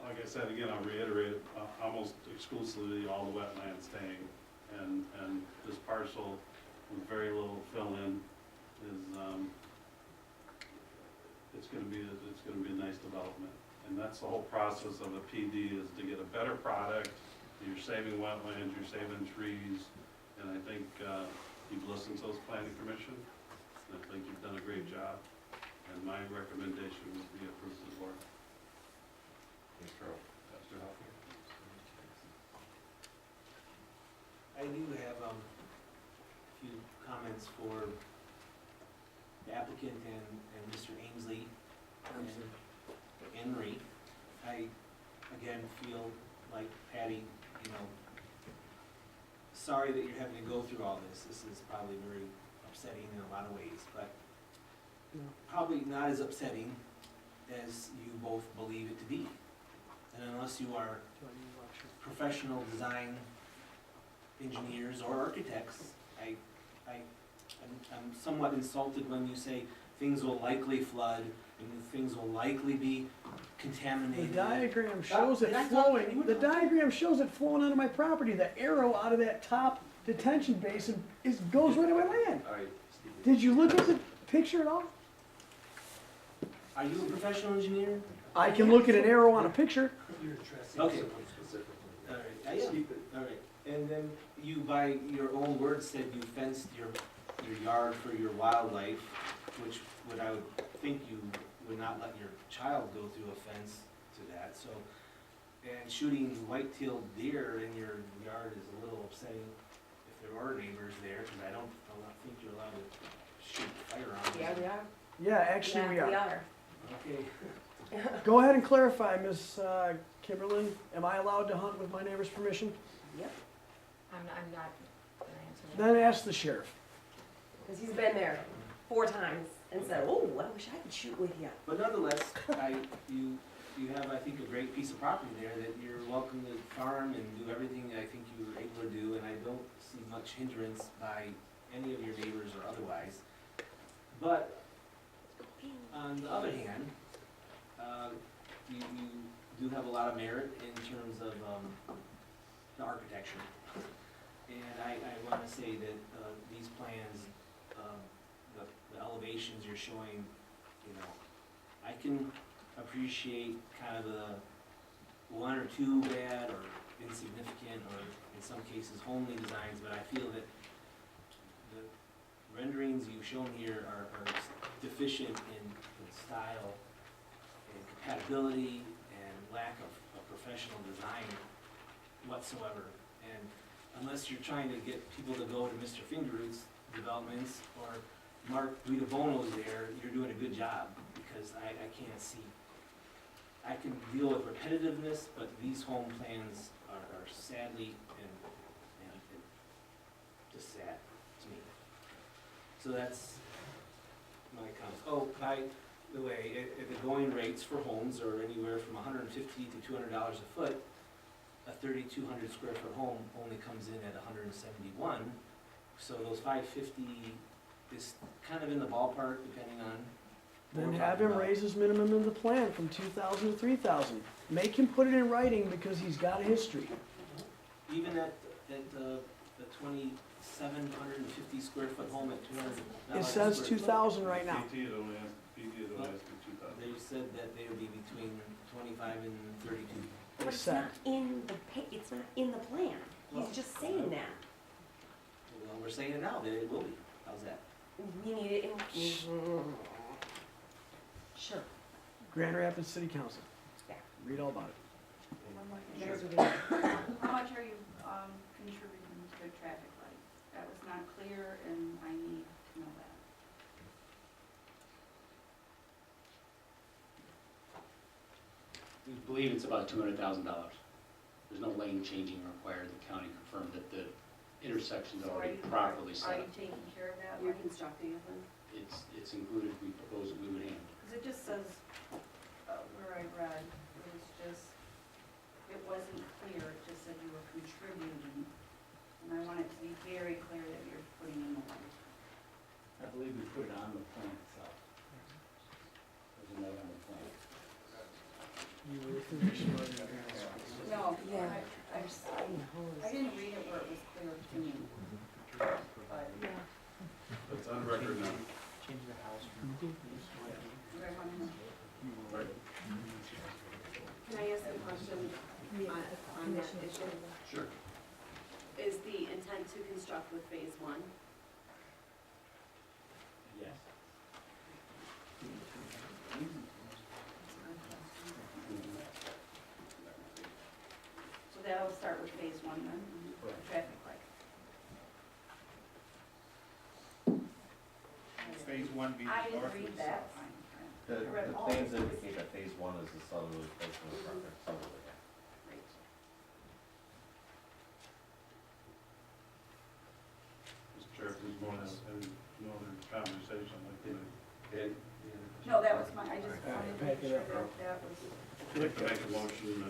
[SPEAKER 5] like I said, again, I'll reiterate, almost exclusively all the wetlands staying. And this parcel with very little fill-in is, it's gonna be a nice development. And that's the whole process of a PD, is to get a better product. You're saving wetlands, you're saving trees, and I think you've listened to those planning commission. And I think you've done a great job. And my recommendation would be approved as board.
[SPEAKER 2] Mr. Hoffman?
[SPEAKER 19] I do have a few comments for the applicant and Mr. Ainsley and Henry. I, again, feel like Patty, you know, sorry that you're having to go through all this. This is probably very upsetting in a lot of ways, but probably not as upsetting as you both believe it to be. And unless you are professional design engineers or architects, I'm somewhat insulted when you say things will likely flood and things will likely be
[SPEAKER 16] The
[SPEAKER 19] contaminated.
[SPEAKER 16] diagram shows it flowing, the diagram shows it flowing onto my property. The arrow out of that top detention basin goes right to my land.
[SPEAKER 2] All right, Steve.
[SPEAKER 16] Did you look at the picture at all?
[SPEAKER 19] Are you a professional engineer?
[SPEAKER 16] I can look at an arrow on a picture.
[SPEAKER 19] Okay. All right, all right. And then you, by your own words, said you fenced your yard for your wildlife, which I would think you would not let your child go through a fence to that, so. And shooting white-tailed deer in your yard is a little upsetting if there are neighbors there, because I don't think you're allowed to shoot firearms.
[SPEAKER 12] Yeah, we are.
[SPEAKER 16] Yeah, actually we
[SPEAKER 12] Yeah, we
[SPEAKER 16] are.
[SPEAKER 12] are.
[SPEAKER 19] Okay.
[SPEAKER 16] Go ahead and clarify, Ms. Kimberlin. Am I allowed to hunt with my neighbor's permission?
[SPEAKER 12] Yep,
[SPEAKER 1] I'm not gonna answer that.
[SPEAKER 16] Then ask the sheriff.
[SPEAKER 12] because he's been there 4 times and said, oh, I wish I could shoot with you.
[SPEAKER 19] But nonetheless, you have, I think, a great piece of property there that you're welcome to farm and do everything that I think you were able to do, and I don't see much hindrance by any of your neighbors or otherwise. But on the other hand, you do have a lot of merit in terms of the architecture. And I want to say that these plans, the elevations you're showing, you know, I can appreciate kind of the 1 or 2 bad or insignificant or in some cases homely designs, but I feel that the renderings you've shown here are deficient in style and compatibility and lack of professional design whatsoever. And unless you're trying to get people to go to Mr. Fingerroot's developments or Mark Guidabono's there, you're doing a good job, because I can't see. I can deal with repetitiveness, but these home plans are sadly and just sad to me. So that's my comments. Oh, by the way, the going rates for homes are anywhere from $150 to $200 a foot. A 3,200 square foot home only comes in at 171. So those 550 is kind of in the ballpark, depending on.
[SPEAKER 16] Then have him raise his minimum in the plan from 2,000 to 3,000. Make him put it in writing because he's got a history.
[SPEAKER 19] Even at the 2,750 square foot home at $200.
[SPEAKER 16] It says 2,000 right now.
[SPEAKER 5] PT had only asked for 2,000.
[SPEAKER 19] They said that they would be between 25 and 32.
[SPEAKER 12] But it's not in the it's not in the plan.
[SPEAKER 19] Well,
[SPEAKER 12] He's just saying that.
[SPEAKER 19] Well, we're saying it now that it will be. How's that?
[SPEAKER 12] We need it in. Sure.
[SPEAKER 16] Grand Rapids City Council.
[SPEAKER 12] Yeah.
[SPEAKER 16] Read all about it.
[SPEAKER 6] How much are you contributing to the traffic lights? That was not clear, and I need to know that.
[SPEAKER 20] We believe it's about $200,000. There's no lane changing required. The county confirmed that the intersection's already properly set
[SPEAKER 6] Are you
[SPEAKER 20] up.
[SPEAKER 6] taking care of that?
[SPEAKER 8] You're constructing it then?
[SPEAKER 20] It's included, we propose that we would handle.
[SPEAKER 6] Because it just says, where I read, it was just, it wasn't clear, it just said you were contributing. And I want it to be very clear that you're putting in the light.
[SPEAKER 11] I believe we put it on the plan itself. There's a note on the plan.
[SPEAKER 6] No,
[SPEAKER 12] Yeah.
[SPEAKER 6] I didn't read it where it was clear to me. But,
[SPEAKER 5] It's on record now.
[SPEAKER 11] Change the house.
[SPEAKER 5] Right.
[SPEAKER 8] Can I ask a question on that issue?
[SPEAKER 2] Sure.
[SPEAKER 8] Is the intent to construct with phase one?
[SPEAKER 11] Yes.
[SPEAKER 6] So that'll start with phase one then, traffic light.
[SPEAKER 15] Phase one being
[SPEAKER 6] I didn't
[SPEAKER 15] north
[SPEAKER 6] read
[SPEAKER 15] and
[SPEAKER 6] that.
[SPEAKER 15] south.
[SPEAKER 6] I read
[SPEAKER 3] The
[SPEAKER 6] all
[SPEAKER 3] plans
[SPEAKER 6] of it.
[SPEAKER 3] indicate that phase one is the southerly portion of the property, southerly.
[SPEAKER 6] Great.
[SPEAKER 5] Mr. Chair, if there's more than, no other conversation, like to
[SPEAKER 6] No, that was my, I just wanted to make sure that was.
[SPEAKER 5] I'd like to make a motion,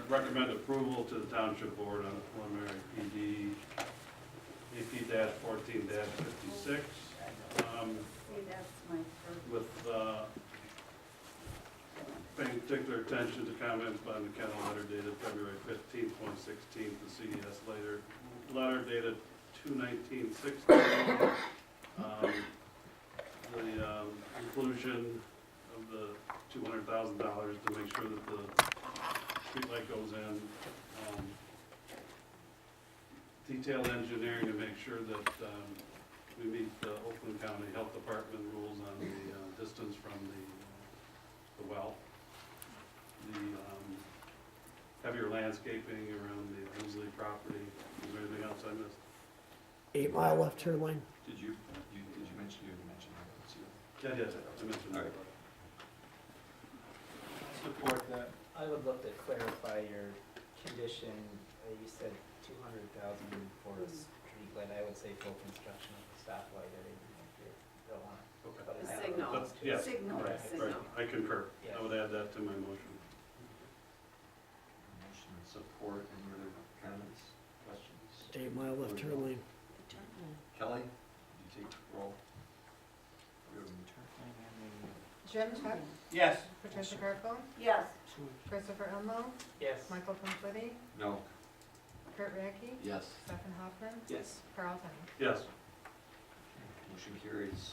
[SPEAKER 5] recommend approval to the Township Board on the preliminary PD AP-14-56.
[SPEAKER 6] See, that's my first.
[SPEAKER 5] With paying particular attention to comments by McKenna, letter dated February 15th, 2016, the CES letter dated 2/19/16. The inclusion of the $200,000 to make sure that the streetlight goes in. Detailed engineering to make sure that we meet the Oakland County Health Department rules on the distance from the well. The heavier landscaping around the Emsley property. Is there anything else I missed?
[SPEAKER 16] 8 Mile left turn lane.
[SPEAKER 2] Did you mention that?
[SPEAKER 5] Yeah, I mentioned that.
[SPEAKER 15] Support that.
[SPEAKER 17] I would look to clarify your condition, you said 200,000 for a street light, I would say full construction of the stoplight area, if you don't want.
[SPEAKER 5] Okay.
[SPEAKER 8] The signal.
[SPEAKER 5] Yes.
[SPEAKER 6] Signal,
[SPEAKER 5] Right,
[SPEAKER 6] signal.
[SPEAKER 5] right. I concur.
[SPEAKER 17] Yeah.
[SPEAKER 5] I would add that to my motion.
[SPEAKER 2] Motion and support. Any other comments, questions?
[SPEAKER 16] 8 Mile left turn lane.
[SPEAKER 2] Kelly, did you take roll?
[SPEAKER 4] Jim Check?
[SPEAKER 15] Yes.
[SPEAKER 4] Patricia Carlton?
[SPEAKER 6] Yes.
[SPEAKER 4] Christopher Elmo?
[SPEAKER 17] Yes.
[SPEAKER 4] Michael Conforti?
[SPEAKER 2] No.
[SPEAKER 4] Kurt Radke?
[SPEAKER 3] Yes.
[SPEAKER 4] Stephen Hoffman?
[SPEAKER 19] Yes.
[SPEAKER 4] Carl Tony?
[SPEAKER 5] Yes.
[SPEAKER 2] Motion carries.